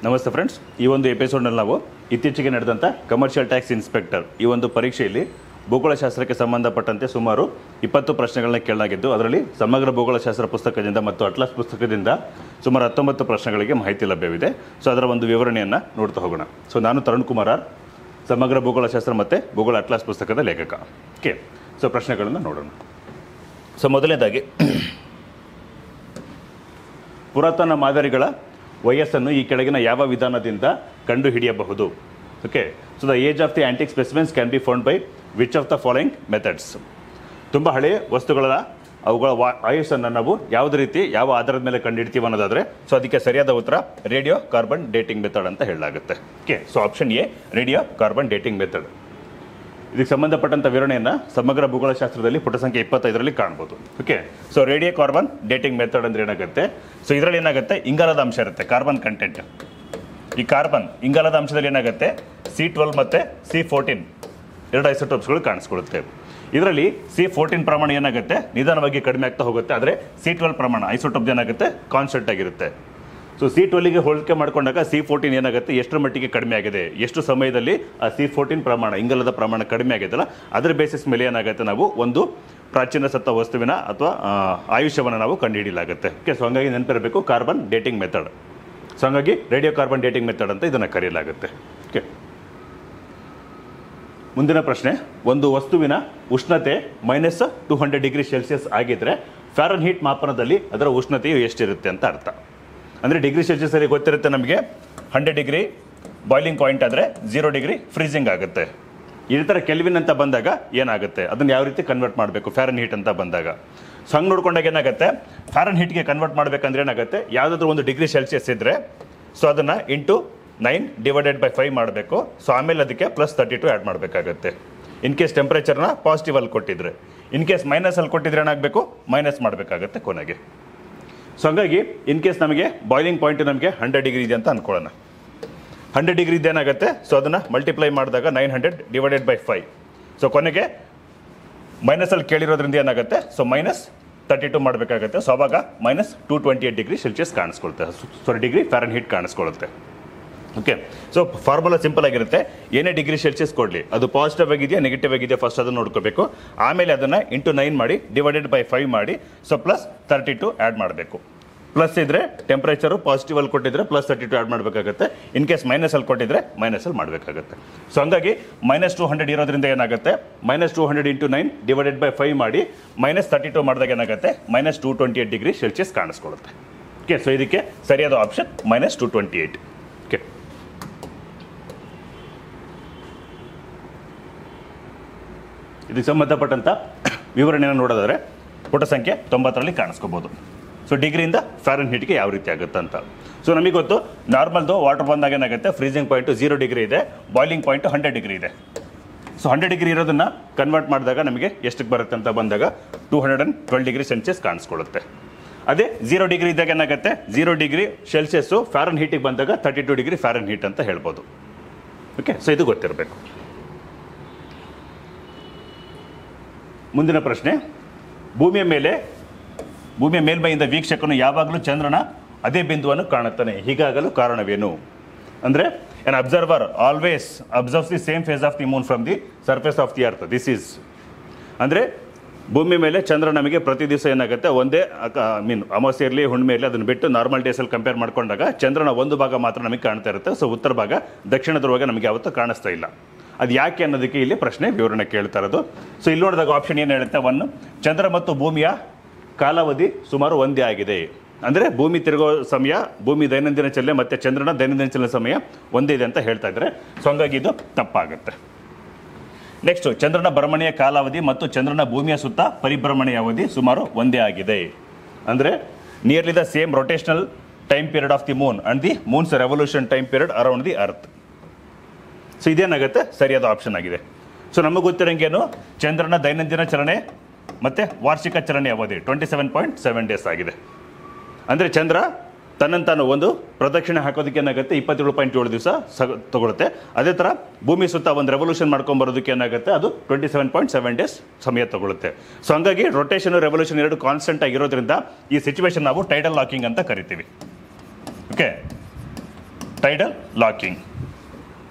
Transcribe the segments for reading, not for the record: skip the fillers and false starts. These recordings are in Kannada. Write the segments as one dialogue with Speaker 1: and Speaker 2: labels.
Speaker 1: ನಮಸ್ತೆ ಫ್ರೆಂಡ್ಸ್, ಈ ಒಂದು ಎಪಿಸೋಡ್ನಲ್ಲಿ ನಾವು ಇತ್ತೀಚೆಗೆ ನಡೆದಂಥ ಕಮರ್ಷಿಯಲ್ ಟ್ಯಾಕ್ಸ್ ಇನ್ಸ್ಪೆಕ್ಟರ್ ಈ ಒಂದು ಪರೀಕ್ಷೆಯಲ್ಲಿ ಭೂಗೋಳಶಾಸ್ತ್ರಕ್ಕೆ ಸಂಬಂಧಪಟ್ಟಂತೆ ಸುಮಾರು 20 ಪ್ರಶ್ನೆಗಳನ್ನ ಕೇಳಲಾಗಿದ್ದು, ಅದರಲ್ಲಿ ಸಮಗ್ರ ಭೂಗೋಳಶಾಸ್ತ್ರ ಪುಸ್ತಕದಿಂದ ಮತ್ತು ಅಟ್ಲಾಸ್ ಪುಸ್ತಕದಿಂದ ಸುಮಾರು 19 ಪ್ರಶ್ನೆಗಳಿಗೆ ಮಾಹಿತಿ ಲಭ್ಯವಿದೆ. ಸೊ ಅದರ ಒಂದು ವಿವರಣೆಯನ್ನು ನೋಡ್ತಾ ಹೋಗೋಣ. ಸೊ ನಾನು ತರುಣ್ ಕುಮಾರ್ ಆರ್, ಸಮಗ್ರ ಭೂಗೋಳಶಾಸ್ತ್ರ ಮತ್ತು ಭೂಗೋಳ ಅಟ್ಲಾಸ್ ಪುಸ್ತಕದ ಲೇಖಕ. ಓಕೆ, ಸೊ ಪ್ರಶ್ನೆಗಳನ್ನು ನೋಡೋಣ. ಸೊ ಮೊದಲನೇದಾಗಿ, ಪುರಾತನ ಮಾದರಿಗಳ ವಯಸ್ಸನ್ನು ಈ ಕೆಳಗಿನ ಯಾವ ವಿಧಾನದಿಂದ ಕಂಡುಹಿಡಿಯಬಹುದು? Okay, so the age of the antique specimens can be found by which of the following methods? ತುಂಬ ಹಳೆಯ ವಸ್ತುಗಳ ಅವುಗಳ ಆಯುಷನ್ನು ನಾವು ಯಾವುದೇ ರೀತಿ ಯಾವ ಆಧಾರದ ಮೇಲೆ ಕಂಡುಹಿಡ್ತೀವಿ ಅನ್ನೋದಾದರೆ, ಸೊ ಅದಕ್ಕೆ ಸರಿಯಾದ ಉತ್ತರ ರೇಡಿಯೋ ಕಾರ್ಬನ್ ಡೇಟಿಂಗ್ ಮೆಥಡ್ ಅಂತ ಹೇಳಲಾಗುತ್ತೆ. Okay, so option A radio carbon dating method. ಇದಕ್ಕೆ ಸಂಬಂಧಪಟ್ಟಂಥ ವಿವರಣೆಯನ್ನು ಸಮಗ್ರ ಭೂಗೋಳಶಾಸ್ತ್ರದಲ್ಲಿ ಪುಟ ಸಂಖ್ಯೆ 25ರಲ್ಲಿ ಕಾಣ್ಬೋದು. Okay, so radio carbon dating method ಅಂದರೆ ಏನಾಗುತ್ತೆ? ಸೊ ಇದರಲ್ಲಿ ಏನಾಗುತ್ತೆ, ಇಂಗಾಲದ ಅಂಶ ಇರುತ್ತೆ, ಕಾರ್ಬನ್ ಕಂಟೆಂಟ್. ಈ ಕಾರ್ಬನ್ ಇಂಗಾಲದ ಅಂಶದಲ್ಲಿ ಏನಾಗುತ್ತೆ, C12 ಮತ್ತು C14 ಎರಡು ಐಸೋಟೋಪ್ಸ್ಗಳು ಕಾಣಿಸ್ಕೊಳ್ಳುತ್ತೆ. ಇದರಲ್ಲಿ C14 ಪ್ರಮಾಣ ಏನಾಗುತ್ತೆ, ನಿಧಾನವಾಗಿ ಕಡಿಮೆ ಆಗ್ತಾ ಹೋಗುತ್ತೆ. ಆದರೆ C12 ಪ್ರಮಾಣ ಐಸೋಟೋಪ್ ಏನಾಗುತ್ತೆ, ಕಾನ್ಸ್ಟೆಂಟ್ ಆಗಿರುತ್ತೆ. ಸೊ C12ಗೆ ಹೋಲಿಕೆ ಮಾಡಿಕೊಂಡಾಗ C14 ಏನಾಗುತ್ತೆ, ಎಷ್ಟರ ಮಟ್ಟಿಗೆ ಕಡಿಮೆ ಆಗಿದೆ, ಎಷ್ಟು ಸಮಯದಲ್ಲಿ ಆ C14 ಪ್ರಮಾಣ ಇಂಗಾಲದ ಪ್ರಮಾಣ ಕಡಿಮೆ ಆಗಿದೆಯಲ್ಲ, ಅದರ ಬೇಸಿಸ್ ಮೇಲೆ ಏನಾಗುತ್ತೆ, ನಾವು ಒಂದು ಪ್ರಾಚೀನ ಸತ್ತ ವಸ್ತುವಿನ ಅಥವಾ ಆಯುಷ್ಯವನ್ನು ನಾವು ಕಂಡುಹಿಡಿಯಲಾಗುತ್ತೆ. ಓಕೆ, ಸೊ ಹಂಗಾಗಿ ನೆನಪಿರಬೇಕು ಕಾರ್ಬನ್ ಡೇಟಿಂಗ್ ಮೆಥಡ್. ಸೊ ಹಂಗಾಗಿ ರೇಡಿಯೋ ಕಾರ್ಬನ್ ಡೇಟಿಂಗ್ ಮೆಥಡ್ ಅಂತ ಇದನ್ನು ಕರೆಯಲಾಗುತ್ತೆ. ಓಕೆ, ಮುಂದಿನ ಪ್ರಶ್ನೆ, ಒಂದು ವಸ್ತುವಿನ ಉಷ್ಣತೆ -200 ಡಿಗ್ರಿ ಸೆಲ್ಸಿಯಸ್ ಆಗಿದ್ರೆ ಫ್ಯಾರನ್ ಹೀಟ್ ಮಾಪನದಲ್ಲಿ ಅದರ ಉಷ್ಣತೆಯು ಎಷ್ಟಿರುತ್ತೆ ಅಂತ ಅರ್ಥ. ಅಂದರೆ ಡಿಗ್ರಿ ಸೆಲ್ಸಿಯಸ್ಸಲ್ಲಿ ಗೊತ್ತಿರುತ್ತೆ ನಮಗೆ 100 ಡಿಗ್ರಿ ಬಾಯ್ಲಿಂಗ್ ಪಾಯಿಂಟ್ ಆದರೆ 0 ಡಿಗ್ರಿ ಫ್ರೀಸಿಂಗ್ ಆಗುತ್ತೆ. ಈ ಥರ ಕೆಲ್ವಿನ್ ಅಂತ ಬಂದಾಗ ಏನಾಗುತ್ತೆ, ಅದನ್ನು ಯಾವ ರೀತಿ ಕನ್ವರ್ಟ್ ಮಾಡಬೇಕು ಫ್ಯಾರನ್ ಹೀಟ್ ಅಂತ ಬಂದಾಗ? ಸೊ ಹಂಗೆ ನೋಡ್ಕೊಂಡಾಗ ಏನಾಗುತ್ತೆ, ಫ್ಯಾರನ್ ಹೀಟ್ಗೆ ಕನ್ವರ್ಟ್ ಮಾಡಬೇಕಂದ್ರೆ ಏನಾಗುತ್ತೆ, ಯಾವುದಾದ್ರೂ ಒಂದು ಡಿಗ್ರಿ ಸೆಲ್ಸಿಯಸ್ ಇದ್ದರೆ ಸೊ ಅದನ್ನು ಇಂಟು 9/5 ಮಾಡಬೇಕು. ಸೊ ಆಮೇಲೆ ಅದಕ್ಕೆ +32 ಆ್ಯಡ್ ಮಾಡಬೇಕಾಗತ್ತೆ. ಇನ್ ಕೇಸ್ ಟೆಂಪ್ರೇಚರ್ನ ಪಾಸಿಟಿವಲ್ಲಿ ಕೊಟ್ಟಿದ್ರೆ, ಇನ್ ಕೇಸ್ ಮೈನಸಲ್ಲಿ ಕೊಟ್ಟಿದ್ರೆ ಏನಾಗಬೇಕು, ಮೈನಸ್ ಮಾಡಬೇಕಾಗತ್ತೆ ಕೊನೆಗೆ. ಸೊ ಹಂಗಾಗಿ ಇನ್ ಕೇಸ್ ನಮಗೆ ಬಾಯ್ಲಿಂಗ್ ಪಾಯಿಂಟ್ ನಮಗೆ 100 ಡಿಗ್ರಿ ಇದೆ ಅಂತ ಅಂದ್ಕೊಳ್ಳೋಣ. 100 ಡಿಗ್ರಿ ಇದೇನಾಗುತ್ತೆ, ಸೊ ಅದನ್ನು ಮಲ್ಟಿಪ್ಲೈ ಮಾಡಿದಾಗ 900/5. ಸೊ ಕೊನೆಗೆ ಮೈನಸಲ್ಲಿ ಕೇಳಿರೋದ್ರಿಂದ ಏನಾಗುತ್ತೆ, ಸೊ -32 ಮಾಡಬೇಕಾಗುತ್ತೆ. ಸೊ ಅವಾಗ -228 ಡಿಗ್ರಿ ಸೆಲ್ಸಿಯಸ್ ಕಾಣಿಸ್ಕೊಳುತ್ತೆ, ಡಿಗ್ರಿ ಫ್ಯಾರನ್ ಹೀಟ್ ಕಾಣಿಸ್ಕೊಳ್ಳುತ್ತೆ. ಓಕೆ, ಸೊ ಫಾರ್ಮುಲಾ ಸಿಂಪಲ್ ಆಗಿರುತ್ತೆ. ಏನೇ ಡಿಗ್ರಿ ಸೆಲ್ಸಿಯಸ್ ಕೊಡಲಿ, ಅದು ಪಾಸಿಟಿವ್ ಆಗಿದೆಯಾ ನೆಗೆಟಿವ್ ಆಗಿದೆಯಾ ಫಸ್ಟ್ ಅದನ್ನು ನೋಡ್ಕೋಬೇಕು. ಆಮೇಲೆ ಅದನ್ನು ಇಂಟು 9 ಮಾಡಿ /5 ಮಾಡಿ, ಸೊ +32 ಆ್ಯಡ್ ಮಾಡಬೇಕು. ಪ್ಲಸ್ ಇದ್ದರೆ ಟೆಂಪ್ರೇಚರು ಪಾಸಿಟಿವಲ್ಲಿ ಕೊಟ್ಟಿದ್ರೆ +32 ಆ್ಯಡ್ ಮಾಡಬೇಕಾಗುತ್ತೆ. ಇನ್ ಕೇಸ್ ಮೈನಸಲ್ಲಿ ಕೊಟ್ಟಿದ್ರೆ ಮೈನಸಲ್ಲಿ ಮಾಡಬೇಕಾಗುತ್ತೆ. ಸೊ ಹಂಗಾಗಿ -200 ಇರೋದ್ರಿಂದ ಏನಾಗುತ್ತೆ, -200 ಇಂಟು 9 /5 ಮಾಡಿ -32 ಮಾಡಿದಾಗ ಏನಾಗುತ್ತೆ, -228 ಡಿಗ್ರಿ ಸೆಲ್ಸಿಯಸ್ ಕಾಣಿಸ್ಕೊಳ್ಳುತ್ತೆ. ಓಕೆ, ಸೊ ಇದಕ್ಕೆ ಸರಿಯಾದ ಆಪ್ಷನ್ -228. ಓಕೆ, ಇದಕ್ಕೆ ಸಂಬಂಧಪಟ್ಟಂಥ ವಿವರಣೆಯನ್ನು ನೋಡೋದಾದರೆ ಪುಟ ಸಂಖ್ಯೆ 90ರಲ್ಲಿ ಕಾಣಿಸ್ಕೋಬೋದು. ಸೊ ಡಿಗ್ರಿಯಿಂದ ಫ್ಯಾರನ್ ಹೀಟ್ಗೆ ಯಾವ ರೀತಿ ಆಗುತ್ತೆ ಅಂತ. ಸೊ ನಮಗೆ ಗೊತ್ತು, ನಾರ್ಮಲ್ದು ವಾಟರ್ ಬಂದಾಗ ಏನಾಗುತ್ತೆ, ಫ್ರೀಸಿಂಗ್ ಪಾಯಿಂಟು 0 ಡಿಗ್ರಿ ಇದೆ, ಬಾಯ್ಲಿಂಗ್ ಪಾಯಿಂಟು 100 ಡಿಗ್ರಿ ಇದೆ. ಸೊ 100 ಡಿಗ್ರಿ ಇರೋದನ್ನು ಕನ್ವರ್ಟ್ ಮಾಡಿದಾಗ ನಮಗೆ ಎಷ್ಟಕ್ಕೆ ಬರುತ್ತೆ ಅಂತ ಬಂದಾಗ 212 ಡಿಗ್ರಿ ಸೆಲ್ಸಿಯಸ್ ಕಾಣಿಸ್ಕೊಳ್ಳುತ್ತೆ. ಅದೇ 0 ಡಿಗ್ರಿ ಇದ್ದಾಗ ಏನಾಗುತ್ತೆ, 0 ಡಿಗ್ರಿ ಸೆಲ್ಸಿಯಸ್ಸು ಫ್ಯಾರನ್ ಹೀಟಿಗೆ ಬಂದಾಗ 32 ಡಿಗ್ರಿ ಫ್ಯಾರನ್ ಹೀಟ್ ಅಂತ ಹೇಳ್ಬೋದು. ಓಕೆ, ಸೊ ಇದು ಗೊತ್ತಿರಬೇಕು. ಮುಂದಿನ ಪ್ರಶ್ನೆ, ಭೂಮಿಯ ಮೇಲ್ಮೈಯಿಂದ ವೀಕ್ಷಕನು ಯಾವಾಗಲೂ ಚಂದ್ರನ ಅದೇ ಬಿಂದುವನ್ನು ಕಾಣುತ್ತಾನೆ, ಹೀಗಾಗಲು ಕಾರಣವೇನು? ಅಂದರೆ an observer always observes the same phase of the moon from the surface of the earth. This is ಅಂದರೆ ಭೂಮಿ ಮೇಲೆ ಚಂದ್ರ ನಮಗೆ ಪ್ರತಿ ದಿವಸ ಏನಾಗುತ್ತೆ, ಒಂದೇ ಅಮಾವಾಸ್ಯೆ ಇರಲಿ ಹುಣ್ಣಿಮೆ ಇರಲಿ ಅದನ್ನು ಬಿಟ್ಟು ನಾರ್ಮಲ್ ಡೇಸಲ್ಲಿ ಕಂಪೇರ್ ಮಾಡ್ಕೊಂಡಾಗ ಚಂದ್ರನ ಒಂದು ಭಾಗ ಮಾತ್ರ ನಮಗೆ ಕಾಣ್ತಾ ಇರುತ್ತೆ. ಸೊ ಉತ್ತರ ಭಾಗ ದಕ್ಷಿಣ ಧ್ರುವಗೆ ನಮಗೆ ಯಾವತ್ತೂ ಕಾಣಿಸ್ತಾ ಇಲ್ಲ. ಅದು ಯಾಕೆ ಅನ್ನೋದಕ್ಕೆ ಇಲ್ಲಿ ಪ್ರಶ್ನೆ ವಿವರಣೆ ಕೇಳ್ತಾ ಇರೋದು. ಸೊ ಇಲ್ಲಿ ನೋಡಿದಾಗ ಆಪ್ಷನ್ ಏನು ಹೇಳುತ್ತೆ, 1 ಚಂದ್ರ ಮತ್ತು ಭೂಮಿಯ ಕಾಲಾವಧಿ ಸುಮಾರು ಒಂದೇ ಆಗಿದೆ. ಅಂದರೆ ಭೂಮಿ ತಿರುಗೋ ಸಮಯ, ಭೂಮಿ ದೈನಂದಿನ ಚಲನೆ ಮತ್ತು ಚಂದ್ರನ ದೈನಂದಿನ ಚಲನೆ ಸಮಯ ಒಂದೇ ಇದೆ ಅಂತ ಹೇಳ್ತಾ ಇದ್ದಾರೆ. ಸೊ ಹಂಗಾಗಿ ಇದು ತಪ್ಪಾಗುತ್ತೆ. ನೆಕ್ಸ್ಟು, ಚಂದ್ರನ ಭ್ರಮಣೆಯ ಕಾಲಾವಧಿ ಮತ್ತು ಚಂದ್ರನ ಭೂಮಿಯ ಸುತ್ತ ಪರಿಭ್ರಮಣೆಯ ಅವಧಿ ಸುಮಾರು ಒಂದೇ ಆಗಿದೆ. ಅಂದರೆ nearly the same rotational time period of the moon and the moon's revolution time period around the earth. So ಇದೇನಾಗುತ್ತೆ, ಸರಿಯಾದ ಆಪ್ಷನ್ ಆಗಿದೆ. ಸೊ ನಮಗೆ ಗೊತ್ತಿರೋಂಗೇನು, ಚಂದ್ರನ ದೈನಂದಿನ ಚಲನೆ ಮತ್ತು ವಾರ್ಷಿಕ ಚಲನೆ ಅವಧಿ 27.7 ಡೇಸ್ ಆಗಿದೆ. ಅಂದರೆ ಚಂದ್ರ ತನ್ನಂತಾನು ಒಂದು ಪ್ರದಕ್ಷಿಣೆ ಹಾಕೋದಕ್ಕೆ ಏನಾಗುತ್ತೆ 27.7 ದಿವಸ ತಗೊಳುತ್ತೆ. ಅದೇ ಥರ ಭೂಮಿ ಸುತ್ತ ಒಂದು ರೆವಲ್ಯೂಷನ್ ಮಾಡ್ಕೊಂಬರೋದಕ್ಕೆ ಏನಾಗುತ್ತೆ, ಅದು 27.7 ಡೇಸ್ ಸಮಯ ತಗೊಳುತ್ತೆ. ಸೊ ಹಂಗಾಗಿ ರೊಟೇಷನ್ ರೆವಲ್ಯೂಷನ್ ಎರಡು ಕಾನ್ಸ್ಟೆಂಟ್ ಆಗಿರೋದ್ರಿಂದ ಈ ಸಿಚುವೇಶನ್ ನಾವು ಟೈಡಲ್ ಲಾಕಿಂಗ್ ಅಂತ ಕರಿತೀವಿ. Okay, tidal locking.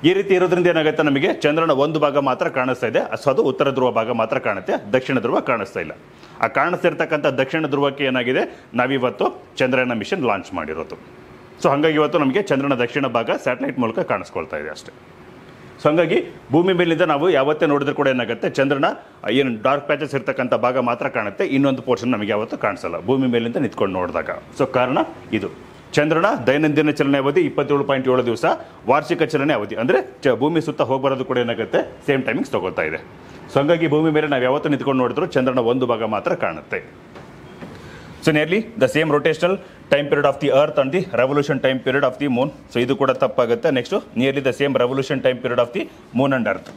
Speaker 1: ಈ ರೀತಿ ಇರೋದ್ರಿಂದ ಏನಾಗುತ್ತೆ, ನಮಗೆ ಚಂದ್ರನ ಒಂದು ಭಾಗ ಮಾತ್ರ ಕಾಣಿಸ್ತಾ ಇದೆ, ಅದು ಉತ್ತರ ಧ್ರುವ ಭಾಗ ಮಾತ್ರ ಕಾಣುತ್ತೆ, ದಕ್ಷಿಣ ಧ್ರುವ ಕಾಣಿಸ್ತಾ ಇಲ್ಲ. ಆ ಕಾಣಿಸ್ತಿರ್ತಕ್ಕಂಥ ದಕ್ಷಿಣ ಧ್ರುವಕ್ಕೆ ಏನಾಗಿದೆ, ನಾವಿವತ್ತು ಚಂದ್ರಯಾನ ಮಿಷನ್ ಲಾಂಚ್ ಮಾಡಿರೋದು. ಸೊ ಹಾಗಾಗಿ ಇವತ್ತು ನಮಗೆ ಚಂದ್ರನ ದಕ್ಷಿಣ ಭಾಗ ಸ್ಯಾಟಲೈಟ್ ಮೂಲಕ ಕಾಣಿಸ್ಕೊಳ್ತಾ ಇದೆ ಅಷ್ಟೇ. ಸೊ ಹಾಗಾಗಿ ಭೂಮಿ ಮೇಲಿಂದ ನಾವು ಯಾವತ್ತೇ ನೋಡಿದ್ರು ಕೂಡ ಏನಾಗುತ್ತೆ, ಚಂದ್ರನ ಏನು ಡಾರ್ಕ್ ಪ್ಯಾಚಸ್ ಇರ್ತಕ್ಕಂಥ ಭಾಗ ಮಾತ್ರ ಕಾಣುತ್ತೆ, ಇನ್ನೊಂದು ಪೋರ್ಷನ್ ನಮಗೆ ಯಾವತ್ತೂ ಕಾಣಿಸಲ್ಲ ಭೂಮಿ ಮೇಲಿಂದ ನಿಂತ್ಕೊಂಡು ನೋಡಿದಾಗ. ಸೊ ಕಾರಣ ಇದು. ಚಂದ್ರನ ದೈನಂದಿನ ಚಲನೆ ಅವಧಿ 27.7 ದಿವಸ, ವಾರ್ಷಿಕ ಚಲನೆ ಅವಧಿ ಅಂದರೆ ಭೂಮಿ ಸುತ್ತ ಹೋಗಿ ಬರೋದು ಕೂಡ ಏನಾಗುತ್ತೆ, ಸೇಮ್ ಟೈಮಿಂಗ್ಸ್ ತಗೋತಾ ಇದೆ. ಸೊ ಹಾಗಾಗಿ ಭೂಮಿ ಮೇಲೆ ನಾವು ಯಾವತ್ತೂ ನಿಂತ್ಕೊಂಡು ನೋಡಿದ್ರು ಚಂದ್ರನ ಒಂದು ಭಾಗ ಮಾತ್ರ ಕಾಣುತ್ತೆ. So nearly the same rotational time period of the earth and the revolution time period of the moon. So ಇದು ಕೂಡ ತಪ್ಪಾಗುತ್ತೆ. Next nearly the same revolution time period of the moon and earth.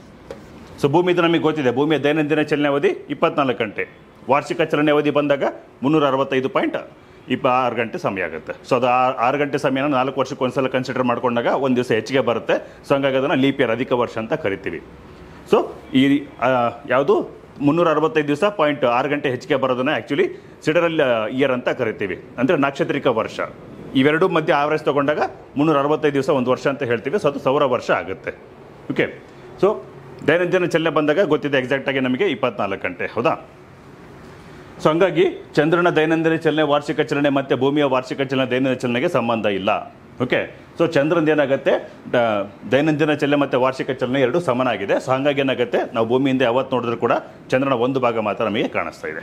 Speaker 1: So ಭೂಮಿದು ನಮಗೆ ಗೊತ್ತಿದೆ, ಭೂಮಿಯ ದೈನಂದಿನ ಚಲನೆ ಅವಧಿ 24 ಗಂಟೆ, ವಾರ್ಷಿಕ ಚಲನೆ ಅವಧಿ ಬಂದಾಗ 365.26 ಗಂಟೆ ಸಮಯ ಆಗುತ್ತೆ. ಸೊ ಅದು 6 ಗಂಟೆ ಸಮಯನ 4 ವರ್ಷಕ್ಕೆ ಒಂದ್ಸಲ ಕನ್ಸಿಡರ್ ಮಾಡ್ಕೊಂಡಾಗ ಒಂದು ದಿವಸ ಹೆಚ್ಚಿಗೆ ಬರುತ್ತೆ. ಸೊ ಹಂಗಾಗಿ ಅದನ್ನು ಲೀಪ್ ಇಯರ್, ಅಧಿಕ ವರ್ಷ ಅಂತ ಕರಿತೀವಿ. ಸೊ ಈ ಯಾವುದು 365 ದಿವಸ 6 ಗಂಟೆ ಹೆಚ್ಚಿಗೆ ಬರೋದನ್ನ ಆ್ಯಕ್ಚುಲಿ ಸಿಡರಲ್ ಇಯರ್ ಅಂತ ಕರಿತೀವಿ, ಅಂದರೆ ನಾಕ್ಷತ್ರಿಕ ವರ್ಷ. ಇವೆರಡೂ ಮಧ್ಯೆ ಆವರೇಜ್ ತೊಗೊಂಡಾಗ 365 ದಿವಸ ಒಂದು ವರ್ಷ ಅಂತ ಹೇಳ್ತೀವಿ. ಸೊ ಅದು ಸೌರ ವರ್ಷ ಆಗುತ್ತೆ. ಓಕೆ. ಸೊ ದೈನಂದಿನ ಚಲನೆ ಬಂದಾಗ ಗೊತ್ತಿದೆ ಎಕ್ಸಾಕ್ಟಾಗಿ ನಮಗೆ 24 ಗಂಟೆ, ಹೌದಾ? ಸೊ ಹಂಗಾಗಿ ಚಂದ್ರನ ದೈನಂದಿನ ಚಲನೆ, ವಾರ್ಷಿಕ ಚಲನೆ ಮತ್ತು ಭೂಮಿಯ ವಾರ್ಷಿಕ ಚಲನೆ ದೈನಂದಿನ ಚಲನೆಗೆ ಸಂಬಂಧ ಇಲ್ಲ. ಓಕೆ. ಸೊ ಚಂದ್ರನ ಏನಾಗುತ್ತೆ, ದೈನಂದಿನ ಚಲನೆ ಮತ್ತು ವಾರ್ಷಿಕ ಚಲನೆ ಎರಡೂ ಸಮನಾಗಿದೆ. ಸೊ ಹಾಗಾಗಿ ಏನಾಗುತ್ತೆ, ನಾವು ಭೂಮಿಯಿಂದ ಯಾವತ್ತು ನೋಡಿದ್ರು ಕೂಡ ಚಂದ್ರನ ಒಂದು ಭಾಗ ಮಾತ್ರ ನಮಗೆ ಕಾಣಿಸ್ತಾ ಇದೆ.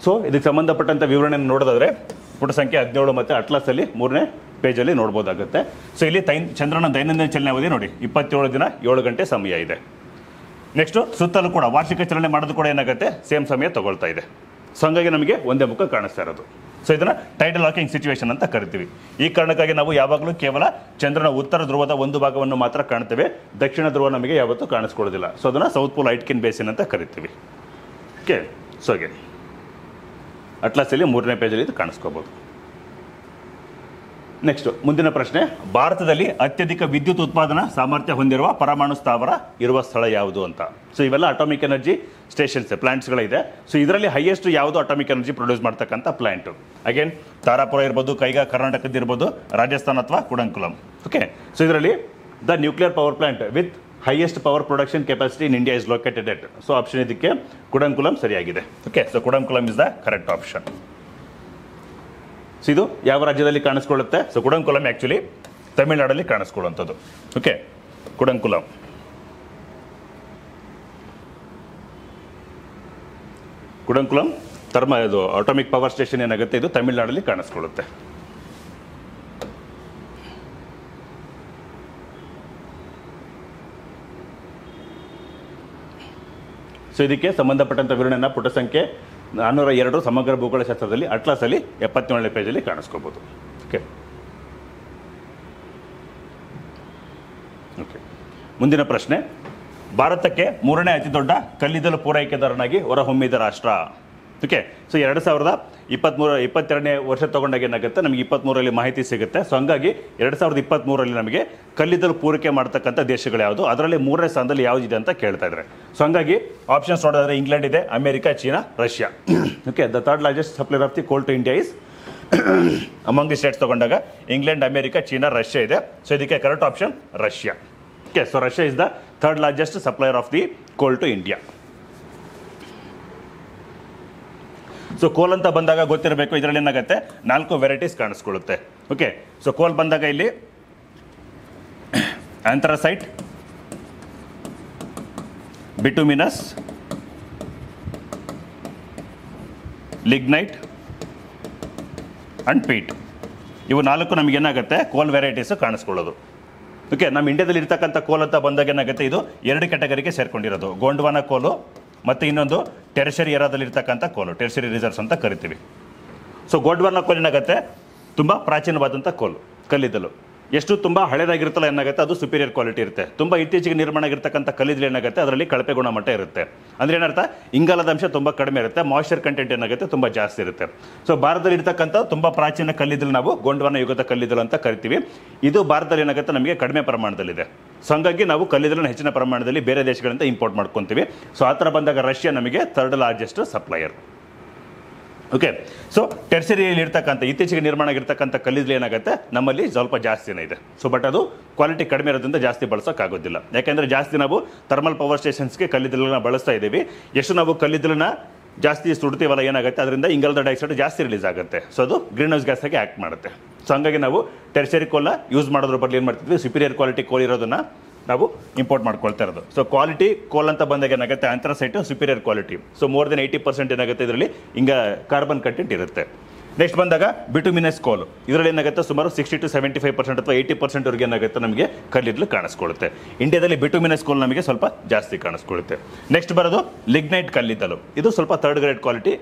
Speaker 1: ಸೊ ಇದಕ್ಕೆ ಸಂಬಂಧಪಟ್ಟಂಥ ವಿವರಣೆಯನ್ನು ನೋಡೋದಾದ್ರೆ ಪುಟ ಸಂಖ್ಯೆ 17 ಮತ್ತು ಅಟ್ಲಾಸಲ್ಲಿ 3ನೇ ಪೇಜಲ್ಲಿ ನೋಡ್ಬೋದಾಗುತ್ತೆ. ಸೊ ಇಲ್ಲಿ ಚಂದ್ರನ ದೈನಂದಿನ ಚಲನೆ ಅವಧಿ ನೋಡಿ 27 ದಿನ 7 ಗಂಟೆ ಸಮಯ ಇದೆ. ನೆಕ್ಸ್ಟು ಸುತ್ತಲೂ ಕೂಡ ವಾರ್ಷಿಕ ಚಲನೆ ಮಾಡೋದು ಕೂಡ ಏನಾಗುತ್ತೆ, ಸೇಮ್ ಸಮಯ ತಗೊಳ್ತಾ ಇದೆ. ಸೊ ಹಂಗಾಗಿ ನಮಗೆ ಒಂದೇ ಮುಖ ಕಾಣಿಸ್ತಾ ಇರೋದು. ಸೊ ಇದನ್ನು ಟೈಡಲ್ ಲಾಕಿಂಗ್ ಸಿಚುವೇಶನ್ ಅಂತ ಕರಿತೀವಿ. ಈ ಕಾರಣಕ್ಕಾಗಿ ನಾವು ಯಾವಾಗಲೂ ಕೇವಲ ಚಂದ್ರನ ಉತ್ತರ ಧ್ರುವದ ಒಂದು ಭಾಗವನ್ನು ಮಾತ್ರ ಕಾಣ್ತೇವೆ, ದಕ್ಷಿಣ ಧ್ರುವ ನಮಗೆ ಯಾವತ್ತೂ ಕಾಣಿಸ್ಕೊಳ್ಳೋದಿಲ್ಲ. ಸೊ ಅದನ್ನು ಸೌತ್ ಪೋಲ್ ಐಟ್ಕಿನ್ ಬೇಸಿನ್ ಅಂತ ಕರಿತೀವಿ. ಓಕೆ. ಸೊ ಹಾಗೆ ಅಟ್ಲಾಸಲ್ಲಿ 3ನೇ ಪೇಜಲ್ಲಿ ಇದು ಕಾಣಿಸ್ಕೋಬೋದು. ನೆಕ್ಸ್ಟ್ ಮುಂದಿನ ಪ್ರಶ್ನೆ, ಭಾರತದಲ್ಲಿ ಅತ್ಯಧಿಕ ವಿದ್ಯುತ್ ಉತ್ಪಾದನಾ ಸಾಮರ್ಥ್ಯ ಹೊಂದಿರುವ ಪರಮಾಣು ಸ್ಥಾವರ ಇರುವ ಸ್ಥಳ ಯಾವುದು ಅಂತ. ಸೊ ಇವೆಲ್ಲ ಅಟಾಮಿಕ್ ಎನರ್ಜಿ ಸ್ಟೇಷನ್ಸ್, ಪ್ಲಾಂಟ್ಸ್ಗಳಿದೆ. ಸೊ ಇದರಲ್ಲಿ ಹೈಯೆಸ್ಟ್ ಯಾವುದು ಅಟಾಮಿಕ್ ಎನರ್ಜಿ ಪ್ರೊಡ್ಯೂಸ್ ಮಾಡ್ತಕ್ಕಂಥ ಪ್ಲಾಂಟು? ಅಗೇನ್ ತಾರಾಪುರ ಇರ್ಬೋದು, ಕೈಗಾ ಕರ್ನಾಟಕದ ಇರ್ಬೋದು, ರಾಜಸ್ಥಾನ ಅಥವಾ ಕುಡಂಕುಲಂ. ಓಕೆ. ಸೊ ಇದರಲ್ಲಿ the nuclear power plant with highest power production capacity in India is located at. So option ಇದಕ್ಕೆ ಕುಡಂಕುಲಂ ಸರಿಯಾಗಿದೆ. Okay. So Kudankulam is the correct option. So ಇದು ಯಾವ ರಾಜ್ಯದಲ್ಲಿ ಕಾಣಿಸ್ಕೊಳ್ಳುತ್ತೆ? ಸೊ ಕುಡಂಕುಲಂ ಆ್ಯಕ್ಚುಲಿ ತಮಿಳುನಾಡಲ್ಲಿ ಕಾಣಿಸ್ಕೊಳ್ಳುವಂಥದ್ದು. ಓಕೆ. ಕುಡಂಕುಲಂ. ಕುಡಂಕುಲಂ ಇದು ಆಟೋಮಿಕ್ ಪವರ್ ಸ್ಟೇಷನ್ ಏನಾಗುತ್ತೆ, ಇದು ತಮಿಳುನಾಡಲ್ಲಿ ಕಾಣಿಸ್ಕೊಳ್ಳುತ್ತೆ. ಸೊ ಇದಕ್ಕೆ ಸಂಬಂಧಪಟ್ಟಂಥ ವಿವರಣೆಯನ್ನು ಪುಟ ಸಂಖ್ಯೆ 402 ಸಮಗ್ರ ಭೂಗೋಳಶಾಸ್ತ್ರದಲ್ಲಿ ಅಟ್ಲಾಸಲ್ಲಿ 77ನೇ ಪೇಜಲ್ಲಿ ಕಾಣಿಸ್ಕೋಬೋದು. ಓಕೆ. ಓಕೆ. ಮುಂದಿನ ಪ್ರಶ್ನೆ, ಭಾರತಕ್ಕೆ 3ನೇ ಅತಿ ದೊಡ್ಡ ಕಲ್ಲಿದ್ದಲು ಪೂರೈಕೆದಾರನಾಗಿ ಹೊರಹೊಮ್ಮಿದ ರಾಷ್ಟ್ರ. ಓಕೆ. ಸೊ 2022ನೇ ವರ್ಷ ತಗೊಂಡಾಗ ಏನಾಗುತ್ತೆ, ನಮಗೆ 23ರಲ್ಲಿ ಮಾಹಿತಿ ಸಿಗುತ್ತೆ. ಸೊ ಹಂಗಾಗಿ 2023ರಲ್ಲಿ ನಮಗೆ ಕಲ್ಲಿದ್ದಲು ಪೂರೈಕೆ ಮಾಡ್ತಕ್ಕಂಥ ದೇಶಗಳು ಯಾವುದು, ಅದರಲ್ಲಿ 3ನೇ ಸ್ಥಾನದಲ್ಲಿ ಯಾವುದಿದೆ ಅಂತ ಕೇಳ್ತಾ ಇದ್ದಾರೆ. ಸೊ ಹಂಗಾಗಿ ಆಪ್ಷನ್ಸ್ ನೋಡೋದಾದ್ರೆ ಇಂಗ್ಲೆಂಡ್ ಇದೆ, America, China, Russia. Okay. The third largest supplier of the coal to India is among the states ತಗೊಂಡಾಗ ಇಂಗ್ಲೆಂಡ್, ಅಮೆರಿಕ, ಚೀನಾ, ರಷ್ಯಾ ಇದೆ. ಸೊ ಇದಕ್ಕೆ correct option Russia. Okay. So Russia is the third largest supplier of the coal to India. So coal ಅಂತ ಬಂದಾಗ ಗೊತ್ತಿರಬೇಕು, ಇದರಲ್ಲಿ ಏನಾಗುತ್ತೆ 4 ವೆರೈಟೀಸ್ ಕಾಣಿಸ್ಕೊಳ್ಳುತ್ತೆ. ಓಕೆ. ಸೊ ಕೋಲ್ ಬಂದಾಗ ಇಲ್ಲಿ anthracite, bituminous, lignite and peat, ಇವು 4 ನಮಗೆ ಏನಾಗುತ್ತೆ ಕೋಲ್ ವೆರೈಟೀಸ್ ಕಾಣಿಸ್ಕೊಳ್ಳೋದು. ಓಕೆ. ನಮ್ಮ ಇಂಡಿಯಾದಲ್ಲಿ ಇರ್ತಕ್ಕಂಥ ಕೋಲ್ ಅಂತ ಬಂದಾಗ ಏನಾಗುತ್ತೆ, ಇದು 2 ಕ್ಯಾಟಗರಿಗೆ ಸೇರ್ಕೊಂಡಿರೋದು, ಗೋಂಡ್ವಾನ ಕೋಲು ಮತ್ತು ಇನ್ನೊಂದು ಟೆರಿಷರಿ ಏರಿಯಾದಲ್ಲಿ ಇರ್ತಕ್ಕಂಥ ಕೋಲು, ಟೆರಿಷರಿ ರಿಸರ್ವ್ಸ್ ಅಂತ ಕರಿತೀವಿ. ಸೊ ಗೋಂಡ್ವಾನ ಕೋಲ್ ಏನಾಗುತ್ತೆ, ತುಂಬ ಪ್ರಾಚೀನವಾದಂಥ ಕೋಲು, ಕಲ್ಲಿದ್ದಲು. ಎಷ್ಟು ತುಂಬ ಹಳೇದಾಗಿರುತ್ತಲ್ಲ ಏನಾಗುತ್ತೆ, ಅದು ಸುಪೀರಿಯರ್ ಕ್ವಾಲಿಟಿ ಇರುತ್ತೆ. ತುಂಬ ಇತ್ತೀಚೆಗೆ ನಿರ್ಮಾಣ ಆಗಿರ್ತಕ್ಕಂಥ ಕಲ್ಲಿದ್ದಲು ಏನಾಗುತ್ತೆ, ಅದರಲ್ಲಿ ಕಳಪೆ ಗುಣಮಟ್ಟ ಇರುತ್ತೆ. ಅಂದರೆ ಏನರ್ಥ, ಇಂಗಾಲದ ಅಂಶ ತುಂಬ ಕಡಿಮೆ ಇರುತ್ತೆ, ಮಾಯ್ಶ್ಚರ್ ಕಂಟೆಂಟ್ ಏನಾಗುತ್ತೆ ತುಂಬ ಜಾಸ್ತಿ ಇರುತ್ತೆ. ಸೊ ಭಾರತದಲ್ಲಿ ಇರ್ತಕ್ಕಂಥ ತುಂಬ ಪ್ರಾಚೀನ ಕಲ್ಲಿದ್ದಲು ನಾವು ಗೋಂಡ್ವಾನ ಯುಗದ ಕಲ್ಲಿದ್ದಲು ಅಂತ ಕರಿತೀವಿ. ಇದು ಭಾರತದಲ್ಲಿ ಏನಾಗುತ್ತೆ ನಮಗೆ ಕಡಿಮೆ ಪ್ರಮಾಣದಲ್ಲಿದೆ. ಸೊ ಹಂಗಾಗಿ ನಾವು ಕಲ್ಲಿದ್ದಲನ್ನು ಹೆಚ್ಚಿನ ಪ್ರಮಾಣದಲ್ಲಿ ಬೇರೆ ದೇಶಗಳಿಂದ ಇಂಪೋರ್ಟ್ ಮಾಡ್ಕೊತೀವಿ. ಸೊ ಆ ಥರ ಬಂದಾಗ ರಷ್ಯಾ ನಮಗೆ third largest supplier. Okay. So ಟೆರ್ಸರಿಯಲ್ಲಿ ಇರ್ತಕ್ಕಂಥ ಇತ್ತೀಚೆಗೆ ನಿರ್ಮಾಣ ಆಗಿರ್ತಕ್ಕಂಥ ಕಲ್ಲಿದ್ದಲು ಏನಾಗುತ್ತೆ ನಮ್ಮಲ್ಲಿ ಸ್ವಲ್ಪ ಜಾಸ್ತಿನೇ ಇದೆ. ಸೊ ಬಟ್ ಅದು ಕ್ವಾಲಿಟಿ ಕಡಿಮೆ ಇರೋದ್ರಿಂದ ಜಾಸ್ತಿ ಬಳಸೋಕ್ಕಾಗೋದಿಲ್ಲ. ಯಾಕೆಂದರೆ ಜಾಸ್ತಿ ನಾವು ಥರ್ಮಲ್ ಪವರ್ ಸ್ಟೇಷನ್ಸ್ಗೆ ಕಲ್ಲಿದ್ದಲನ್ನ ಬಳಸ್ತಾ ಇದ್ದೀವಿ. ಎಷ್ಟು ನಾವು ಕಲ್ಲಿದ್ದಲನ್ನ ಜಾಸ್ತಿ ಸುಡ್ತೀವಲ್ಲ ಏನಾಗುತ್ತೆ ಅದರಿಂದ ಇಂಗಾಲದ ಡೈಆಕ್ಸೈಡ್ ಜಾಸ್ತಿ ರಿಲೀಸ್ ಆಗುತ್ತೆ. ಸೊ ಅದು ಗ್ರೀನ್ ಹೌಸ್ ಗ್ಯಾಸ್ ಆಗಿ ಆ್ಯಕ್ಟ್ ಮಾಡುತ್ತೆ. ಸೊ ಹಂಗಾಗಿ ನಾವು ಟೆರ್ಸರಿ ಕೋಲ್ನ ಯೂಸ್ ಮಾಡೋದ್ರ ಬದಲು ಏನು ಮಾಡ್ತಿದ್ವಿ, ಸುಪೀರಿಯರ್ ಕ್ವಾಲಿಟಿ ಕೋಲ್ ಇರೋದನ್ನ ನಾವು ಇಂಪೋರ್ಟ್ ಮಾಡ್ಕೊಳ್ತಾ ಇರೋದು. ಸೊ ಕ್ವಾಲಿಟಿ ಕೋಲ್ ಅಂತ ಬಂದಾಗ ಏನಾಗುತ್ತೆ anthracite superior quality. So more than 80% ಏನಾಗುತ್ತೆ ಇದರಲ್ಲಿ ಹಿಂಗ ಕಾರ್ಬನ್ ಕಂಟೆಂಟ್ ಇರುತ್ತೆ. ನೆಕ್ಸ್ಟ್ ಬಂದಾಗ ಬಿಟುಮಿನಸ್ ಕೋಲ್, ಇದರಲ್ಲಿ ಏನಾಗುತ್ತೆ ಸುಮಾರು 60 to 75% ಅಥವಾ 80% ವರೆಗೆ ಏನಾಗುತ್ತೆ ನಮಗೆ ಕಲ್ಲಿದ್ದಲು ಕಾಣಿಸ್ಕೊಳ್ಳುತ್ತೆ. ಇಂಡಿಯಾದಲ್ಲಿ ಬಿಟುಮಿನಸ್ ಕೋಲ್ ನಮಗೆ ಸ್ವಲ್ಪ ಜಾಸ್ತಿ ಕಾಣಿಸ್ಕೊಳ್ಳುತ್ತೆ. ನೆಕ್ಸ್ಟ್ ಬರೋದು ಲಿಗ್ನೈಟ್ ಕಲ್ಲಿದ್ದಲು, ಇದು ಸ್ವಲ್ಪ ಥರ್ಡ್ ಗ್ರೇಡ್ ಕ್ವಾಲಿಟಿ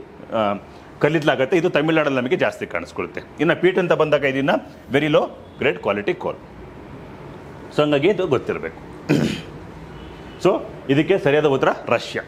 Speaker 1: ಕಲ್ಲಿದ್ದಲಾಗುತ್ತೆ. ಇದು ತಮಿಳುನಾಡಲ್ಲಿ ನಮಗೆ ಜಾಸ್ತಿ ಕಾಣಿಸ್ಕೊಳ್ಳುತ್ತೆ. ಇನ್ನು ಪೀಟ್ ಅಂತ ಬಂದಾಗ ಇದನ್ನ ವೆರಿ ಲೋ ಗ್ರೇಡ್ ಕ್ವಾಲಿಟಿ ಕೋಲ್. ಸೊ ಹಂಗಾಗಿ ಇದು ಗೊತ್ತಿರಬೇಕು. ಸೊ ಇದಕ್ಕೆ ಸರಿಯಾದ ಉತ್ತರ ರಷ್ಯಾ.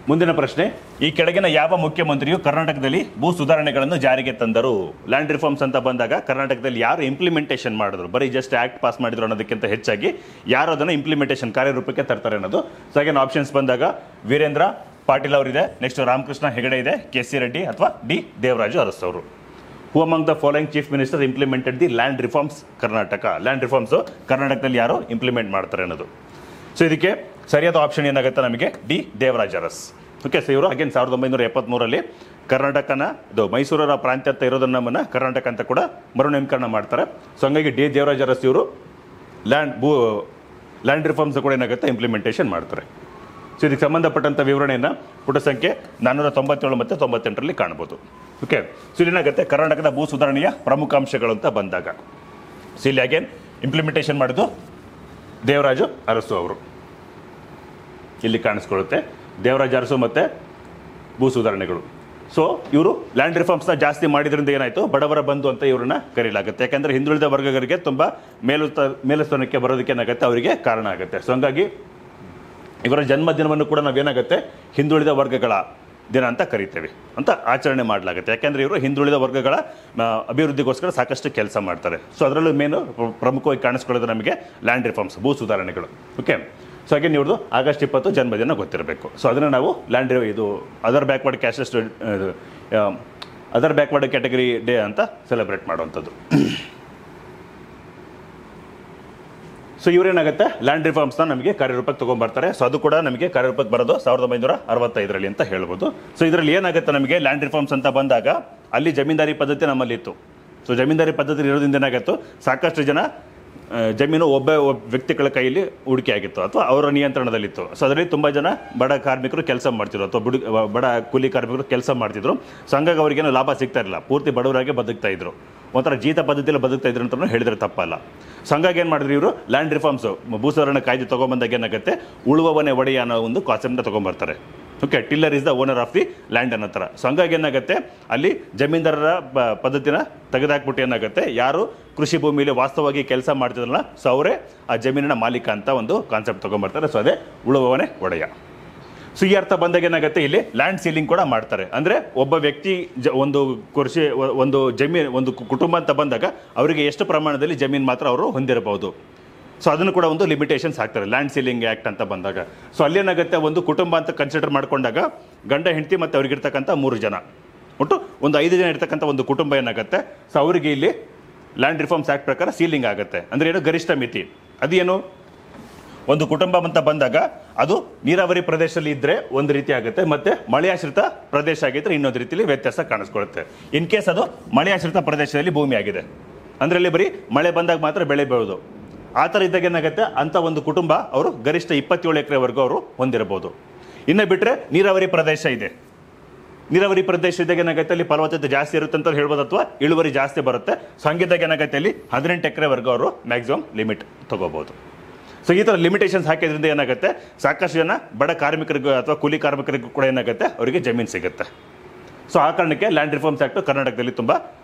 Speaker 1: ಮುಂದಿನ ಪ್ರಶ್ನೆ, ಈ ಕೆಳಗಿನ ಯಾವ ಮುಖ್ಯಮಂತ್ರಿಯು ಕರ್ನಾಟಕದಲ್ಲಿ ಭೂ ಸುಧಾರಣೆಗಳನ್ನು ಜಾರಿಗೆ ತಂದರು? ಲ್ಯಾಂಡ್ ರಿಫಾರ್ಮ್ಸ್ ಅಂತ ಬಂದಾಗ ಕರ್ನಾಟಕದಲ್ಲಿ ಯಾರು ಇಂಪ್ಲಿಮೆಂಟೇಷನ್ ಮಾಡಿದ್ರು, ಬರೀ ಜಸ್ಟ್ ಆಕ್ಟ್ ಪಾಸ್ ಮಾಡಿದ್ರು ಅನ್ನೋದಕ್ಕಿಂತ ಹೆಚ್ಚಾಗಿ ಯಾರು ಅದನ್ನು ಇಂಪ್ಲಿಮೆಂಟೇಷನ್ ಕಾರ್ಯರೂಪಕ್ಕೆ ತರ್ತಾರೆ ಅನ್ನೋದು. ಸೊ ಹಾಗೆ ಆಪ್ಷನ್ಸ್ ಬಂದಾಗ ವೀರೇಂದ್ರ ಪಾಟೀಲ್ ಅವರಿದೆ, ನೆಕ್ಸ್ಟ್ ರಾಮಕೃಷ್ಣ ಹೆಗಡೆ ಇದೆ, ಕೆ.ಸಿ. ರೆಡ್ಡಿ ಅಥವಾ ಡಿ ದೇವರಾಜು ಅರಸು ಅವರು. Who among the following chief minister implemented the land reforms Karnataka? Land reforms ಕರ್ನಾಟಕದಲ್ಲಿ ಯಾರು ಇಂಪ್ಲಿಮೆಂಟ್ ಮಾಡ್ತಾರೆ ಅನ್ನೋದು. ಸೊ ಇದಕ್ಕೆ ಸರಿಯಾದ ಆಪ್ಷನ್ ಏನಾಗುತ್ತೆ ನಮಗೆ D Devaraj Urs. Okay. So ಇವರು ಅಗೇನ್ 1973ರಲ್ಲಿ ಕರ್ನಾಟಕನ ಇದು ಮೈಸೂರರ ಪ್ರಾಂತ್ಯ ಅಂತ ಇರೋದನ್ನ ನಮ್ಮನ್ನ ಕರ್ನಾಟಕ ಅಂತ ಕೂಡ ಮರುನಾಮಕರಣ ಮಾಡ್ತಾರೆ. ಸೊ ಹಂಗಾಗಿ ಡಿ ದೇವರಾಜ ಅರಸ್ ಇವರು ಲ್ಯಾಂಡ್ ರಿಫಾರ್ಮ್ಸ್ ಕೂಡ ಏನಾಗುತ್ತೆ ಇಂಪ್ಲಿಮೆಂಟೇಷನ್ ಮಾಡ್ತಾರೆ. ಸೊ ಇದಕ್ಕೆ ಸಂಬಂಧಪಟ್ಟಂಥ ವಿವರಣೆಯನ್ನು ಪುಟ ಸಂಖ್ಯೆ 497 ಮತ್ತು 98ರಲ್ಲಿ ಕಾಣ್ಬೋದು. ಓಕೆ. ಸೊ ಇಲ್ಲೇನಾಗುತ್ತೆ ಕರ್ನಾಟಕದ ಭೂ ಸುಧಾರಣೆಯ ಪ್ರಮುಖ ಅಂಶಗಳು ಅಂತ ಬಂದಾಗ ಸೊ ಇಲ್ಲಿ ಅಗೇನ್ ಇಂಪ್ಲಿಮೆಂಟೇಷನ್ ಮಾಡಿದ್ದು ದೇವರಾಜು ಅರಸು ಅವರು ಇಲ್ಲಿ ಕಾಣಿಸ್ಕೊಳ್ಳುತ್ತೆ. ದೇವರಾಜ ಅರಸು ಮತ್ತು ಭೂ ಸುಧಾರಣೆಗಳು. ಸೊ ಇವರು ಲ್ಯಾಂಡ್ ರಿಫಾರ್ಮ್ಸ್ನ ಜಾಸ್ತಿ ಮಾಡಿದ್ರಿಂದ ಏನಾಯಿತು, ಬಡವರ ಬಂಧು ಅಂತ ಇವ್ರನ್ನ ಕರೀಲಾಗುತ್ತೆ. ಯಾಕಂದರೆ ಹಿಂದುಳಿದ ವರ್ಗಗಳಿಗೆ ತುಂಬ ಮೇಲುಸ್ಥಾನಕ್ಕೆ ಬರೋದಕ್ಕೆ ಏನಾಗುತ್ತೆ ಅವರಿಗೆ ಕಾರಣ ಆಗುತ್ತೆ. ಸೊ ಹಂಗಾಗಿ ಇವರ ಜನ್ಮದಿನವನ್ನು ಕೂಡ ನಾವೇನಾಗುತ್ತೆ ಹಿಂದುಳಿದ ವರ್ಗಗಳ ದಿನ ಅಂತ ಕರಿತೇವೆ ಅಂತ ಆಚರಣೆ ಮಾಡಲಾಗುತ್ತೆ. ಯಾಕೆಂದರೆ ಇವರು ಹಿಂದುಳಿದ ವರ್ಗಗಳ ಅಭಿವೃದ್ಧಿಗೋಸ್ಕರ ಸಾಕಷ್ಟು ಕೆಲಸ ಮಾಡ್ತಾರೆ. ಸೊ ಅದರಲ್ಲೂ ಮೇನು ಪ್ರಮುಖವಾಗಿ ಕಾಣಿಸ್ಕೊಳ್ಳೋದು ನಮಗೆ ಲ್ಯಾಂಡ್ ರಿಫಾರ್ಮ್ಸ್ ಭೂ ಸುಧಾರಣೆಗಳು. ಓಕೆ. ಸೊ ಹಾಗೆ ಇವ್ರದ್ದು ಆಗಸ್ಟ್ 20 ಜನ್ಮದಿನ ಗೊತ್ತಿರಬೇಕು. ಸೊ ಅದನ್ನು ನಾವು ಇದು ಅದರ್ ಬ್ಯಾಕ್ವರ್ಡ್ ಕ್ಯಾಟಗರಿ ಡೇ ಅಂತ ಸೆಲೆಬ್ರೇಟ್ ಮಾಡುವಂಥದ್ದು. ಸೊ ಇವರೇನಾಗುತ್ತೆ ಲ್ಯಾಂಡ್ ರಿಫಾರ್ಮ್ಸ್ನ ನಮಗೆ ಕಾರ್ಯರೂಪಕ್ಕೆ ತೊಗೊಂಡ್ಬರ್ತಾರೆ. ಸೊ ಅದು ಕೂಡ ನಮಗೆ ಕಾರ್ಯರೂಪಕ್ಕೆ ಬರೋದು 1965ರಲ್ಲಿ ಅಂತ ಹೇಳ್ಬೋದು. ಸೊ ಇದರಲ್ಲಿ ಏನಾಗುತ್ತೆ ನಮಗೆ ಲ್ಯಾಂಡ್ ರಿಫಾರ್ಮ್ಸ್ ಅಂತ ಬಂದಾಗ ಅಲ್ಲಿ ಜಮೀನ್ದಾರಿ ಪದ್ಧತಿ ನಮ್ಮಲ್ಲಿ ಇತ್ತು. ಸೊ ಜಮೀನ್ದಾರಿ ಪದ್ಧತಿ ಇರೋದ್ರಿಂದ ಏನಾಗಿತ್ತು ಸಾಕಷ್ಟು ಜನ ಜಮೀನು ಒಬ್ಬ ವ್ಯಕ್ತಿಗಳ ಕೈಯಲ್ಲಿ ಹೂಡಿಕೆ ಆಗಿತ್ತು ಅಥವಾ ಅವರ ನಿಯಂತ್ರಣದಲ್ಲಿತ್ತು. ಸೊ ಅದರಲ್ಲಿ ತುಂಬ ಜನ ಬಡ ಕಾರ್ಮಿಕರು ಕೆಲಸ ಮಾಡ್ತಿದ್ರು ಅಥವಾ ಬಡ ಕೂಲಿ ಕಾರ್ಮಿಕರು ಕೆಲಸ ಮಾಡ್ತಿದ್ರು. ಸೊ ಹಂಗಾಗಿ ಅವ್ರಿಗೇನು ಲಾಭ ಸಿಗ್ತಾ ಇರಲಿಲ್ಲ, ಪೂರ್ತಿ ಬಡವರಾಗಿ ಬದುಕ್ತಾ ಇದ್ರು, ಒಂಥರ ಜೀತ ಪದ್ಧತಿಯಲ್ಲಿ ಬದುಕ್ತಾ ಇದ್ರು ಅಂತ ಹೇಳಿದ್ರೆ ತಪ್ಪಲ್ಲ. ಸೊ ಹಂಗಾಗಿ ಏನು ಮಾಡಿದ್ರು ಇವರು ಲ್ಯಾಂಡ್ ರಿಫಾರ್ಮ್ಸು ಭೂಸುಧಾರಣೆ ಕಾಯ್ದೆ ತೊಗೊಂಬಂದಾಗ ಏನಾಗುತ್ತೆ ಉಳುವವನೇ ಒಡೆಯ ಅನ್ನೋ ಒಂದು ಕಾನ್ಸೆಪ್ಟ್ನ ತೊಗೊಂಬರ್ತಾರೆ. Okay. Tiller is the owner of the land ಅನ್ನೋ ಥರ. ಸೊ ಹಂಗಾಗಿ ಏನಾಗುತ್ತೆ ಅಲ್ಲಿ ಜಮೀನ್ದಾರರ ಪದ್ಧತಿನ ತೆಗೆದಾಕ್ಬಿಟ್ಟು ಏನಾಗುತ್ತೆ ಯಾರು ಕೃಷಿ ಭೂಮಿಯಲ್ಲಿ ವಾಸ್ತವವಾಗಿ ಕೆಲಸ ಮಾಡ್ತಿದ್ರಲ್ಲ ಸೊ ಅವರೇ ಆ ಜಮೀನಿನ ಮಾಲೀಕ ಅಂತ ಒಂದು ಕಾನ್ಸೆಪ್ಟ್ ತೊಗೊಂಬರ್ತಾರೆ. ಸೊ ಅದೇ ಉಳುವವನೇ ಒಡೆಯ. ಸೊ ಈ ಅರ್ಥ ಬಂದಾಗ ಏನಾಗುತ್ತೆ ಇಲ್ಲಿ ಲ್ಯಾಂಡ್ ಸೀಲಿಂಗ್ ಕೂಡ ಮಾಡ್ತಾರೆ. ಅಂದರೆ ಒಬ್ಬ ವ್ಯಕ್ತಿ ಒಂದು ಜಮೀನು ಒಂದು ಕುಟುಂಬ ಅಂತ ಬಂದಾಗ ಅವರಿಗೆ ಎಷ್ಟು ಪ್ರಮಾಣದಲ್ಲಿ ಜಮೀನು ಮಾತ್ರ ಅವರು ಹೊಂದಿರಬಹುದು. ಸೊ ಅದನ್ನು ಕೂಡ ಒಂದು ಲಿಮಿಟೇಷನ್ಸ್ ಹಾಕ್ತಾರೆ ಲ್ಯಾಂಡ್ ಸೀಲಿಂಗ್ ಆ್ಯಕ್ಟ್ ಅಂತ ಬಂದಾಗ. ಸೊ ಅಲ್ಲೇನಾಗುತ್ತೆ ಒಂದು ಕುಟುಂಬ ಅಂತ ಕನ್ಸಿಡರ್ ಮಾಡ್ಕೊಂಡಾಗ ಗಂಡ ಹೆಂಡತಿ ಮತ್ತು ಅವ್ರಿಗಿರ್ತಕ್ಕಂಥ 3 ಜನ ಒಟ್ಟು ಒಂದು 5 ಜನ ಇರ್ತಕ್ಕಂಥ ಒಂದು ಕುಟುಂಬ ಏನಾಗುತ್ತೆ ಸೊ ಅವರಿಗೆ ಇಲ್ಲಿ ಲ್ಯಾಂಡ್ ರಿಫಾರ್ಮ್ಸ್ ಆ್ಯಕ್ಟ್ ಪ್ರಕಾರ ಸೀಲಿಂಗ್ ಆಗುತ್ತೆ. ಅಂದರೆ ಏನು ಗರಿಷ್ಠ ಮಿತಿ ಅದೇನು ಒಂದು ಕುಟುಂಬ ಅಂತ ಬಂದಾಗ ಅದು ನೀರಾವರಿ ಪ್ರದೇಶದಲ್ಲಿ ಇದ್ದರೆ ಒಂದು ರೀತಿ ಆಗುತ್ತೆ, ಮತ್ತು ಮಳೆಯಾಶ್ರಿತ ಪ್ರದೇಶ ಆಗಿದ್ದರೆ ಇನ್ನೊಂದು ರೀತಿಯಲ್ಲಿ ವ್ಯತ್ಯಾಸ ಕಾಣಿಸ್ಕೊಳ್ಳುತ್ತೆ. ಇನ್ ಕೇಸ್ ಅದು ಮಳೆಯಾಶ್ರಿತ ಪ್ರದೇಶದಲ್ಲಿ ಭೂಮಿ ಆಗಿದೆ ಅಂದರೆ ಅಲ್ಲಿ ಬರೀ ಮಳೆ ಬಂದಾಗ ಮಾತ್ರ ಬೆಳೆ ಬೆಳೆಯೋದು ಆ ಥರ ಇದ್ದಾಗ ಏನಾಗುತ್ತೆ ಅಂಥ ಒಂದು ಕುಟುಂಬ ಅವರು ಗರಿಷ್ಠ 27 ಎಕರೆವರೆಗೂ ಅವರು ಹೊಂದಿರಬಹುದು. ಇನ್ನು ಬಿಟ್ಟರೆ ನೀರಾವರಿ ಪ್ರದೇಶ ಇದೆ, ನೀರಾವರಿ ಪ್ರದೇಶ ಇದ್ದಾಗ ಏನಾಗುತ್ತೆ ಅಲ್ಲಿ ಫಲವತ್ತತೆ ಜಾಸ್ತಿ ಇರುತ್ತೆ ಅಂತ ಹೇಳ್ಬೋದು ಅಥವಾ ಇಳುವರಿ ಜಾಸ್ತಿ ಬರುತ್ತೆ. ಸೊ ಹಂಗಿದ್ದಾಗ ಏನಾಗುತ್ತೆ ಅಲ್ಲಿ 18 ಎಕರೆವರೆಗೂ ಅವರು ಮ್ಯಾಕ್ಸಿಮಮ್ ಲಿಮಿಟ್ ತೊಗೋಬೋದು. ಸೊ ಈ ಥರ ಲಿಮಿಟೇಷನ್ಸ್ ಹಾಕಿದ್ರಿಂದ ಏನಾಗುತ್ತೆ ಸಾಕಷ್ಟು ಜನ ಬಡ ಕಾರ್ಮಿಕರಿಗೂ ಅಥವಾ ಕೂಲಿ ಕಾರ್ಮಿಕರಿಗೂ ಕೂಡ ಏನಾಗುತ್ತೆ ಅವರಿಗೆ ಜಮೀನು ಸಿಗುತ್ತೆ. ಸೊ ಆ ಕಾರಣಕ್ಕೆ ಲ್ಯಾಂಡ್ ರಿಫಾರ್ಮ್ಸ್ ಆ್ಯಕ್ಟ್ ಕರ್ನಾಟಕದಲ್ಲಿ ತುಂಬ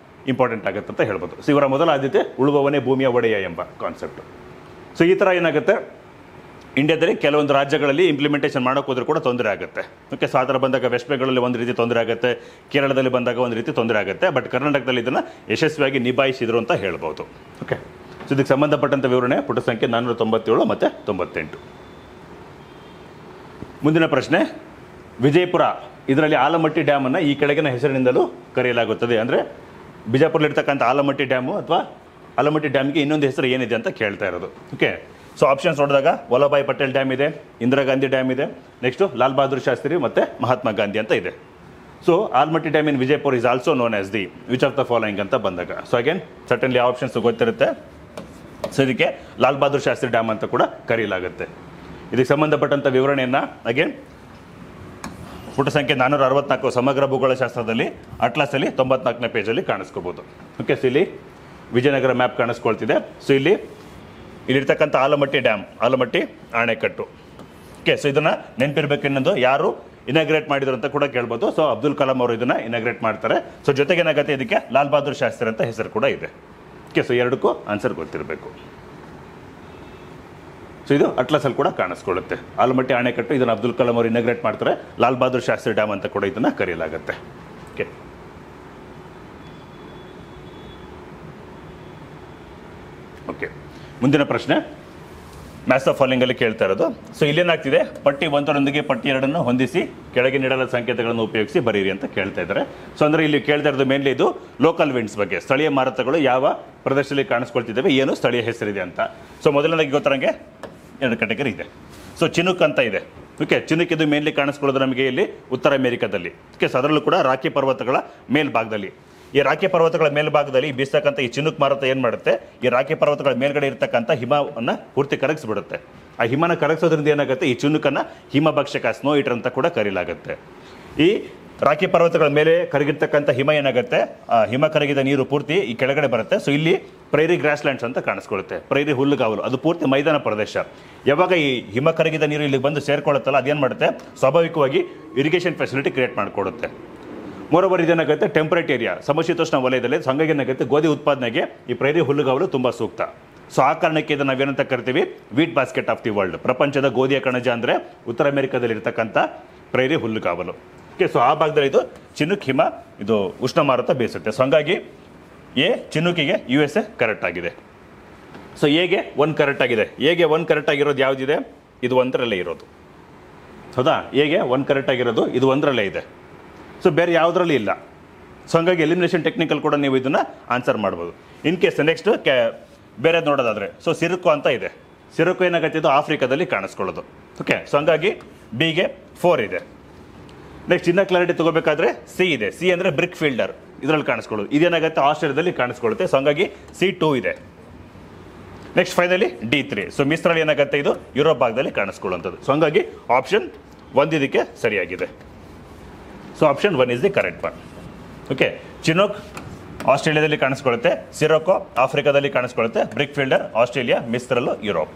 Speaker 1: ಇಂಪಾರ್ಟೆಂಟ್ ಆಗುತ್ತೆ ಅಂತ ಹೇಳ್ಬೋದು. ಸೊ ಇವರ ಮೊದಲ ಆದ್ಯತೆ ಉಳುವವನೇ ಭೂಮಿಯ ಒಡೆಯ ಎಂಬ ಕಾನ್ಸೆಪ್ಟ್. ಸೊ ಈ ಥರ ಏನಾಗುತ್ತೆ ಇಂಡಿಯಾದಲ್ಲಿ ಕೆಲವೊಂದು ರಾಜ್ಯಗಳಲ್ಲಿ ಇಂಪ್ಲಿಮೆಂಟೇಷನ್ ಮಾಡೋಕೆ ಹೋದ್ರೂ ಕೂಡ ತೊಂದರೆ ಆಗುತ್ತೆ. ಓಕೆ. ಸೊ ಆ ಥರ ಬಂದಾಗ ವೆಸ್ಟ್ ಬೆಂಗಾಲಲ್ಲಿ ಒಂದು ರೀತಿ ತೊಂದರೆ ಆಗುತ್ತೆ, ಕೇರಳದಲ್ಲಿ ಬಂದಾಗ ಒಂದು ರೀತಿ ತೊಂದರೆ ಆಗುತ್ತೆ. ಬಟ್ ಕರ್ನಾಟಕದಲ್ಲಿ ಇದನ್ನು ಯಶಸ್ವಿಯಾಗಿ ನಿಭಾಯಿಸಿದ್ರು ಅಂತ ಹೇಳ್ಬೋದು. ಓಕೆ. ಸೊ ಇದಕ್ಕೆ ಸಂಬಂಧಪಟ್ಟಂಥ ವಿವರಣೆ ಪುಟ ಸಂಖ್ಯೆ 497 ಮತ್ತು 98. ಮುಂದಿನ ಪ್ರಶ್ನೆ, ವಿಜಯಪುರ ಇದರಲ್ಲಿ ಆಲಮಟ್ಟಿ ಡ್ಯಾಮನ್ನು ಈ ಕೆಳಗಿನ ಹೆಸರಿನಿಂದಲೂ ಕರೆಯಲಾಗುತ್ತದೆ. ಅಂದರೆ ಬಿಜಾಪುರಲ್ಲಿರ್ತಕ್ಕಂಥ ಆಲಮಟ್ಟಿ ಡ್ಯಾಮು ಅಥವಾ ಆಲಮಟ್ಟಿ ಡ್ಯಾಮ್ಗೆ ಇನ್ನೊಂದು ಹೆಸರು ಏನಿದೆ ಅಂತ ಕೇಳ್ತಾ ಇರೋದು. ಓಕೆ, ಸೊ ಆಪ್ಷನ್ಸ್ ನೋಡಿದಾಗ ವಲ್ಲಭಾಯ್ ಪಟೇಲ್ ಡ್ಯಾಮ್ ಇದೆ, ಇಂದಿರಾ ಗಾಂಧಿ ಡ್ಯಾಮ್ ಇದೆ, ನೆಕ್ಸ್ಟು ಲಾಲ್ ಬಹದ್ದೂರ್ ಶಾಸ್ತ್ರಿ ಮತ್ತು ಮಹಾತ್ಮ ಗಾಂಧಿ ಅಂತ ಇದೆ. So Almatti dam in Vijayapura is also known as the which of the following ಅಂತ ಬಂದಾಗ, ಸೊ ಅಗೇನ್ ಸರ್ಟನ್ಲಿ ಆಪ್ಷನ್ಸ್ ಗೊತ್ತಿರುತ್ತೆ. ಸೊ ಇದಕ್ಕೆ ಲಾಲ್ ಬಹದ್ದೂರ್ ಶಾಸ್ತ್ರಿ ಡ್ಯಾಮ್ ಅಂತ ಕೂಡ ಕರೆಯಲಾಗುತ್ತೆ. ಇದಕ್ಕೆ ಸಂಬಂಧಪಟ್ಟಂಥ ವಿವರಣೆಯನ್ನು ಅಗೇನ್ ಪುಟ ಸಂಖ್ಯೆ 464 ಸಮಗ್ರ ಭೂಗೋಳಶಾಸ್ತ್ರದಲ್ಲಿ ಅಟ್ಲಾಸಲ್ಲಿ 94ನೇ ಪೇಜಲ್ಲಿ ಕಾಣಿಸ್ಕೋಬೋದು. ಓಕೆ, ಸೊ ಇಲ್ಲಿ ವಿಜಯನಗರ ಮ್ಯಾಪ್ ಕಾಣಿಸ್ಕೊಳ್ತಿದೆ. ಸೊ ಇಲ್ಲಿರ್ತಕ್ಕಂಥ ಆಲಮಟ್ಟಿ ಡ್ಯಾಮ್, ಆಲಮಟ್ಟಿ ಅಣೆಕಟ್ಟು. ಓಕೆ, ಸೊ ಇದನ್ನು ನೆನಪಿರ್ಬೇಕು. ಇನ್ನೊಂದು ಯಾರು ಇನಾಗ್ರೇಟ್ ಮಾಡಿದ್ರು ಅಂತ ಕೂಡ ಕೇಳ್ಬೋದು. ಸೊ ಅಬ್ದುಲ್ ಕಲಾಂ ಅವರು ಇದನ್ನು ಇನಾಗ್ರೇಟ್ ಮಾಡ್ತಾರೆ. ಸೊ ಜೊತೆಗೆ ಏನಾಗುತ್ತೆ, ಇದಕ್ಕೆ ಲಾಲ್ ಬಹದ್ದೂರ್ ಶಾಸ್ತ್ರಿ ಅಂತ ಹೆಸರು ಕೂಡ ಇದೆ. ಓಕೆ, ಸೊ ಎರಡಕ್ಕೂ ಆನ್ಸರ್ ಗೊತ್ತಿರಬೇಕು. ಸೊ ಇದು ಅಟ್ಲಾಸಲ್ಲಿ ಕೂಡ ಕಾಣಿಸ್ಕೊಳ್ಳುತ್ತೆ. ಆಲಮಟ್ಟಿ ಅಣೆಕಟ್ಟು ಇದನ್ನು ಅಬ್ದುಲ್ ಕಲಾಂ ಅವರು ಇನಾಗ್ರೇಟ್ ಮಾಡ್ತಾರೆ. ಲಾಲ್ ಬಹದ್ದೂರ್ ಶಾಸ್ತ್ರಿ ಡ್ಯಾಮ್ ಅಂತ ಕೂಡ ಇದನ್ನು ಕರೆಯಲಾಗುತ್ತೆ. ಓಕೆ, ಓಕೆ, ಮುಂದಿನ ಪ್ರಶ್ನೆ ಮ್ಯಾಥ್ಸ್ ಆಫ್ ಫಾಲೋಯಿಂಗಲ್ಲಿ ಕೇಳ್ತಾ ಇರೋದು. ಸೊ ಇಲ್ಲೇನಾಗ್ತಿದೆ, ಪಟ್ಟಿ 1ರೊಂದಿಗೆ ಪಟ್ಟಿ 2 ಹೊಂದಿಸಿ ಕೆಳಗೆ ನೀಡಲಾದ ಸಂಕೇತಗಳನ್ನು ಉಪಯೋಗಿಸಿ ಬರೀರಿ ಅಂತ ಕೇಳ್ತಾ ಇದ್ದಾರೆ. ಸೊ ಅಂದರೆ ಇಲ್ಲಿ ಕೇಳ್ತಾ ಇರೋದು ಮೇನ್ಲಿ ಇದು ಲೋಕಲ್ ವಿಂಡ್ಸ್ ಬಗ್ಗೆ, ಸ್ಥಳೀಯ ಮಾರುತಗಳು ಯಾವ ಪ್ರದೇಶದಲ್ಲಿ ಕಾಣಿಸ್ಕೊಳ್ತಿದ್ದಾವೆ, ಏನು ಸ್ಥಳೀಯ ಹೆಸರಿದೆ ಅಂತ. ಸೊ ಮೊದಲನೇದಾಗಿ ಗೊತ್ತರಂಗೆ 2 ಕ್ಯಾಟಗರಿ ಇದೆ. ಸೊ ಚಿನುಕ್ ಅಂತ ಇದೆ. ಓಕೆ, ಚಿನುಕ್ ಇದು ಮೇನ್ಲಿ ಕಾಣಿಸ್ಕೊಳ್ಳೋದು ನಮಗೆ ಇಲ್ಲಿ ಉತ್ತರ ಅಮೆರಿಕದಲ್ಲಿ. ಓಕೆ, ಸೊ ಅದರಲ್ಲೂ ಕೂಡ ರಾಕಿ ಪರ್ವತಗಳ ಮೇಲ್ಭಾಗದಲ್ಲಿ. ಈ ರಾಕಿ ಪರ್ವತಗಳ ಮೇಲ್ಭಾಗದಲ್ಲಿ ಬೀಸ್ತಕ್ಕಂಥ ಈ ಚಿನುಕ್ ಮಾರುತ ಏನು ಮಾಡುತ್ತೆ, ಈ ರಾಕಿ ಪರ್ವತಗಳ ಮೇಲ್ಗಡೆ ಇರ್ತಕ್ಕಂಥ ಹಿಮವನ್ನು ಪೂರ್ತಿ ಕರಗಿಸ್ಬಿಡುತ್ತೆ. ಆ ಹಿಮನ ಕರಗಿಸೋದ್ರಿಂದ ಏನಾಗುತ್ತೆ, ಈ ಚಿನುಕನ್ನು ಹಿಮಭಕ್ಷಕ, ಸ್ನೋ ಈಟರ್ ಅಂತ ಕೂಡ ಕರೀಲಾಗುತ್ತೆ. ಈ ರಾಕಿ ಪರ್ವತಗಳ ಮೇಲೆ ಕರಗಿರ್ತಕ್ಕಂಥ ಹಿಮ ಏನಾಗುತ್ತೆ, ಹಿಮ ಕರಗಿದ ನೀರು ಪೂರ್ತಿ ಈ ಕೆಳಗಡೆ ಬರುತ್ತೆ. ಸೊ ಇಲ್ಲಿ ಪ್ರೈರಿ ಗ್ರಾಸ್ಲ್ಯಾಂಡ್ಸ್ ಅಂತ ಕಾಣಿಸ್ಕೊಳ್ಳುತ್ತೆ. ಪ್ರೈರಿ ಹುಲ್ಲುಗಾವಲು, ಅದು ಪೂರ್ತಿ ಮೈದಾನ ಪ್ರದೇಶ. ಯಾವಾಗ ಈ ಹಿಮ ಕರಗಿದ ನೀರು ಇಲ್ಲಿಗೆ ಬಂದು ಸೇರ್ಕೊಳ್ಳುತ್ತಲ್ಲ, ಅದೇನು ಮಾಡುತ್ತೆ, ಸ್ವಾಭಾವಿಕವಾಗಿ ಇರಿಗೇಷನ್ ಫೆಸಿಲಿಟಿ ಕ್ರಿಯೇಟ್ ಮಾಡಿಕೊಡುತ್ತೆ. ಮೋರೋವರ್ ಇದೇನಾಗುತ್ತೆ, ಟೆಂಪರೇಟ್ ಏರಿಯಾ, ಸಮಶೀತೋಷ್ಣ ವಲಯದಲ್ಲಿ. ಸೊ ಹಂಗಾಗಿ ಏನಾಗುತ್ತೆ, ಗೋಧಿ ಉತ್ಪಾದನೆಗೆ ಈ ಪ್ರೈರಿ ಹುಲ್ಲುಗಾವಲು ತುಂಬ ಸೂಕ್ತ. ಸೊ ಆ ಕಾರಣಕ್ಕೆ ಇದನ್ನು ನಾವೇನಂತ ಕರಿತೀವಿ, wheat basket of the world. ಪ್ರಪಂಚದ ಗೋಧಿಯ ಕಣಜ ಅಂದರೆ ಉತ್ತರ ಅಮೆರಿಕದಲ್ಲಿ ಇರ್ತಕ್ಕಂಥ ಪ್ರೈರಿ ಹುಲ್ಲುಗಾವಲು. ಓಕೆ, ಸೊ ಆ ಭಾಗದಲ್ಲಿ ಇದು ಚಿನುಕ್ ಹಿಮ, ಇದು ಉಷ್ಣ ಮಾರುತ ಬೀಸುತ್ತೆ. ಸೊ ಹಂಗಾಗಿ ಚಿನುಕಿಗೆ USA ಕರೆಕ್ಟ್ ಆಗಿದೆ. ಸೊ ಎಗೆ 1 ಕರೆಕ್ಟ್ ಆಗಿದೆ. ಎಗೆ 1 ಕರೆಕ್ಟ್ ಆಗಿರೋದು ಯಾವುದಿದೆ, ಇದು 1ರಲ್ಲೇ ಇರೋದು. ಹೌದಾ, ಎಗೆ 1 ಕರೆಕ್ಟ್ ಆಗಿರೋದು ಇದು 1ರಲ್ಲೇ ಇದೆ. ಸೊ ಬೇರೆ ಯಾವುದರಲ್ಲಿ ಇಲ್ಲ. ಸೊ ಹಂಗಾಗಿ ಎಲಿಮಿನೇಷನ್ ಟೆಕ್ನಿಕಲ್ ಕೂಡ ನೀವು ಇದನ್ನು ಆನ್ಸರ್ ಮಾಡ್ಬೋದು. ಇನ್ ಕೇಸ್ ನೆಕ್ಸ್ಟ್ ಬೇರೆ ನೋಡೋದಾದರೆ, ಸೊ ಸಿರುಕು ಅಂತ ಇದೆ. ಸಿರುಕು ಏನಾಗುತ್ತೆ, ಇದು ಆಫ್ರಿಕಾದಲ್ಲಿ ಕಾಣಿಸ್ಕೊಳ್ಳೋದು. ಓಕೆ, ಸೊ ಹಂಗಾಗಿ ಬಿಗೆ 4 ಇದೆ. ನೆಕ್ಸ್ಟ್ ಇನ್ನ ಕ್ಲಾರಿಟಿ ತಗೋಬೇಕಾದ್ರೆ ಸಿ ಇದೆ. ಸಿ ಅಂದರೆ ಬ್ರಿಕ್ ಫೀಲ್ಡರ್, ಇದರಲ್ಲಿ ಕಾಣಿಸ್ಕೊಳ್ಳೋದು. ಇದೇನಾಗುತ್ತೆ, ಆಸ್ಟ್ರೇಲಿಯಾದಲ್ಲಿ ಕಾಣಿಸ್ಕೊಳ್ಳುತ್ತೆ. ಸೊ ಹಂಗಾಗಿ C2 ಇದೆ. Next finally D3. ಸೊ ಮಿಸ್ರಲ್ಲಿ ಏನಾಗುತ್ತೆ, ಇದು ಯುರೋಪ್ ಭಾಗದಲ್ಲಿ ಕಾಣಿಸ್ಕೊಳ್ಳುವಂಥದ್ದು. ಸೊ ಹಂಗಾಗಿ ಆಪ್ಷನ್ 1 ಇದಕ್ಕೆ ಸರಿಯಾಗಿದೆ. So option 1 is the correct one. Okay, chinook ಆಸ್ಟ್ರೇಲಿಯಾದಲ್ಲಿ ಕಾಣಿಸ್ಕೊಳ್ಳುತ್ತೆ, ಸಿರೋಕೋ ಆಫ್ರಿಕಾದಲ್ಲಿ ಕಾಣಿಸ್ಕೊಳ್ಳುತ್ತೆ, brickfielder Australia, mistral Europe.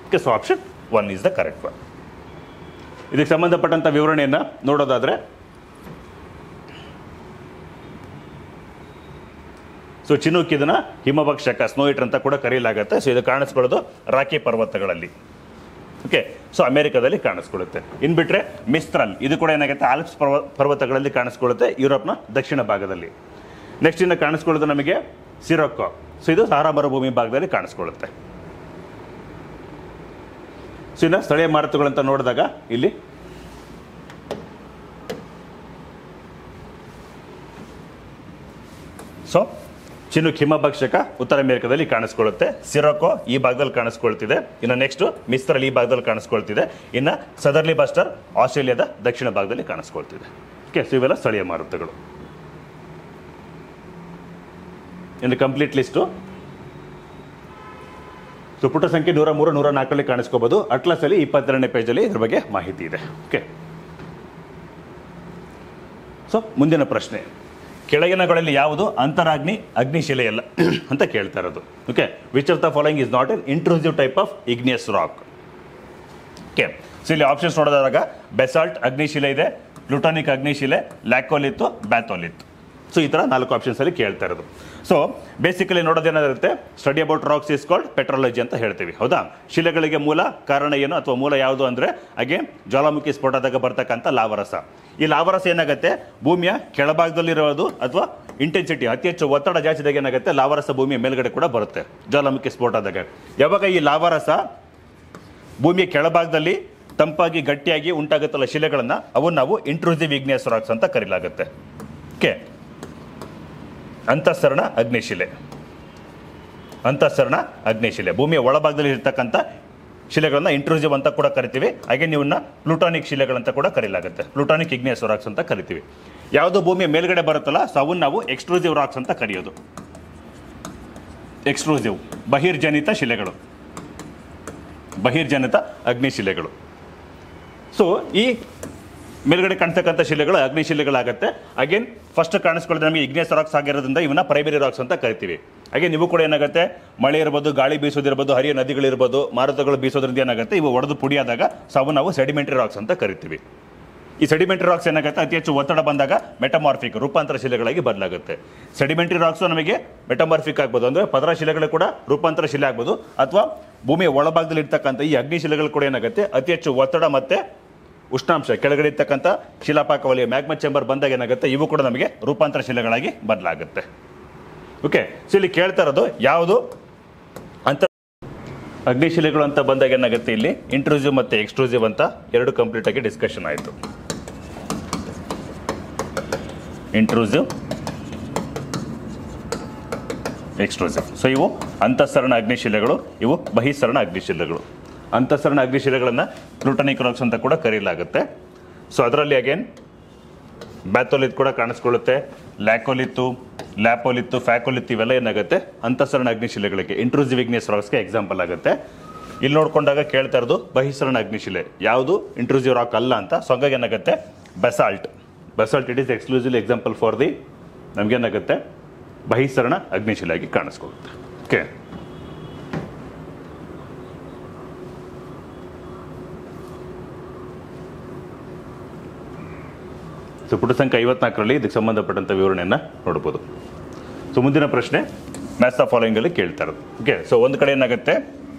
Speaker 1: Okay, so option 1 is the correct one. ಇದಕ್ಕೆ ಸಂಬಂಧಪಟ್ಟಂಥ ವಿವರಣೆಯನ್ನು ನೋಡೋದಾದರೆ, ಸೊ ಚಿನುಕ್ ಇದನ್ನು ಹಿಮಭಕ್ಷಕ, ಸ್ನೋ ಈಟರ್ ಅಂತ ಕೂಡ ಕರೆಯಲಾಗುತ್ತೆ. ಸೊ ಇದು ಕಾಣಿಸ್ಕೊಳ್ಳೋದು ರಾಕಿ ಪರ್ವತಗಳಲ್ಲಿ. ಓಕೆ, ಸೊ ಅಮೆರಿಕದಲ್ಲಿ ಕಾಣಿಸ್ಕೊಳ್ಳುತ್ತೆ. ಇನ್ನು ಬಿಟ್ಟರೆ ಮಿಸ್ತ್ರಲ್, ಇದು ಕೂಡ ಏನಾಗುತ್ತೆ, ಆಲ್ಪ್ಸ್ ಪರ್ವತಗಳಲ್ಲಿ ಕಾಣಿಸ್ಕೊಳ್ಳುತ್ತೆ, ಯುರೋಪ್ನ ದಕ್ಷಿಣ ಭಾಗದಲ್ಲಿ. ನೆಕ್ಸ್ಟ್ ಇನ್ನು ಕಾಣಿಸ್ಕೊಳ್ಳೋದು ನಮಗೆ ಸಿರೊಕ್ಕೋ. ಸೊ ಇದು ಸಹಾರಾ ಮರುಭೂಮಿ ಭಾಗದಲ್ಲಿ ಕಾಣಿಸ್ಕೊಳ್ಳುತ್ತೆ. ಸೊ ಇನ್ನು ಸ್ಥಳೀಯ ಮಾರುತಗಳಂತ ನೋಡಿದಾಗ ಇಲ್ಲಿ ಸೊ ಚಿನುಕ್ ಹಿಮಭಕ್ಷಕ ಉತ್ತರ ಅಮೆರಿಕದಲ್ಲಿ ಕಾಣಿಸ್ಕೊಳ್ಳುತ್ತೆ. ಸಿರೊಕ್ಕೋ ಈ ಭಾಗದಲ್ಲಿ ಕಾಣಿಸ್ಕೊಳ್ತಿದೆ. ಇನ್ನು ನೆಕ್ಸ್ಟ್ ಮಿಸ್ತ್ರಲ್ ಈ ಭಾಗದಲ್ಲಿ ಕಾಣಿಸ್ಕೊಳ್ತಿದೆ. ಇನ್ನು ಸದರ್ಲಿ ಬಸ್ಟರ್ ಆಸ್ಟ್ರೇಲಿಯಾದ ದಕ್ಷಿಣ ಭಾಗದಲ್ಲಿ ಕಾಣಿಸ್ಕೊಳ್ತಿದೆ. ಓಕೆ, ಸೊ ಇವೆಲ್ಲ ಸ್ಥಳೀಯ ಮಾರುತಗಳು. ಇನ್ನು ಕಂಪ್ಲೀಟ್ ಲಿಸ್ಟು ಸೊ ಪುಟ ಸಂಖ್ಯೆ 103, 104 ಕಾಣಿಸ್ಕೋಬಹುದು. ಅಟ್ಲಾಸಲ್ಲಿ 22ನೇ ಪೇಜಲ್ಲಿ ಇದ್ರ ಬಗ್ಗೆ ಮಾಹಿತಿ ಇದೆ. ಓಕೆ, ಸೊ ಮುಂದಿನ ಪ್ರಶ್ನೆ, ಕೆಳಗಿನಗಳಲ್ಲಿ ಯಾವುದು ಅಂತರಾಗ್ನಿ ಅಗ್ನಿಶಿಲೆಯಲ್ಲ ಅಂತ ಕೇಳ್ತಾ ಇರೋದು. Okay, which of the following is not an intrusive type of igneous rock. Okay, so ಇಲ್ಲಿ ಆಪ್ಷನ್ಸ್ ನೋಡೋದಾಗ ಬೆಸಾಲ್ಟ್ ಅಗ್ನಿಶಿಲೆ ಇದೆ, ಪ್ಲೂಟಾನಿಕ್ ಅಗ್ನಿಶಿಲೆ, ಲ್ಯಾಕೋಲಿತ್ತು, ಬ್ಯಾಥೋಲಿತ್. ಸೊ ಈ ಥರ 4 ಆಪ್ಷನ್ಸಲ್ಲಿ ಕೇಳ್ತಾ ಇರೋದು. ಸೊ ಬೇಸಿಕಲಿ ನೋಡೋದೇನಾಗಿರುತ್ತೆ, study about rocks is called petrology ಅಂತ ಹೇಳ್ತೀವಿ. ಹೌದಾ, ಶಿಲೆಗಳಿಗೆ ಮೂಲ ಕಾರಣ ಏನು ಅಥವಾ ಮೂಲ ಯಾವುದು ಅಂದರೆ ಹಾಗೆ ಜ್ವಾಲಾಮುಖಿ ಸ್ಫೋಟದಾಗ ಬರ್ತಕ್ಕಂಥ ಲಾವರಸ. ಈ ಲಾವರಸ ಏನಾಗುತ್ತೆ, ಭೂಮಿಯ ಕೆಳಭಾಗದಲ್ಲಿರೋದು ಅಥವಾ ಇಂಟೆನ್ಸಿಟಿ ಅತಿ ಹೆಚ್ಚು ಒತ್ತಡ ಜಾಸ್ತಿದಾಗ ಏನಾಗುತ್ತೆ, ಲಾವರಸ ಭೂಮಿಯ ಮೇಲ್ಗಡೆ ಕೂಡ ಬರುತ್ತೆ. ಜ್ವಾಲಾಮುಖಿ ಸ್ಫೋಟದಾಗ ಯಾವಾಗ ಈ ಲಾವರಸ ಭೂಮಿಯ ಕೆಳಭಾಗದಲ್ಲಿ 180 ಡಿಗ್ರಿ ಸೆಲ್ಸಿಯಸ್ ನಲ್ಲಿ ಇರುತ್ತೆ, ಭೂಮಿಯ ಕೆಳಭಾಗದಲ್ಲಿ ತಂಪಾಗಿ ಗಟ್ಟಿಯಾಗಿ ಉಂಟಾಗುತ್ತಲ್ಲ ಶಿಲೆಗಳನ್ನ ಅವು ನಾವು ಇಂಟ್ರೂಸಿವ್ ಇಗ್ನಿಯಸ್ ರಾಕ್ಸ್ ಅಂತ ಕರೀಲಾಗುತ್ತೆ. ಓಕೆ, ಅಂತಃಸರಣ ಅಗ್ನಿಶಿಲೆ. ಅಂತಃಸರಣ ಅಗ್ನಿಶಿಲೆ ಭೂಮಿಯ ಒಳಭಾಗದಲ್ಲಿ ಇರ್ತಕ್ಕಂಥ ಶಿಲೆಗಳನ್ನ ಇಂಟ್ರೂಸಿವ್ ಅಂತ ಕೂಡ ಕರಿತೀವಿ. ಹಾಗೆ ನೀವನ್ನ ಪ್ಲೂಟಾನಿಕ್ ಶಿಲೆಗಳಂತ ಕೂಡ ಕರೀಲಾಗುತ್ತೆ. ಪ್ಲೂಟಾನಿಕ್ ಇಗ್ನಿಯಸ್ ರಾಕ್ಸ್ ಅಂತ ಕರಿತೀವಿ. ಯಾವುದು ಭೂಮಿಯ ಮೇಲ್ಗಡೆ ಬರುತ್ತಲ್ಲ ಸೊ ಅವನ್ನ ನಾವು ಎಕ್ಸ್ಟ್ರೂಸಿವ್ ರಾಕ್ಸ್ ಅಂತ ಕರೆಯೋದು. ಎಕ್ಸ್ಟ್ರೂಸಿವ್ ಬಹಿರ್ಜನಿತ ಶಿಲೆಗಳು, ಬಹಿರ್ಜನಿತ ಅಗ್ನಿಶಿಲೆಗಳು. ಸೊ ಈ ಮೇಲ್ಗಡೆ ಕಾಣಿಸ್ತಕ್ಕಂಥ ಶಿಲೆಗಳು ಅಗ್ನಿಶಿಲೆಗಳಾಗುತ್ತೆ. ಅಗೇನ್ ಫಸ್ಟ್ ಕಾಣಿಸ್ಕೊಳ್ಳೋದು ನಮಗೆ ಇಗ್ನಿಯಸ್ ರಾಕ್ಸ್ ಆಗಿರೋದ್ರಿಂದ ಇವನ್ನ ಪ್ರೈಮರಿ ರಾಕ್ಸ್ ಅಂತ ಕರಿತೀವಿ. ಹಾಗೆ ನೀವು ಕೂಡ ಏನಾಗುತ್ತೆ, ಮಳೆ ಇರ್ಬೋದು, ಗಾಳಿ ಬೀಸೋದಿರ್ಬೋದು, ಹರಿಯ ನದಿಗಳಿರ್ಬೋದು, ಮಾರುತಗಳು ಬೀಸೋದ್ರಿಂದ ಏನಾಗುತ್ತೆ, ಇವು ಒಡೆದು ಪುಡಿಯಾದಾಗ ಸಾವು ನಾವು ಸೆಡಿಮೆಂಟರಿ ರಾಕ್ಸ್ ಅಂತ ಕರಿತೀವಿ. ಈ ಸೆಡಿಮೆಂಟರಿ ರಾಕ್ಸ್ ಏನಾಗುತ್ತೆ, ಅತಿ ಹೆಚ್ಚು ಒತ್ತಡ ಬಂದಾಗ ಮೆಟಮಾರ್ಫಿಕ್ ರೂಪಾಂತರ ಶಿಲೆಗಳಾಗಿ ಬದಲಾಗುತ್ತೆ. ಸೆಡಿಮೆಂಟರಿ ರಾಕ್ಸ್ ನಮಗೆ ಮೆಟಮಾರ್ಫಿಕ್ ಆಗ್ಬೋದು, ಅಂದರೆ ಪದರ ಶಿಲೆಗಳು ಕೂಡ ರೂಪಾಂತರ ಶಿಲೆ ಆಗ್ಬೋದು, ಅಥವಾ ಭೂಮಿಯ ಒಳಭಾಗದಲ್ಲಿ ಇರ್ತಕ್ಕಂಥ ಈ ಅಗ್ನಿ ಶಿಲೆಗಳು ಕೂಡ ಏನಾಗುತ್ತೆ, ಅತಿ ಹೆಚ್ಚು ಒತ್ತಡ ಮತ್ತೆ ಉಷ್ಣಾಂಶ ಕೆಳಗಡೆ ಇರ್ತಕ್ಕಂಥ ಶಿಲಾಪಾಕ ವಲಯ ಮ್ಯಾಗ್ಮಾ ಚೇಂಬರ್ ಬಂದಾಗ ಏನಾಗುತ್ತೆ, ಇವು ಕೂಡ ನಮಗೆ ರೂಪಾಂತರ ಶಿಲೆಗಳಾಗಿ ಬದಲಾಗುತ್ತೆ. ಓಕೆ, ಸೊ ಇಲ್ಲಿ ಕೇಳ್ತಾ ಇರೋದು ಯಾವುದು ಅಂತ ಅಗ್ನಿಶಿಲೆಗಳು ಅಂತ ಬಂದಾಗ ಏನಾಗುತ್ತೆ, ಇಲ್ಲಿ ಇಂಟ್ರೂಸಿವ್ ಮತ್ತು ಎಕ್ಸ್ಟ್ರೂಸಿವ್ ಅಂತ ಎರಡು ಕಂಪ್ಲೀಟ್ ಆಗಿ ಡಿಸ್ಕಷನ್ ಆಯಿತು. ಇಂಟ್ರೂಸಿವ್, ಎಕ್ಸ್ಟ್ರೂಸಿವ್. ಸೊ ಇವು ಅಂತಃಸರಣ ಅಗ್ನಿಶಿಲೆಗಳು, ಇವು ಬಹಿಸರಣ ಅಗ್ನಿಶಿಲೆಗಳು. ಅಂತಃಸರಣ ಅಗ್ನಿಶಿಲೆಗಳನ್ನು ಪ್ಲೂಟಾನಿಕ್ ರಾಕ್ಸ್ ಅಂತ ಕೂಡ ಕರೆಯಲಾಗುತ್ತೆ. ಸೊ ಅದರಲ್ಲಿ ಅಗೇನ್ ಬ್ಯಾಥೋಲಿತ್ ಕೂಡ ಕಾಣಿಸ್ಕೊಳ್ಳುತ್ತೆ, ಲ್ಯಾಕೋಲಿತ್ತು, ಲ್ಯಾಪೋಲಿತ್ತು, ಫ್ಯಾಕೋಲಿತ್ತು, ಇವೆಲ್ಲ ಏನಾಗುತ್ತೆ ಅಂತಃಸರಣ ಅಗ್ನಿಶಿಲೆಗಳಿಗೆ ಇಂಟ್ರೂಸಿವ್ ಇಗ್ನಿಯಸ್ ರಾಕ್ಸ್ಗೆ ಎಕ್ಸಾಂಪಲ್ ಆಗುತ್ತೆ. ಇಲ್ಲಿ ನೋಡ್ಕೊಂಡಾಗ ಕೇಳ್ತಾ ಇರೋದು ಬಹಿಸರಣ ಅಗ್ನಿಶಿಲೆ ಯಾವುದು ಇಂಟ್ರೂಸಿವ್ ರಾಕ್ ಅಲ್ಲ ಅಂತ. ಸೊ ಹಂಗಾಗಿ ಏನಾಗುತ್ತೆ basalt, basalt it is exclusive example for the ನಮಗೇನಾಗುತ್ತೆ ಬಹಿಸರಣ ಅಗ್ನಿಶಿಲೆಯಾಗಿ ಕಾಣಿಸ್ಕೊಳ್ಳುತ್ತೆ. ಓಕೆ, ಸೊ ಪುಟ ಸಂಖ್ಯೆ 54ರಲ್ಲಿ ಇದಕ್ಕೆ ಸಂಬಂಧಪಟ್ಟಂಥ ವಿವರಣೆಯನ್ನು ನೋಡ್ಬೋದು. ಸೊ ಮುಂದಿನ ಪ್ರಶ್ನೆ ಮ್ಯಾಥ್ಸ್ ಆಫ್ ಫಾಲೋಯಿಂಗಲ್ಲಿ ಕೇಳ್ತಾ ಇರೋದು. ಓಕೆ, ಸೊ ಒಂದು ಕಡೆ ಏನಾಗುತ್ತೆ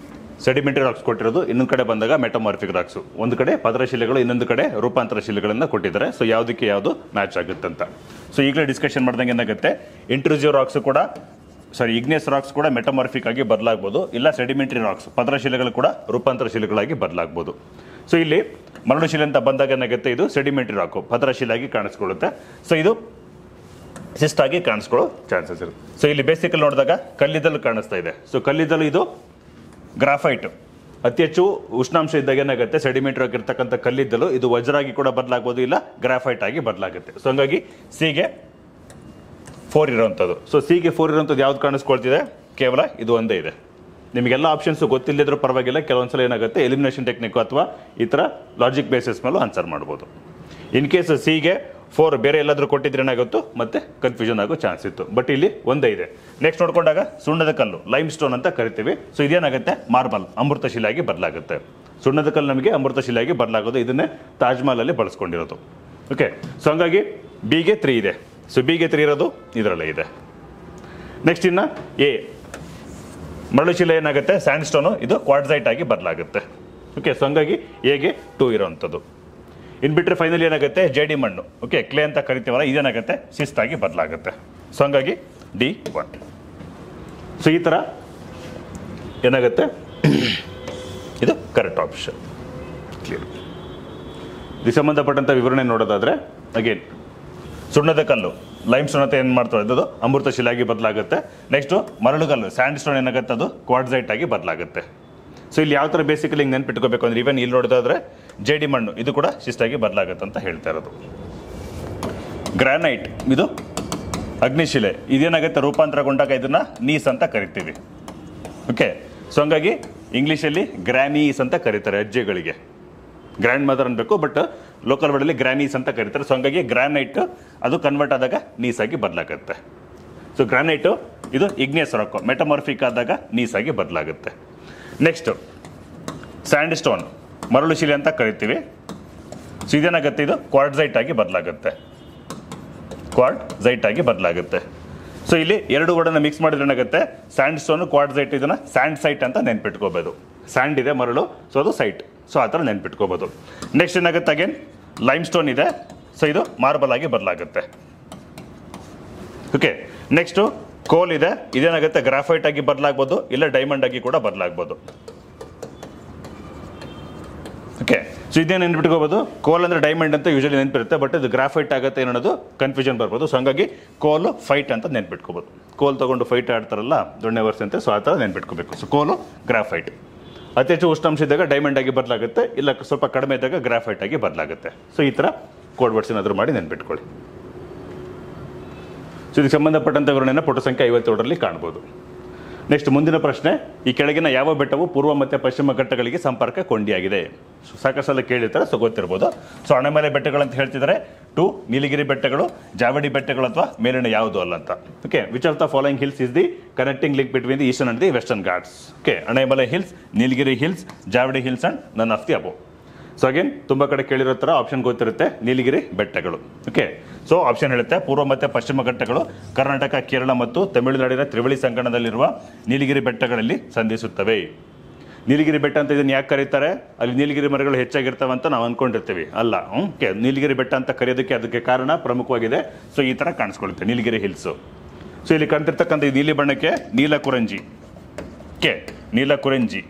Speaker 1: ಸೆಡಿಮೆಂಟರಿ ರಾಕ್ಸ್ ಕೊಟ್ಟಿರೋದು, ಇನ್ನೊಂದು ಕಡೆ ಬಂದಾಗ ಮೆಟಮಾರ್ಫಿಕ್ ರಾಕ್ಸು, ಒಂದು ಕಡೆ ಪದರ ಶಿಲೆಗಳು, ಇನ್ನೊಂದು ಕಡೆ ರೂಪಾಂತರ ಶಿಲೆಗಳನ್ನು ಕೊಟ್ಟಿದ್ದಾರೆ. ಸೊ ಯಾವುದಕ್ಕೆ ಯಾವುದು ಮ್ಯಾಚ್ ಆಗುತ್ತೆ ಅಂತ. ಸೊ ಈಗಲೇ ಡಿಸ್ಕಷನ್ ಮಾಡ್ದಂಗೆ ಏನಾಗುತ್ತೆ, ಇಂಟ್ರೂಸಿವ್ ರಾಕ್ಸ್ ಕೂಡ ಇಗ್ನಿಯಸ್ ರಾಕ್ಸ್ ಕೂಡ ಮೆಟಮಾರ್ಫಿಕ್ ಆಗಿ ಬದಲಾಗ್ಬೋದು, ಇಲ್ಲ ಸೆಡಿಮೆಂಟರಿ ರಾಕ್ಸ್ ಪದರ ಶಿಲೆಗಳು ಕೂಡ ರೂಪಾಂತರ ಶಿಲೆಗಳಾಗಿ ಬದಲಾಗ್ಬೋದು. ಸೊ ಇಲ್ಲಿ ಮರಳು ಶಿಲೆ ಅಂತ ಬಂದಾಗ ಏನಾಗುತ್ತೆ, ಇದು ಸೆಡಿಮೆಂಟರಿ ರಾಕು ಪದರ ಶಿಲೆಯಾಗಿ ಕಾಣಿಸ್ಕೊಳ್ಳುತ್ತೆ. ಸೊ ಇದು ಸಿಸ್ಟ್ ಆಗಿ ಕಾಣಿಸ್ಕೊಳ್ಳೋ ಚಾನ್ಸಸ್ ಇರುತ್ತೆ. ಸೊ ಇಲ್ಲಿ ಬೇಸಿಕಲ್ಲಿ ನೋಡಿದಾಗ ಕಲ್ಲಿದ್ದಲು ಕಾಣಿಸ್ತಾ ಇದೆ. ಸೊ ಕಲ್ಲಿದ್ದಲು ಇದು ಗ್ರಾಫೈಟ್, ಅತಿ ಹೆಚ್ಚು ಉಷ್ಣಾಂಶ ಇದ್ದಾಗ ಏನಾಗುತ್ತೆ ಸೆಡಿಮೆಂಟರಿ ರಾಕ್ ಇರ್ತಕ್ಕಂಥ ಕಲ್ಲಿದ್ದಲು ಇದು ವಜ್ರಾಗಿ ಕೂಡ ಬದಲಾಗ್ಬೋದು, ಇಲ್ಲ ಗ್ರಾಫೈಟ್ ಆಗಿ ಬದಲಾಗುತ್ತೆ. ಸೊ ಹಂಗಾಗಿ ಸಿಗೆ 4 ಇರೋವಂಥದ್ದು. ಸೊ ಸಿಗೆ 4 ಇರೋವಂಥದ್ದು ಯಾವ್ದು ಕಾಣಿಸ್ಕೊಳ್ತಿದೆ, ಕೇವಲ ಇದು ಒಂದೇ ಇದೆ. ನಿಮಗೆಲ್ಲ ಆಪ್ಷನ್ಸ್ ಗೊತ್ತಿಲ್ಲದಿದ್ರೂ ಪರವಾಗಿಲ್ಲ, ಕೆಲವೊಂದ್ಸಲ ಏನಾಗುತ್ತೆ ಎಲಿಮಿನೇಷನ್ ಟೆಕ್ನಿಕ್ ಅಥವಾ ಈ ಥರ ಲಾಜಿಕ್ ಬೇಸಿಸ್ ಮೇಲೂ ಆನ್ಸರ್ ಮಾಡ್ಬೋದು. ಇನ್ ಕೇಸ್ ಸಿಗೆ 4 ಬೇರೆ ಎಲ್ಲಾದರೂ ಕೊಟ್ಟಿದ್ರೆ ಏನಾಗುತ್ತೋ ಮತ್ತೆ ಕನ್ಫ್ಯೂಷನ್ ಆಗೋ ಚಾನ್ಸ್ ಇತ್ತು. ಬಟ್ ಇಲ್ಲಿ ಒಂದೇ ಇದೆ. ನೆಕ್ಸ್ಟ್ ನೋಡ್ಕೊಂಡಾಗ ಸುಣ್ಣದ ಕಲ್ಲು ಲೈಮ್ ಸ್ಟೋನ್ ಅಂತ ಕರಿತೀವಿ. ಸೊ ಇದೇನಾಗುತ್ತೆ ಮಾರ್ಬಲ್ ಅಮೃತ ಶಿಲೆಯಾಗಿ ಬದಲಾಗುತ್ತೆ. ಸುಣ್ಣದ ಕಲ್ಲು ನಮಗೆ ಅಮೃತ ಶಿಲೆಯಾಗಿ ಬದಲಾಗೋದು, ಇದನ್ನೇ ತಾಜ್ ಮಹಲ್ ಅಲ್ಲಿ ಬಳಸ್ಕೊಂಡಿರೋದು. ಓಕೆ, ಸೊ ಹಂಗಾಗಿ ಬಿಗೆ 3 ಇದೆ. ಸೊ ಬಿಗೆ 3 ಇರೋದು ಇದರಲ್ಲೇ ಇದೆ. ನೆಕ್ಸ್ಟ್ ಇನ್ನು ಎ ಮರಳು ಶಿಲೆ ಏನಾಗುತ್ತೆ ಸ್ಯಾಂಡ್ ಸ್ಟೋನು, ಇದು ಕ್ವಾರ್ಟ್ಸೈಟ್ ಆಗಿ ಬದಲಾಗುತ್ತೆ. ಓಕೆ, ಸೊ ಹಂಗಾಗಿ ಎಗೆ 2 ಇರೋವಂಥದ್ದು. ಇನ್ ಬಿಟ್ಟರೆ ಫೈನಲ್ ಏನಾಗುತ್ತೆ ಜೇಡಿ ಮಣ್ಣು, ಓಕೆ ಕ್ಲೇ ಅಂತ ಕರಿತೀವಲ್ಲ, ಇದೇನಾಗುತ್ತೆ ಶಿಸ್ತಾಗಿ ಬದಲಾಗುತ್ತೆ. ಸೊ ಹಂಗಾಗಿ D1. ಸೊ ಈ ಥರ ಏನಾಗುತ್ತೆ ಇದು ಕರೆಕ್ಟ್ ಆಪ್ಷನ್. ಕ್ಲಿಯರ್. ಇದಕ್ಕೆ ಸಂಬಂಧಪಟ್ಟಂಥ ವಿವರಣೆ ನೋಡೋದಾದರೆ ಅಗೇನ್ ಸುಣ್ಣದ ಕಲ್ಲು ಲೈಮ್ ಸ್ಟೋನ್ ಅಂತ ಏನು ಮಾಡ್ತಾರೆ ಅದು ಅಮೃತ ಶಿಲೆಯಾಗಿ ಬದಲಾಗುತ್ತೆ. ನೆಕ್ಸ್ಟು ಮರಳುಗಲ್ಲು ಸ್ಯಾಂಡ್ ಸ್ಟೋನ್ ಏನಾಗುತ್ತೆ ಅದು ಕ್ವಾರ್ಟ್ಸೈಟ್ ಆಗಿ ಬದಲಾಗುತ್ತೆ. ಸೊ ಇಲ್ಲಿ ಯಾವ ಥರ ಬೇಸಿಕಲಿ ಹಿಂಗೆ ನೆನ್ಪಿಟ್ಕೋಬೇಕು ಅಂದರೆ ಇವನ್ ಇಲ್ಲಿ ನೋಡೋದಾದ್ರೆ ಜೇಡಿ ಮಣ್ಣು ಇದು ಕೂಡ ಶಿಸ್ತಾಗಿ ಬದಲಾಗುತ್ತೆ ಅಂತ ಹೇಳ್ತಾ ಇರೋದು. ಗ್ರಾನೈಟ್ ಇದು ಅಗ್ನಿಶಿಲೆ, ಇದೇನಾಗುತ್ತೆ ರೂಪಾಂತರಗೊಂಡಾಗ ಇದನ್ನ ನೀಸ್ ಅಂತ ಕರಿತೀವಿ. ಓಕೆ, ಸೊ ಹಂಗಾಗಿ ಇಂಗ್ಲೀಷಲ್ಲಿ ಗ್ರಾನೀಸ್ ಅಂತ ಕರೀತಾರೆ ಅಜ್ಜಿಗಳಿಗೆ. ಗ್ರ್ಯಾಂಡ್ ಮದರ್ ಅನ್ಬೇಕು, ಬಟ್ ಲೋಕಲ್ ವರ್ಡಲ್ಲಿ ಗ್ರಾನೀಸ್ ಅಂತ ಕರೀತಾರೆ. ಸೊ ಹಂಗಾಗಿ ಗ್ರಾನೈಟ್ ಅದು ಕನ್ವರ್ಟ್ ಆದಾಗ ನೀಸ್ ಆಗಿ ಬದಲಾಗುತ್ತೆ. ಸೊ ಗ್ರಾನೈಟು ಇದು ಇಗ್ನಿಯಸ್ ರಾಕ್ ಮೆಟಮಾರ್ಫಿಕ್ ಆದಾಗ ನೀಸ್ ಆಗಿ ಬದಲಾಗುತ್ತೆ. ನೆಕ್ಸ್ಟ್ ಸ್ಯಾಂಡ್ ಸ್ಟೋನ್ ಮರಳು ಶಿಲೆ ಅಂತ ಕರಿತೀವಿ. ಸೊ ಇದೇನಾಗುತ್ತೆ ಇದು ಕ್ವಾರ್ಟ್ಸೈಟ್ ಆಗಿ ಬದಲಾಗುತ್ತೆ, ಕ್ವಾರ್ಟ್ಸೈಟ್ ಆಗಿ ಬದಲಾಗುತ್ತೆ. ಸೊ ಇಲ್ಲಿ 2 ವರ್ಡನ್ನ ಮಿಕ್ಸ್ ಮಾಡಿದ್ರೆ ಏನಾಗುತ್ತೆ ಸ್ಯಾಂಡ್ ಸ್ಟೋನ್ ಕ್ವಾರ್ಟ್ಸೈಟ್, ಇದನ್ನ ಸ್ಯಾಂಡ್ ಸೈಟ್ ಅಂತ ನೆನ್ಪಿಟ್ಕೋಬಹುದು. ಸ್ಯಾಂಡ್ ಇದೆ ಮರಳು, ಸೊ ಅದು ಸೈಟ್, ಸೊ ಆ ಥರ ನೆನ್ಪಿಟ್ಕೋಬಹುದು. ನೆಕ್ಸ್ಟ್ ಏನಾಗುತ್ತೆ ಅಗೇನ್ ಲೈಮ್ ಸ್ಟೋನ್ ಇದೆ, ಸೊ ಇದು ಮಾರ್ಬಲ್ ಆಗಿ ಬದಲಾಗುತ್ತೆ. ಓಕೆ, ನೆಕ್ಸ್ಟು ಕೋಲ್ ಇದೆ, ಇದೇನಾಗುತ್ತೆ ಗ್ರಾಫೈಟ್ ಆಗಿ ಬದಲಾಗ್ಬೋದು, ಇಲ್ಲ ಡೈಮಂಡ್ ಆಗಿ ಕೂಡ ಬದಲಾಗ್ಬೋದು. ಓಕೆ, ಸೊ ಇದೇನು ನೆನ್ಪಿಟ್ಕೋಬೋದು, ಕೋಲ್ ಅಂದರೆ ಡೈಮಂಡ್ ಅಂತ ಯೂಶಲಿ ನೆನಪಿರುತ್ತೆ, ಬಟ್ ಇದು ಗ್ರಾಫೈಟ್ ಆಗುತ್ತೆ ಅನ್ನೋದು ಕನ್ಫ್ಯೂಷನ್ ಬರ್ಬೋದು. ಸೊ ಹಂಗಾಗಿ ಕೋಲು ಫೈಟ್ ಅಂತ ನೆನ್ಪಿಟ್ಕೋಬೋದು. ಕೋಲ್ ತೊಗೊಂಡು ಫೈಟ್ ಆಡ್ತಾರಲ್ಲ ದೊಣ್ಣೆ ವರ್ಷ ಅಂತ, ಸೊ ಆ ಥರ ನೆನ್ಪಿಟ್ಕೋಬೇಕು. ಸೊ ಕೋಲು ಗ್ರಾಫೈಟ್. ಅತಿ ಹೆಚ್ಚು ಉಷ್ಣಾಂಶ ಇದ್ದಾಗ ಡೈಮಂಡ್ ಆಗಿ ಬದಲಾಗುತ್ತೆ, ಇಲ್ಲ ಸ್ವಲ್ಪ ಕಡಿಮೆ ಇದ್ದಾಗ ಗ್ರಾಫೈಟ್ ಆಗಿ ಬದಲಾಗುತ್ತೆ. ಸೊ ಈ ಥರ ಕೋಡ್ ವರ್ಡ್ಸ್ ಏನಾದರೂ ಮಾಡಿ ನೆನ್ಪಿಟ್ಕೊಳ್ಳಿ. ಸೊ ಇದಕ್ಕೆ ಸಂಬಂಧಪಟ್ಟಂಥ ವಿವರಣೆಯನ್ನು ಪುಟ ಸಂಖ್ಯೆ 57ರಲ್ಲಿ ಕಾಣ್ಬೋದು. ನೆಕ್ಸ್ಟ್ ಮುಂದಿನ ಪ್ರಶ್ನೆ, ಈ ಕೆಳಗಿನ ಯಾವ ಬೆಟ್ಟವು ಪೂರ್ವ ಮತ್ತು ಪಶ್ಚಿಮ ಘಟ್ಟಗಳಿಗೆ ಸಂಪರ್ಕ ಕೊಂಡಿಯಾಗಿದೆ? ಸೊ ಸಾಕಷ್ಟು ಸಲ ಕೇಳಿರ್ತಾರೆ, ಸೊ ಗೊತ್ತಿರ್ಬೋದು. ಸೊ ಅಣೆಮಲೆ ಬೆಟ್ಟಗಳಂತ ಹೇಳ್ತಿದ್ದಾರೆ. 2 ನೀಲಗಿರಿ ಬೆಟ್ಟಗಳು, ಜಾವಡಿ ಬೆಟ್ಟಗಳು ಅಥವಾ ಮೇಲಿನ ಯಾವುದು ಅಲ್ಲ ಅಂತ. Okay, which of the following hills is the connecting link between the Eastern and the Western Ghats? Okay, Anamalai hills, Nilgiri hills, Javadi hills and none of the above. So again ತುಂಬ ಕಡೆ ಕೇಳಿರೋ ಥರ ಆಪ್ಷನ್ ಗೊತ್ತಿರುತ್ತೆ, ನೀಲಗಿರಿ ಬೆಟ್ಟಗಳು. ಓಕೆ, ಸೊ ಆಪ್ಷನ್ ಹೇಳುತ್ತೆ ಪೂರ್ವ ಮತ್ತು ಪಶ್ಚಿಮ ಘಟ್ಟಗಳು ಕರ್ನಾಟಕ, ಕೇರಳ ಮತ್ತು ತಮಿಳುನಾಡಿನ ತ್ರಿವಳಿ ಸಂಗಮದಲ್ಲಿರುವ ನೀಲಗಿರಿ ಬೆಟ್ಟಗಳಲ್ಲಿ ಸಂಧಿಸುತ್ತವೆ. ನೀಲಗಿರಿ ಬೆಟ್ಟ ಅಂತ ಇದನ್ನು ಯಾಕೆ ಕರೀತಾರೆ? ಅಲ್ಲಿ ನೀಲಗಿರಿ ಮರಗಳು ಹೆಚ್ಚಾಗಿರ್ತವೆ ಅಂತ ನಾವು ಅಂದ್ಕೊಂಡಿರ್ತೀವಿ, ಅಲ್ಲ. ಓಕೆ, ನೀಲಗಿರಿ ಬೆಟ್ಟ ಅಂತ ಕರೆಯೋದಕ್ಕೆ ಅದಕ್ಕೆ ಕಾರಣ ಪ್ರಮುಖವಾಗಿದೆ. ಸೊ ಈ ಥರ ಕಾಣಿಸ್ಕೊಳ್ಳುತ್ತೆ ನೀಲಗಿರಿ ಹಿಲ್ಸು. ಸೊ ಇಲ್ಲಿ ಕಾಣ್ತಿರ್ತಕ್ಕಂಥ ಈ ನೀಲಿ ಬಣ್ಣಕ್ಕೆ ನೀಲ ಕುರಂಜಿ. ಓಕೆ, ನೀಲ ಕುರಂಜಿ.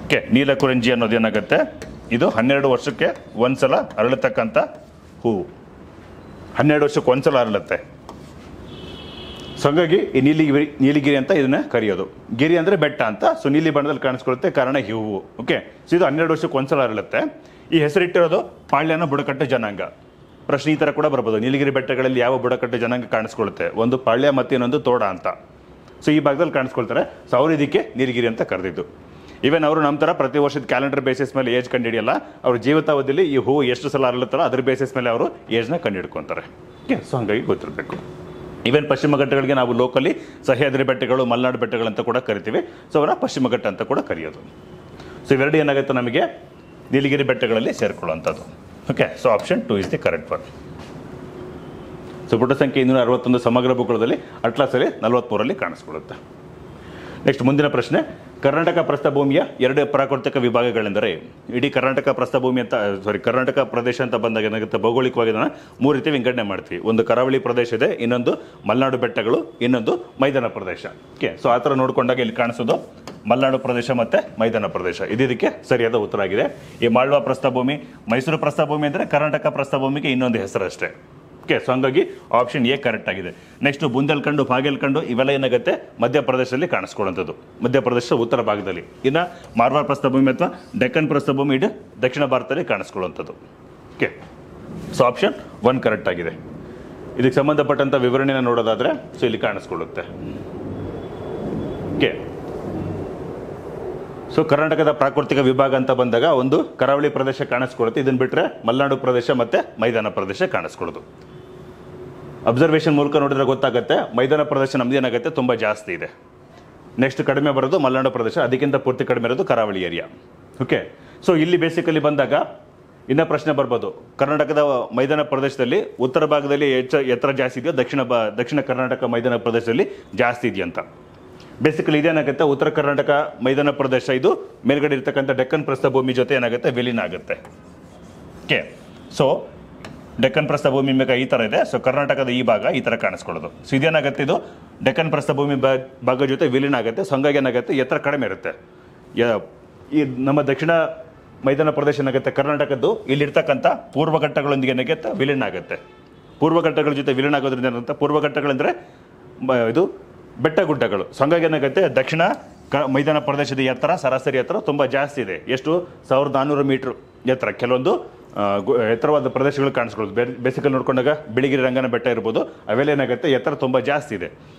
Speaker 1: ಓಕೆ, ನೀಲ ಕುರಂಜಿ ಅನ್ನೋದು ಏನಾಗುತ್ತೆ, ಇದು 12 ವರ್ಷಕ್ಕೆ ಒಂದ್ಸಲ ಅರಳತಕ್ಕಂಥ ಹೂವು. 12 ವರ್ಷಕ್ಕೆ ಒಂದ್ಸಲ ಅರಳುತ್ತೆ. ಸೊ ಹಾಗಾಗಿ ಈ ನೀಲಿಗಿರಿ ಅಂತ ಇದನ್ನ ಕರೆಯೋದು. ಗಿರಿ ಅಂದರೆ ಬೆಟ್ಟ ಅಂತ. ಸೊ ನೀಲಿ ಬಣ್ಣದಲ್ಲಿ ಕಾಣಿಸ್ಕೊಳ್ಳುತ್ತೆ, ಕಾರಣ ಈ ಹೂವು. ಓಕೆ, ಸೊ ಇದು 12 ವರ್ಷಕ್ಕೆ ಒಂದ್ಸಲ ಅರಳುತ್ತೆ. ಈ ಹೆಸರಿಟ್ಟಿರೋದು ಪಾಳ್ಯನ ಬುಡಕಟ್ಟು ಜನಾಂಗ. ಪ್ರಶ್ನೆ ಈ ಥರ ಕೂಡ ಬರ್ಬೋದು, ನೀಲಗಿರಿ ಬೆಟ್ಟಗಳಲ್ಲಿ ಯಾವ ಬುಡಕಟ್ಟು ಜನಾಂಗ ಕಾಣಿಸ್ಕೊಳ್ಳುತ್ತೆ? ಒಂದು ಪಾಳ್ಯ ಮತ್ತು ಇನ್ನೊಂದು ತೋಡ ಅಂತ. ಸೊ ಈ ಭಾಗದಲ್ಲಿ ಕಾಣಿಸ್ಕೊಳ್ತಾರೆ. ಸೊ ಅವ್ರು ಇದಕ್ಕೆ ನೀಲಗಿರಿ ಅಂತ ಕರೆದಿದ್ದು. ಈವನ್ ಅವರು ನಮ್ಮ ಥರ ಪ್ರತಿ ವರ್ಷದ ಕ್ಯಾಲೆಂಡರ್ ಬೇಸಿಸ್ ಮೇಲೆ ಏಜ್ ಕಂಡುಹಿಡಿಯಲ್ಲ. ಅವ್ರ ಜೀವಿತಾವಧಿಯಲ್ಲಿ ಈ ಹೂವು ಎಷ್ಟು ಸಲ ಅರಳುತ್ತಾರೋ ಅದ್ರ ಬೇಸಿಸ್ ಮೇಲೆ ಅವರು ಏಜ್ನ ಕಂಡುಹಿಡ್ಕೊತಾರೆ. ಓಕೆ, ಸೊ ಹಾಗಾಗಿ ಗೊತ್ತಿರಬೇಕು. ಈವನ್ ಪಶ್ಚಿಮ ಘಟ್ಟಗಳಿಗೆ ನಾವು ಲೋಕಲಿ ಸಹ್ಯಾದ್ರಿ ಬೆಟ್ಟಗಳು, ಮಲೆನಾಡು ಬೆಟ್ಟಗಳಂತ ಕೂಡ ಕರಿತೀವಿ. ಸೊ ಅವರ ಪಶ್ಚಿಮ ಘಟ್ಟ ಅಂತ ಕೂಡ ಕರೆಯೋದು. ಸೊ ಇವೆರಡು ಏನಾಗುತ್ತೆ ನಮಗೆ ನೀಲಗಿರಿ ಬೆಟ್ಟಗಳಲ್ಲಿ ಸೇರ್ಕೊಳ್ಳುವಂಥದ್ದು. Okay, so option 2 is the correct one. So ಪುಟ ಸಂಖ್ಯೆ 261 ಸಮಗ್ರ ಭೂಗೋಳದಲ್ಲಿ ಅಟ್ಲಾಸಲ್ಲಿ 43ರಲ್ಲಿ ಕಾಣಿಸ್ಕೊಳ್ಳುತ್ತೆ. ನೆಕ್ಸ್ಟ್ ಮುಂದಿನ ಪ್ರಶ್ನೆ, ಕರ್ನಾಟಕ ಪ್ರಸ್ಥಭೂಮಿಯ 2 ಪ್ರಾಕೃತಿಕ ವಿಭಾಗಗಳೆಂದರೆ? ಇಡೀ ಕರ್ನಾಟಕ ಪ್ರಸ್ಥಭೂಮಿ ಅಂತ ಕರ್ನಾಟಕ ಪ್ರದೇಶ ಅಂತ ಬಂದಾಗ ಏನಾಗುತ್ತೆ, ಭೌಗೋಳಿಕವಾಗಿ ಅದನ್ನು 3 ರೀತಿ ವಿಂಗಡಣೆ ಮಾಡ್ತೀವಿ. ಒಂದು ಕರಾವಳಿ ಪ್ರದೇಶ ಇದೆ, ಇನ್ನೊಂದು ಮಲೆನಾಡು ಬೆಟ್ಟಗಳು, ಇನ್ನೊಂದು ಮೈದಾನ ಪ್ರದೇಶ. ಓಕೆ, ಸೊ ಆ ಥರ ನೋಡಿಕೊಂಡಾಗ ಇಲ್ಲಿ ಕಾಣಿಸೋದು ಮಲೆನಾಡು ಪ್ರದೇಶ ಮತ್ತು ಮೈದಾನ ಪ್ರದೇಶ. ಇದಕ್ಕೆ ಸರಿಯಾದ ಉತ್ತರ ಆಗಿದೆ. ಈ ಮಾಳ್ವಾ ಪ್ರಸ್ಥಭೂಮಿ, ಮೈಸೂರು ಪ್ರಸ್ಥಭೂಮಿ ಅಂದರೆ ಕರ್ನಾಟಕ ಪ್ರಸ್ಥಭೂಮಿಗೆ ಇನ್ನೊಂದು ಹೆಸರಷ್ಟೇ. ಓಕೆ, ಸೊ ಹಂಗಾಗಿ ಆಪ್ಷನ್ ಎ ಕರೆಕ್ಟ್ ಆಗಿದೆ. ನೆಕ್ಸ್ಟ್ ಬುಂದೇಲ್ಖಂಡು, ಬಾಗೇಲ್ಖಂಡು ಇವೆಲ್ಲ ಏನಾಗುತ್ತೆ ಮಧ್ಯಪ್ರದೇಶದಲ್ಲಿ ಕಾಣಿಸ್ಕೊಳ್ಳುವಂಥದ್ದು, ಮಧ್ಯಪ್ರದೇಶ ಉತ್ತರ ಭಾಗದಲ್ಲಿ. ಇನ್ನು ಮಾರ್ವಾರ್ ಪ್ರಸ್ಥಭೂಮಿ ಅಥವಾ ಡೆಕ್ಕನ್ ಪ್ರಸ್ಥಭೂಮಿ ಇದು ದಕ್ಷಿಣ ಭಾರತದಲ್ಲಿ ಕಾಣಿಸ್ಕೊಳ್ಳುವಂಥದ್ದು. ಓಕೆ, ಸೊ ಆಪ್ಷನ್ 1 ಕರೆಕ್ಟ್ ಆಗಿದೆ. ಇದಕ್ಕೆ ಸಂಬಂಧಪಟ್ಟಂಥ ವಿವರಣೆನ ನೋಡೋದಾದ್ರೆ ಸೊ ಇಲ್ಲಿ ಕಾಣಿಸ್ಕೊಳ್ಳುತ್ತೆ. ಓಕೆ, ಸೊ ಕರ್ನಾಟಕದ ಪ್ರಾಕೃತಿಕ ವಿಭಾಗ ಅಂತ ಬಂದಾಗ ಒಂದು ಕರಾವಳಿ ಪ್ರದೇಶ ಕಾಣಿಸ್ಕೊಳ್ಳುತ್ತೆ. ಇದನ್ನು ಬಿಟ್ಟರೆ ಮಲೆನಾಡು ಪ್ರದೇಶ ಮತ್ತು ಮೈದಾನ ಪ್ರದೇಶ ಕಾಣಿಸ್ಕೊಳ್ಳೋದು. ಅಬ್ಸರ್ವೇಷನ್ ಮೂಲಕ ನೋಡಿದ್ರೆ ಗೊತ್ತಾಗುತ್ತೆ, ಮೈದಾನ ಪ್ರದೇಶ ನಮ್ದು ಏನಾಗುತ್ತೆ ತುಂಬ ಜಾಸ್ತಿ ಇದೆ. ನೆಕ್ಸ್ಟ್ ಕಡಿಮೆ ಬರೋದು ಮಲೆನಾಡು ಪ್ರದೇಶ, ಅದಕ್ಕಿಂತ ಪೂರ್ತಿ ಕಡಿಮೆ ಇರೋದು ಕರಾವಳಿ ಏರಿಯಾ. ಓಕೆ, ಸೊ ಇಲ್ಲಿ ಬೇಸಿಕಲಿ ಬಂದಾಗ ಇನ್ನೂ ಪ್ರಶ್ನೆ ಬರ್ಬೋದು, ಕರ್ನಾಟಕದ ಮೈದಾನ ಪ್ರದೇಶದಲ್ಲಿ ಉತ್ತರ ಭಾಗದಲ್ಲಿ ಎತ್ತರ ಜಾಸ್ತಿ ಇದೆಯೋ ದಕ್ಷಿಣ ಕರ್ನಾಟಕ ಮೈದಾನ ಪ್ರದೇಶದಲ್ಲಿ ಜಾಸ್ತಿ ಇದೆಯಂತ. ಬೇಸಿಕಲಿ ಇದೇನಾಗುತ್ತೆ, ಉತ್ತರ ಕರ್ನಾಟಕ ಮೈದಾನ ಪ್ರದೇಶ ಇದು ಮೇಲ್ಗಡೆ ಇರ್ತಕ್ಕಂಥ ಡೆಕ್ಕನ್ ಪ್ರಸ್ಥಭೂಮಿ ಜೊತೆ ಏನಾಗುತ್ತೆ ವಿಲೀನ ಆಗುತ್ತೆ. ಓಕೆ, ಸೊ ಡೆಕ್ಕನ್ ಪ್ರಸ್ಥಭೂಮಿ ಮೇಲೆ ಈ ಥರ ಇದೆ. ಸೊ ಕರ್ನಾಟಕದ ಈ ಭಾಗ ಈ ಥರ ಕಾಣಿಸ್ಕೊಳ್ಳೋದು. ಸೊ ಇದೇನಾಗುತ್ತೆ, ಇದು ಡೆಕ್ಕನ್ ಪ್ರಸ್ಥಭೂಮಿ ಭಾಗ ಜೊತೆ ವಿಲೀನ ಆಗುತ್ತೆ. ಸೊ ಹಂಗಾಗಿ ಏನಾಗುತ್ತೆ ಎತ್ತರ ಕಡಿಮೆ ಇರುತ್ತೆ. ಈ ನಮ್ಮ ದಕ್ಷಿಣ ಮೈದಾನ ಪ್ರದೇಶ ಏನಾಗುತ್ತೆ ಕರ್ನಾಟಕದ್ದು ಇಲ್ಲಿರ್ತಕ್ಕಂಥ ಪೂರ್ವಘಟ್ಟಗಳೊಂದಿಗೆ ಏನಾಗುತ್ತೆ ವಿಲೀನ ಆಗುತ್ತೆ. ಪೂರ್ವಘಟ್ಟಗಳ ಜೊತೆ ವಿಲೀನ ಆಗೋದ್ರಿಂದ ಏನಂತ, ಪೂರ್ವಘಟ್ಟಗಳಂದರೆ ಇದು ಬೆಟ್ಟ ಗುಡ್ಡಗಳು. ಸೊ ಹಂಗಾಗಿ ಏನಾಗುತ್ತೆ ದಕ್ಷಿಣ ಮೈದಾನ ಪ್ರದೇಶದ ಎತ್ತರ, ಸರಾಸರಿ ಎತ್ತರ ತುಂಬ ಜಾಸ್ತಿ ಇದೆ. ಎಷ್ಟು? 1400 ಮೀಟ್ರ್ ಎತ್ತರ. ಕೆಲವೊಂದು ಎತ್ತರವಾದ ಪ್ರದೇಶಗಳು ಕಾಣಿಸ್ಕೊಳ್ಳೋದು. ಬೇಸಿಕಲ್ಲಿ ನೋಡ್ಕೊಂಡಾಗ ಬಿಳಿಗಿರಿ ರಂಗನ ಬೆಟ್ಟ ಇರ್ಬೋದು, ಅವೆಲ್ಲ ಏನಾಗುತ್ತೆ ಎತ್ತರ ತುಂಬ ಜಾಸ್ತಿ ಇದೆ.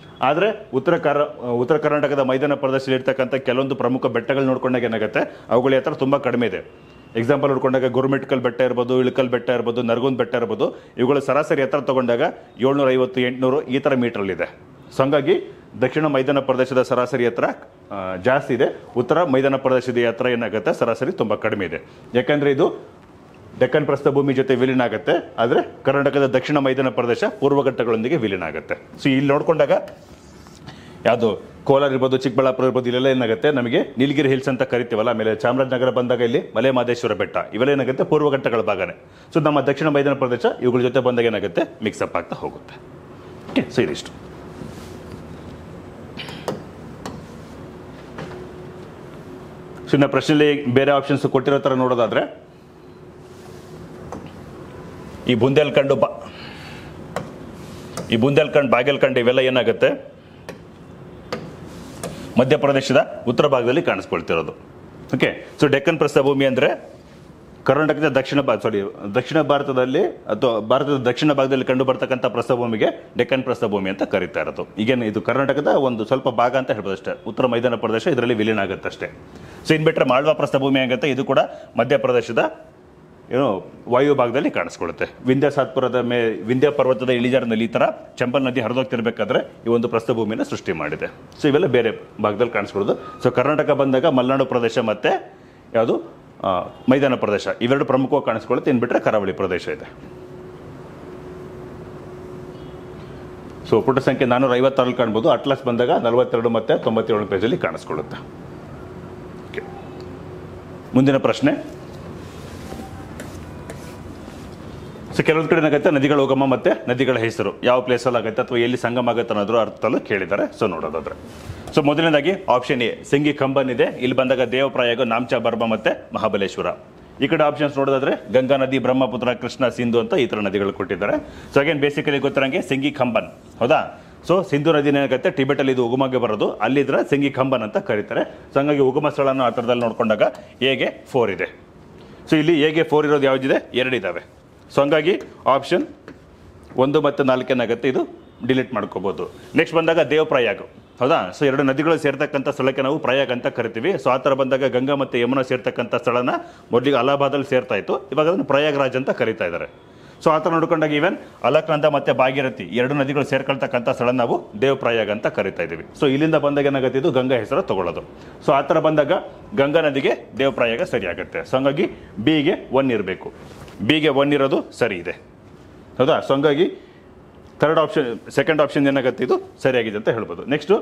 Speaker 1: ಆದರೆ ಉತ್ತರ ಕರ್ನಾಟಕದ ಮೈದಾನ ಪ್ರದೇಶದಲ್ಲಿ ಇರ್ತಕ್ಕಂಥ ಕೆಲವೊಂದು ಪ್ರಮುಖ ಬೆಟ್ಟಗಳು ನೋಡ್ಕೊಂಡಾಗ ಏನಾಗುತ್ತೆ ಅವುಗಳ ಎತ್ತರ ತುಂಬ ಕಡಿಮೆ ಇದೆ. ಎಕ್ಸಾಂಪಲ್ ನೋಡ್ಕೊಂಡಾಗ ಗುರುಮಿಟ್ಕಲ್ ಬೆಟ್ಟ ಇರ್ಬೋದು, ಇಳಕಲ್ ಬೆಟ್ಟ ಇರ್ಬೋದು, ನರಗುಂದ್ ಬೆಟ್ಟ ಇರ್ಬೋದು, ಇವುಗಳ ಸರಾಸರಿ ಎತ್ತರ ತೊಗೊಂಡಾಗ 750, 800 ಈ ಥರ ಮೀಟ್ರಲ್ಲಿದೆ. ಸೊ ಹಂಗಾಗಿ ದಕ್ಷಿಣ ಮೈದಾನ ಪ್ರದೇಶದ ಸರಾಸರಿ ಎತ್ತರ ಜಾಸ್ತಿ ಇದೆ, ಉತ್ತರ ಮೈದಾನ ಪ್ರದೇಶದ ಎತ್ತರ ಏನಾಗುತ್ತೆ ಸರಾಸರಿ ತುಂಬ ಕಡಿಮೆ ಇದೆ. ಯಾಕಂದರೆ ಇದು ಡೆಕ್ಕನ್ ಪ್ರಸ್ಥಭೂಮಿ ಜೊತೆ ವಿಲೀನ ಆಗುತ್ತೆ, ಆದರೆ ಕರ್ನಾಟಕದ ದಕ್ಷಿಣ ಮೈದಾನ ಪ್ರದೇಶ ಪೂರ್ವಘಟ್ಟಗಳೊಂದಿಗೆ ವಿಲೀನ ಆಗುತ್ತೆ. ಸೊ ಇಲ್ಲಿ ನೋಡ್ಕೊಂಡಾಗ ಯಾವುದು ಕೋಲಾರ ಇರ್ಬೋದು, ಚಿಕ್ಕಬಳ್ಳಾಪುರ ಇರ್ಬೋದು, ಇಲ್ಲೆಲ್ಲ ಏನಾಗುತ್ತೆ ನಮಗೆ ನೀಲಗಿರಿ ಹಿಲ್ಸ್ ಅಂತ ಕರಿತೀವಲ್ಲ. ಆಮೇಲೆ ಚಾಮರಾಜನಗರ ಬಂದಾಗ ಇಲ್ಲಿ ಮಲೆ ಮಹದೇಶ್ವರ ಬೆಟ್ಟ, ಇವೆಲ್ಲ ಏನಾಗುತ್ತೆ ಪೂರ್ವಘಟ್ಟಗಳ ಭಾಗನೇ. ಸೊ ನಮ್ಮ ದಕ್ಷಿಣ ಮೈದಾನ ಪ್ರದೇಶ ಇವುಗಳ ಜೊತೆ ಬಂದಾಗ ಏನಾಗುತ್ತೆ ಮಿಕ್ಸಪ್ ಆಗ್ತಾ ಹೋಗುತ್ತೆ. ಓಕೆ, ಸೊ ಇದಿಷ್ಟು. ಸೊ ಇನ್ನು ಪ್ರಶ್ನೆಯಲ್ಲಿ ಬೇರೆ ಆಪ್ಷನ್ಸ್ ಕೊಟ್ಟಿರೋ ಥರ ನೋಡೋದಾದ್ರೆ ಈ ಬುಂದೇಲ್ಖಂಡ್ ಬಾಗೇಲ್ಖಂಡ್ ಇವೆಲ್ಲ ಏನಾಗುತ್ತೆ ಮಧ್ಯಪ್ರದೇಶದ ಉತ್ತರ ಭಾಗದಲ್ಲಿ ಕಾಣಿಸ್ಕೊಳ್ತಿರೋದು. ಓಕೆ, ಸೊ ಡೆಕ್ಕನ್ ಪ್ರಸ್ಥಭೂಮಿ ಅಂದರೆ ಕರ್ನಾಟಕದ ದಕ್ಷಿಣ ಭಾರತದಲ್ಲಿ ಅಥವಾ ಭಾರತದ ದಕ್ಷಿಣ ಭಾಗದಲ್ಲಿ ಕಂಡು ಬರ್ತಕ್ಕಂಥ ಪ್ರಸ್ಥಭೂಮಿಗೆ ಡೆಕ್ಕನ್ ಪ್ರಸ್ಥಭೂಮಿ ಅಂತ ಕರೀತಾ ಇರೋದು. ಈಗೇನು ಇದು ಕರ್ನಾಟಕದ ಒಂದು ಸ್ವಲ್ಪ ಭಾಗ ಅಂತ ಹೇಳ್ಬೋದು ಅಷ್ಟೇ. ಉತ್ತರ ಮೈದಾನ ಪ್ರದೇಶ ಇದರಲ್ಲಿ ವಿಲೀನ ಆಗುತ್ತೆ ಅಷ್ಟೇ. ಸೊ ಇನ್ನು ಬಿಟ್ಟರೆ ಮಾಳ್ವಾ ಪ್ರಸ್ಥಭೂಮಿ ಆಗುತ್ತೆ, ಇದು ಕೂಡ ಮಧ್ಯಪ್ರದೇಶದ ವಾಯು ಭಾಗದಲ್ಲಿ ಕಾಣಿಸ್ಕೊಳ್ಳುತ್ತೆ. ವಿಂಧ್ಯ ಪರ್ವತದ ಇಳಿಜಾರಿನಲ್ಲಿ ಈ ಥರ ಚಂಬಲ್ ನದಿ ಹರಿದೋಗ್ತಿರ್ಬೇಕಾದ್ರೆ ಈ ಒಂದು ಪ್ರಸ್ಥಭೂಮಿನ ಸೃಷ್ಟಿ ಮಾಡಿದೆ. ಸೊ ಇವೆಲ್ಲ ಬೇರೆ ಭಾಗದಲ್ಲಿ ಕಾಣಿಸ್ಕೊಳ್ಳೋದು. ಸೊ ಕರ್ನಾಟಕ ಬಂದಾಗ ಮಲೆನಾಡು ಪ್ರದೇಶ ಮತ್ತು ಯಾವುದು ಮೈದಾನ ಪ್ರದೇಶ ಇವೆರಡು ಪ್ರಮುಖವಾಗಿ ಕಾಣಿಸ್ಕೊಳ್ಳುತ್ತೆ. ಇನ್ನು ಬಿಟ್ಟರೆ ಕರಾವಳಿ ಪ್ರದೇಶ ಇದೆ. ಸೊ ಪುಟ ಸಂಖ್ಯೆ 456 ಕಾಣ್ಬೋದು. ಅಟ್ಲಾಸ್ ಬಂದಾಗ 42 ಮತ್ತು 97 ಪೇಜಲ್ಲಿ ಕಾಣಿಸ್ಕೊಳ್ಳುತ್ತೆ. ಓಕೆ, ಮುಂದಿನ ಪ್ರಶ್ನೆ. ಸೊ ಕೆಲವೊಂದು ಕಡೆ ಏನಾಗುತ್ತೆ ನದಿಗಳ ಉಗಮ ಮತ್ತು ನದಿಗಳ ಹೆಸರು ಯಾವ ಪ್ಲೇಸಲ್ಲಿ ಆಗುತ್ತೆ ಅಥವಾ ಎಲ್ಲಿ ಸಂಗಮ ಆಗುತ್ತೆ ಅನ್ನೋದ್ರ ಅರ್ಥಲ್ಲೂ ಕೇಳಿದ್ದಾರೆ. ಸೊ ನೋಡೋದಾದ್ರೆ ಸೊ ಮೊದಲನೇದಾಗಿ ಆಪ್ಷನ್ ಎ ಸಿಂಗಿ ಖಂಬನ್ ಇದೆ. ಇಲ್ಲಿ ಬಂದಾಗ ದೇವಪ್ರಯಾಗ, ನಾಮ್ಚಾ ಬರ್ಮಾ ಮತ್ತು ಮಹಾಬಲೇಶ್ವರ. ಈ ಕಡೆ ಆಪ್ಷನ್ಸ್ ನೋಡೋದಾದ್ರೆ ಗಂಗಾ ನದಿ, ಬ್ರಹ್ಮಪುತ್ರ, ಕೃಷ್ಣ, ಸಿಂಧು ಅಂತ ಈ ಥರ ನದಿಗಳು ಕೊಟ್ಟಿದ್ದಾರೆ. ಸೊ ಅಗೇನ್ ಬೇಸಿಕಲಿ ಗೊತ್ತಿರಂಗೆ ಸಿಂಗಿ ಖಂಬನ್, ಹೌದಾ. ಸೊ ಸಿಂಧು ನದಿ ಏನಾಗುತ್ತೆ ಟಿಬೆಟಲ್ಲಿ ಇದು ಉಗಮಗೆ ಬರೋದು, ಅಲ್ಲಿದ್ರೆ ಸಿಂಗಿ ಖಂಬನ್ ಅಂತ ಕರೀತಾರೆ. ಸೊ ಹಂಗಾಗಿ ಉಗಮ ಸ್ಥಳನ ಆ ಥರದಲ್ಲಿ ನೋಡ್ಕೊಂಡಾಗ ಎಗೆ 4 ಇದೆ. ಸೊ ಇಲ್ಲಿ ಎಗೆ 4 ಇರೋದು ಯಾವುದಿದೆ? 2 ಇದ್ದಾವೆ. ಸೊ ಹಂಗಾಗಿ ಆಪ್ಷನ್ 1 ಮತ್ತು 4 ಏನಾಗುತ್ತೆ ಇದು ಡಿಲೀಟ್ ಮಾಡ್ಕೋಬೋದು. ನೆಕ್ಸ್ಟ್ ಬಂದಾಗ ದೇವಪ್ರಯಾಗ್, ಹೌದಾ. ಸೊ 2 ನದಿಗಳು ಸೇರ್ತಕ್ಕಂಥ ಸ್ಥಳಕ್ಕೆ ನಾವು ಪ್ರಯಾಗ್ ಅಂತ ಕರಿತೀವಿ. ಸೊ ಆ ಥರ ಬಂದಾಗ ಗಂಗಾ ಮತ್ತು ಯಮುನಾ ಸೇರ್ತಕ್ಕಂಥ ಸ್ಥಳನ ಮೊದಲಿಗೆ ಅಲಹಾಬಾದಲ್ಲಿ ಸೇರ್ತಾ ಇತ್ತು, ಇವಾಗ ಅದನ್ನು ಪ್ರಯಾಗ್ರಾಜ್ ಅಂತ ಕರಿತಾ ಇದ್ದಾರೆ. ಸೊ ಆ ಥರ ನೋಡ್ಕೊಂಡಾಗ ಈವನ್ ಅಲಕ್ನಂದ ಮತ್ತು ಭಾಗೀರಥಿ 2 ನದಿಗಳು ಸೇರ್ಕೊಳ್ತಕ್ಕಂಥ ಸ್ಥಳ ನಾವು ದೇವಪ್ರಯಾಗ್ ಅಂತ ಕರಿತಾ ಇದ್ದೀವಿ. ಸೊ ಇಲ್ಲಿಂದ ಬಂದಾಗ ಏನಾಗುತ್ತೆ ಇದು ಗಂಗಾ ಹೆಸರು ತಗೊಳ್ಳೋದು. ಸೊ ಆ ಥರ ಬಂದಾಗ ಗಂಗಾ ನದಿಗೆ ದೇವಪ್ರಯಾಗ ಸರಿ ಆಗುತ್ತೆ. ಸೊ ಹಂಗಾಗಿ ಬಿಗೆ 1 ಇರಬೇಕು. ಬಿಗೆ 1 ಇರೋದು ಸರಿ ಇದೆ, ಹೌದಾ. ಸೊ ಹಂಗಾಗಿ ಸೆಕೆಂಡ್ ಆಪ್ಷನ್ ಏನಾಗುತ್ತೆ ಇದು ಸರಿಯಾಗಿದೆ ಅಂತ ಹೇಳ್ಬೋದು. ನೆಕ್ಸ್ಟು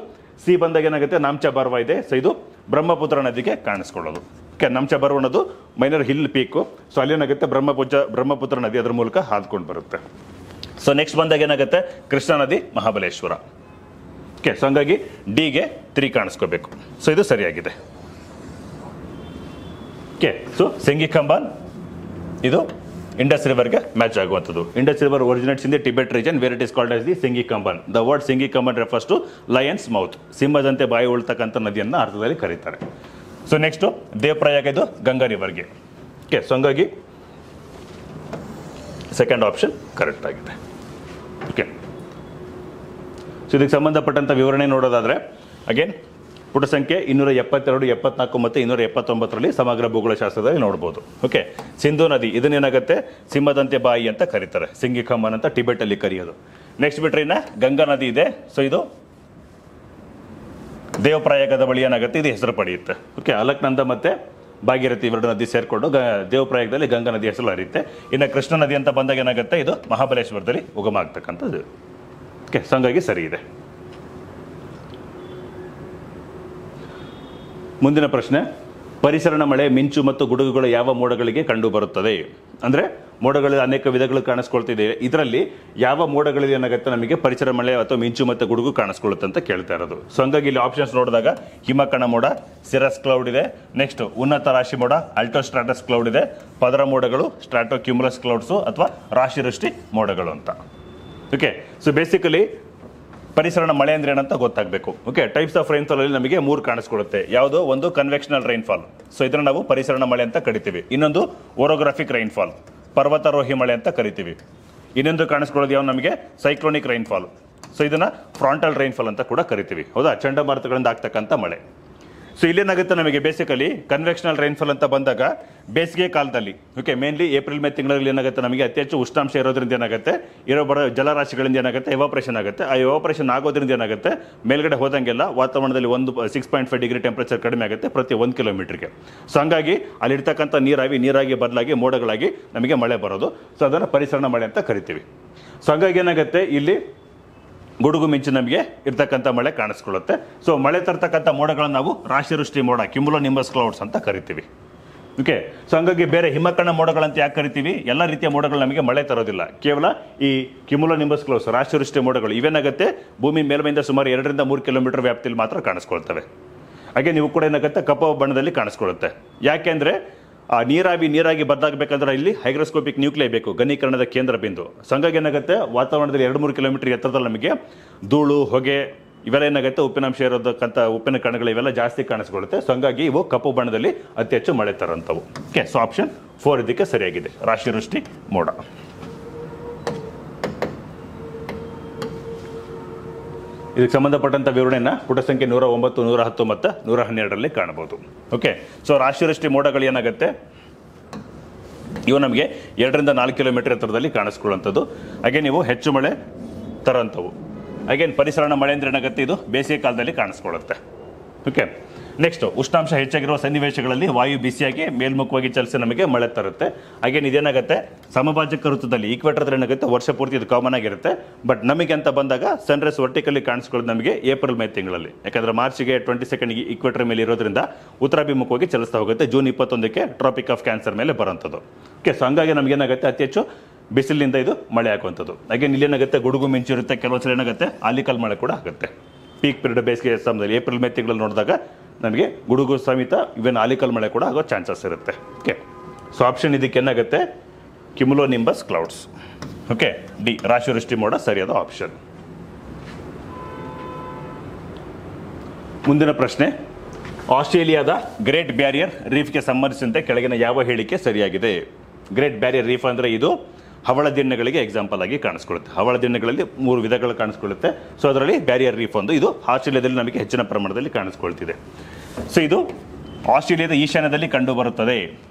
Speaker 1: ಸಿ ಬಂದಾಗ ಏನಾಗುತ್ತೆ ನಾಮ್ಚಾ ಬರ್ವಾ ಇದೆ. ಸೊ ಇದು ಬ್ರಹ್ಮಪುತ್ರ ನದಿಗೆ ಕಾಣಿಸ್ಕೊಳ್ಳೋದು. ಓಕೆ, ನಾಮ್ಚಾ ಬರ್ವಾ ಅನ್ನೋದು ಮೈನರ್ ಹಿಲ್ ಪೀಕು. ಸೊ ಅಲ್ಲೇನಾಗುತ್ತೆ ಬ್ರಹ್ಮಪುತ್ರ ನದಿ ಅದರ ಮೂಲಕ ಹಾದ್ಕೊಂಡು ಬರುತ್ತೆ. ಸೊ ನೆಕ್ಸ್ಟ್ ಬಂದಾಗ ಏನಾಗುತ್ತೆ ಕೃಷ್ಣಾ ನದಿ, ಮಹಾಬಲೇಶ್ವರ. ಓಕೆ, ಸೊ ಹಂಗಾಗಿ ಡಿಗೆ 3 ಕಾಣಿಸ್ಕೋಬೇಕು. ಸೊ ಇದು ಸರಿಯಾಗಿದೆ. ಓಕೆ, ಸೊ ಸಿಂಗಿ ಖಂಬಾನ್ ಇದು ಇಂಡಸ್ ರಿವರ್ಗೆ ಮ್ಯಾಚ್ ಆಗುವಂಥದ್ದು. Indus river originates in the Tibet region where it is called as the Singi Khamban. The word Singi Khamban refers to lion's mouth, ಸಿಂಹದಂತೆ ಬಾಯಿ ಉಳ್ತಕ್ಕಂಥ ನದಿಯನ್ನು ಅರ್ಥದಲ್ಲಿ ಕರೀತಾರೆ. ಸೊ ನೆಕ್ಸ್ಟು ದೇವಪ್ರಯಾಗ ಇದು ಗಂಗಾ ರಿವರ್ಗೆ. ಓಕೆ, ಸೊ ಹಂಗಾಗಿ ಸೆಕೆಂಡ್ ಆಪ್ಷನ್ ಕರೆಕ್ಟ್ ಆಗಿದೆ. ಓಕೆ, ಸೊ ಇದಕ್ಕೆ ಸಂಬಂಧಪಟ್ಟಂಥ ವಿವರಣೆ ನೋಡೋದಾದರೆ ಅಗೇನ್ ಪುಟ ಸಂಖ್ಯೆ 272, 74 ಮತ್ತು 279ರಲ್ಲಿ ಸಮಗ್ರ ಭೂಗೋಳಶಾಸ್ತ್ರದಲ್ಲಿ ನೋಡ್ಬೋದು. ಓಕೆ, ಸಿಂಧು ನದಿ ಇದನ್ನೇನಾಗುತ್ತೆ ಸಿಂಹದಂತೆ ಬಾಯಿ ಅಂತ ಕರೀತಾರೆ, ಸಿಂಗಿ ಖಂಬನ್ ಅಂತ ಟಿಬೆಟಲ್ಲಿ ಕರೆಯೋದು. ನೆಕ್ಸ್ಟ್ ಬಿಟ್ರೆ ಇನ್ನು ಗಂಗಾ ನದಿ ಇದೆ. ಸೊ ಇದು ದೇವಪ್ರಯಾಗದ ಬಳಿ ಏನಾಗುತ್ತೆ ಇದು ಹೆಸರು ಪಡೆಯುತ್ತೆ. ಓಕೆ, ಅಲಕ್ನಂದ ಮತ್ತು ಭಾಗೀರಥಿ 2 ನದಿ ಸೇರಿಕೊಂಡು ದೇವಪ್ರಯಾಗದಲ್ಲಿ ಗಂಗಾ ನದಿ ಹೆಸರು ಹರಿಯುತ್ತೆ. ಇನ್ನು ಕೃಷ್ಣ ನದಿ ಅಂತ ಬಂದಾಗ ಏನಾಗುತ್ತೆ ಇದು ಮಹಾಬಲೇಶ್ವರದಲ್ಲಿ ಉಗಮ ಆಗ್ತಕ್ಕಂಥದ್ದು. ಓಕೆ, ಸೊ ಹಂಗಾಗಿ ಸರಿ ಇದೆ. ಮುಂದಿನ ಪ್ರಶ್ನೆ, ಪರಿಸರಣ ಮಳೆ, ಮಿಂಚು ಮತ್ತು ಗುಡುಗುಗಳು ಯಾವ ಮೋಡಗಳಿಗೆ ಕಂಡು ಬರುತ್ತದೆ? ಅಂದರೆ ಮೋಡಗಳಲ್ಲಿ ಅನೇಕ ವಿಧಗಳು ಕಾಣಿಸ್ಕೊಳ್ತಿದೆ. ಇದರಲ್ಲಿ ಯಾವ ಮೋಡಗಳಲ್ಲಿ ಏನಾಗುತ್ತೆ ನಮಗೆ ಪರಿಸರ ಮಳೆ ಅಥವಾ ಮಿಂಚು ಮತ್ತು ಗುಡುಗು ಕಾಣಿಸ್ಕೊಳ್ಳುತ್ತೆ ಅಂತ ಕೇಳ್ತಾ ಇರೋದು. ಸೊ ಹಂಗಾಗಿ ಇಲ್ಲಿ ಆಪ್ಷನ್ಸ್ ನೋಡಿದಾಗ ಹಿಮಕಣ ಮೋಡ, ಸಿರಸ್ ಕ್ಲೌಡ್ ಇದೆ. ನೆಕ್ಸ್ಟ್ ಉನ್ನತ ರಾಶಿ ಮೋಡ, ಅಲ್ಟೋಸ್ಟ್ರಾಟಸ್ ಕ್ಲೌಡ್ ಇದೆ. ಪದರ ಮೋಡಗಳು, ಸ್ಟ್ರಾಟೋ ಕ್ಯುಮುಲಸ್ ಕ್ಲೌಡ್ಸು ಅಥವಾ ರಾಶಿವೃಷ್ಟಿ ಮೋಡಗಳು ಅಂತ. ಓಕೆ, ಸೊ ಬೇಸಿಕಲಿ ಪರಿಸರಣ ಮಳೆ ಅಂದ್ರೆ ಏನಂತ ಗೊತ್ತಾಗಬೇಕು. ಓಕೆ, ಟೈಪ್ಸ್ ಆಫ್ ರೈನ್ಫಾಲ್ ಅಲ್ಲಿ ನಮಗೆ 3 ಕಾಣಿಸ್ಕೊಳ್ಳುತ್ತೆ. ಯಾವುದೋ ಒಂದು ಕನ್ವೆಕ್ಷನಲ್ ರೈನ್ಫಾಲ್, ಸೊ ಇದನ್ನ ನಾವು ಪರಿಸರಣ ಮಳೆ ಅಂತ ಕರಿತೀವಿ. ಇನ್ನೊಂದು ಓರೋಗ್ರಾಫಿಕ್ ರೈನ್ಫಾಲ್, ಪರ್ವತಾರೋಹಿ ಮಳೆ ಅಂತ ಕರಿತೀವಿ. ಇನ್ನೊಂದು ಕಾಣಿಸ್ಕೊಳ್ಳೋದು ಯಾವ ನಮಗೆ ಸೈಕ್ಲೋನಿಕ್ ರೈನ್ಫಾಲ್. ಸೊ ಇದನ್ನ ಫ್ರಾಂಟಲ್ ರೈನ್ಫಾಲ್ ಅಂತ ಕೂಡ ಕರಿತೀವಿ, ಹೌದಾ, ಚಂಡಮಾರುತಗಳಿಂದ ಆಗ್ತಕ್ಕಂಥ ಮಳೆ. ಸೊ ಇಲ್ಲೇನಾಗುತ್ತೆ ನಮಗೆ ಬೇಸಿಕಲಿ ಕನ್ವೆಕ್ಷನಲ್ ರೈನ್ಫಾಲ್ ಅಂತ ಬಂದಾಗ ಬೇಸಿಗೆ ಕಾಲದಲ್ಲಿ, ಓಕೆ, ಮೇನ್ಲಿ ಏಪ್ರಿಲ್ ಮೇ ತಿಂಗಳಲ್ಲಿ ಏನಾಗುತ್ತೆ ನಮಗೆ ಅತಿ ಹೆಚ್ಚು ಉಷ್ಣಾಂಶ ಇರೋದ್ರಿಂದ ಏನಾಗುತ್ತೆ ಬರೋ ಜಲರಾಶಿಗಳಿಂದ ಏನಾಗುತ್ತೆ ಎವಾಪರೇಷನ್ ಆಗುತ್ತೆ. ಆ ಎವಾಪರೇಷನ್ ಆಗೋದ್ರಿಂದ ಏನಾಗುತ್ತೆ ಮೇಲ್ಗಡೆ ಹೋದಂಗೆಲ್ಲ ವಾತಾವರಣದಲ್ಲಿ 6.5 ಡಿಗ್ರಿ ಟೆಂಪರೇಚರ್ ಕಡಿಮೆ ಆಗುತ್ತೆ ಪ್ರತಿ 1 ಕಿಲೋಮೀಟರ್ಗೆ. ಸೊ ಹಂಗಾಗಿ ಅಲ್ಲಿರ್ತಕ್ಕಂಥ ನೀರಾಗಿ ಬದಲಾಗಿ ಮೋಡಗಳಾಗಿ ನಮಗೆ ಮಳೆ ಬರೋದು. ಸೊ ಅದನ್ನು ಪರಿಸರಣ ಮಳೆ ಅಂತ ಕರಿತೀವಿ. ಸೊ ಹಂಗಾಗಿ ಏನಾಗುತ್ತೆ ಇಲ್ಲಿ ಗುಡುಗು ಮಿಂಚು ನಮಗೆ ಇರ್ತಕ್ಕಂಥ ಮಳೆ ಕಾಣಿಸ್ಕೊಳ್ಳುತ್ತೆ. ಸೊ ಮಳೆ ತರ್ತಕ್ಕಂಥ ಮೋಡಗಳನ್ನು ನಾವು ರಾಶಿವೃಷ್ಟಿ ಮೋಡ, ಕ್ಯುಮುಲೋ ನಿಂಬಸ್ ಕ್ಲೌಡ್ಸ್ ಅಂತ ಕರಿತೀವಿ. ಓಕೆ, ಸೊ ಹಂಗಾಗಿ ಬೇರೆ ಹಿಮಕಣ ಮೋಡಗಳಂತ ಯಾಕೆ ಕರಿತೀವಿ? ಎಲ್ಲ ರೀತಿಯ ಮೋಡಗಳು ನಮಗೆ ಮಳೆ ತರೋದಿಲ್ಲ. ಕೇವಲ ಈ ಕ್ಯುಮುಲೋ ನಿಂಬಸ್ ಕ್ಲೌಡ್ಸ್, ರಾಶಿವೃಷ್ಟಿ ಮೋಡಗಳು ಇವೇನಾಗುತ್ತೆ ಭೂಮಿ ಮೇಲ್ಮೈಯಿಂದ ಸುಮಾರು 2 ರಿಂದ 3 ಕಿಲೋಮೀಟರ್ ವ್ಯಾಪ್ತಿಯಲ್ಲಿ ಮಾತ್ರ ಕಾಣಿಸ್ಕೊಳ್ತವೆ. ಹಾಗೆ ನೀವು ಕೂಡ ಏನಾಗುತ್ತೆ ಕಪ್ಪು ಬಣ್ಣದಲ್ಲಿ ಕಾಣಿಸ್ಕೊಳ್ಳುತ್ತೆ. ಯಾಕೆಂದರೆ ನೀರಾಗಿ ಬದಲಾಗಬೇಕಂದ್ರೆ ಇಲ್ಲಿ ಹೈಗ್ರೋಸ್ಕೋಪಿಕ್ ನ್ಯೂಕ್ಲಿಯೈ ಬೇಕು, ಘನೀಕರಣದ ಕೇಂದ್ರ ಬಿಂದು. ಸೊ ಹಂಗಾಗಿ ಏನಾಗುತ್ತೆ ವಾತಾವರಣದಲ್ಲಿ 2-3 ಕಿಲೋಮೀಟರ್ ಎತ್ತರದಲ್ಲಿ ನಮಗೆ ಧೂಳು, ಹೊಗೆ ಇವೆಲ್ಲ ಏನಾಗುತ್ತೆ ಉಪ್ಪಿನಾಂಶ ಇರೋದಕ್ಕಂಥ ಉಪ್ಪಿನ ಕಣಗಳು ಇವೆಲ್ಲ ಜಾಸ್ತಿ ಕಾಣಿಸ್ಕೊಳ್ಳುತ್ತೆ. ಸೊ ಹಂಗಾಗಿ ಇವು ಕಪ್ಪು ಬಣ್ಣದಲ್ಲಿ ಅತಿ ಹೆಚ್ಚು ಮಳೆ ತರಂಥವು. ಓಕೆ, ಸೊ ಆಪ್ಷನ್ 4 ಇದಕ್ಕೆ ಸರಿಯಾಗಿದೆ, ರಾಶಿ ವೃಷ್ಟಿ ಮೋಡ. ಇದಕ್ಕೆ ಸಂಬಂಧಪಟ್ಟಂಥ ವಿವರಣೆಯನ್ನು ಪುಟ ಸಂಖ್ಯೆ 109, 110 ಮತ್ತು 112ರಲ್ಲಿ ಕಾಣಬಹುದು. ಓಕೆ, ಸೊ ರಾಶಿ ವೃಷ್ಟಿ ಮೋಡಗಳು ಏನಾಗುತ್ತೆ, ಇವು ನಮಗೆ 2-4 ಕಿಲೋಮೀಟರ್ ಎತ್ತರದಲ್ಲಿ ಕಾಣಿಸ್ಕೊಳ್ಳುವಂಥದ್ದು. ಹಾಗೆ ನೀವು ಹೆಚ್ಚು ಮಳೆ ತರೋಂಥವು. ಹಾಗೇನು ಪರಿಸರಣ ಮಳೆ ಅಂದರೆ ಏನಾಗುತ್ತೆ, ಇದು ಬೇಸಿಗೆ ಕಾಲದಲ್ಲಿ ಕಾಣಿಸ್ಕೊಳ್ಳುತ್ತೆ. ಓಕೆ, ನೆಕ್ಸ್ಟ್ ಉಷ್ಣಾಂಶ ಹೆಚ್ಚಾಗಿರುವ ಸನ್ನಿವೇಶಗಳಲ್ಲಿ ವಾಯು ಬಿಸಿಯಾಗಿ ಮೇಲ್ಮುಖವಾಗಿ ಚಲಿಸಿ ನಮಗೆ ಮಳೆ ತರುತ್ತೆ. ಹಾಗೇನು ಇದೇನಾಗುತ್ತೆ ಸಮಭಾಜಕ ಋತುದಲ್ಲಿ ಈಕ್ವೇಟರ್ ಏನಾಗುತ್ತೆ ವರ್ಷ ಪೂರ್ತಿ ಇದು ಕಾಮನ್ ಆಗಿರುತ್ತೆ. ಬಟ್ ನಮಗೆ ಅಂತ ಬಂದಾಗ ಸನ್ರೈಸ್ ವರ್ಟಿಕಲಿ ಕಾಣಿಸ್ಕೊಳ್ಳೋದು ನಮಗೆ ಏಪ್ರಿಲ್ ಮೇ ತಿಂಗಳಲ್ಲಿ. ಯಾಕಂದರೆ ಮಾರ್ಚ್ಗೆ 22 ಈಕ್ವೇಟರ್ ಮೇಲೆ ಇರೋದ್ರಿಂದ ಉತ್ತರಾಭಿಮುಖವಾಗಿ ಚಲಿಸ್ತಾ ಹೋಗುತ್ತೆ. ಜೂನ್ 21ಕ್ಕೆ ಟ್ರಾಪಿಕ್ ಆಫ್ ಕ್ಯಾನ್ಸರ್ ಮೇಲೆ ಬರೋಂಥದ್ದು. ಓಕೆ, ಸೊ ಹಂಗಾಗಿ ನಮಗೇನಾಗುತ್ತೆ ಅತಿ ಹೆಚ್ಚು ಬಿಸಿಲಿನಿಂದ ಇದು ಮಳೆ ಆಗುವಂಥದ್ದು. ಹಾಗೆ ಇಲ್ಲೇನಾಗುತ್ತೆ ಗುಡುಗು ಮಿಂಚು ಇರುತ್ತೆ, ಕೆಲವು ಸಲ ಏನಾಗುತ್ತೆ ಆಲಿಕಲ್ ಮಳೆ ಕೂಡ ಆಗುತ್ತೆ. ಪೀಕ್ ಪೀರಿಯಡ್ ಬೇಸಿಗೆ ಸಮಯದಲ್ಲಿ ಏಪ್ರಿಲ್ ಮೇ ತಿಂಗಳಲ್ಲಿ ನೋಡಿದಾಗ ನಮಗೆ ಗುಡುಗು ಸಮೇತ ಇವನ್ ಆಲಿಕಲ್ ಮಳೆ ಕೂಡ ಆಗೋ ಚಾನ್ಸಸ್ ಇರುತ್ತೆ. ಓಕೆ, ಸೊ ಆಪ್ಷನ್ ಇದಕ್ಕೆ ಏನಾಗುತ್ತೆ ಕ್ಯುಮುಲೋ ನಿಂಬಸ್ ಕ್ಲೌಡ್ಸ್. ಓಕೆ, ಡಿ ರಾಶಿ ವೃಷ್ಟಿ ಮೋಡ ಸರಿಯಾದ ಆಪ್ಷನ್. ಮುಂದಿನ ಪ್ರಶ್ನೆ, ಆಸ್ಟ್ರೇಲಿಯಾದ ಗ್ರೇಟ್ ಬ್ಯಾರಿಯರ್ ರೀಫ್ಗೆ ಸಂಬಂಧಿಸಿದಂತೆ ಕೆಳಗಿನ ಯಾವ ಹೇಳಿಕೆ ಸರಿಯಾಗಿದೆ? ಗ್ರೇಟ್ ಬ್ಯಾರಿಯರ್ ರೀಫ್ ಅಂದರೆ ಇದು ಹವಳ ದಿಣ್ಣೆಗಳಿಗೆ ಎಕ್ಸಾಂಪಲ್ ಆಗಿ ಕಾಣಿಸ್ಕೊಳ್ಳುತ್ತೆ. ಹವಳ ದಿಣ್ಣೆಗಳಲ್ಲಿ 3 ವಿಧಗಳು ಕಾಣಿಸ್ಕೊಳ್ಳುತ್ತೆ. ಸೊ ಅದರಲ್ಲಿ ಬ್ಯಾರಿಯರ್ ರೀಫ್ ಒಂದು, ಇದು ಆಸ್ಟ್ರೇಲಿಯಾದಲ್ಲಿ ನಮಗೆ ಹೆಚ್ಚಿನ ಪ್ರಮಾಣದಲ್ಲಿ ಕಾಣಿಸ್ಕೊಳ್ತಿದೆ. ಸೊ ಇದು ಆಸ್ಟ್ರೇಲಿಯಾದ ಈಶಾನ್ಯದಲ್ಲಿ ಕಂಡು ಬರುತ್ತದೆ,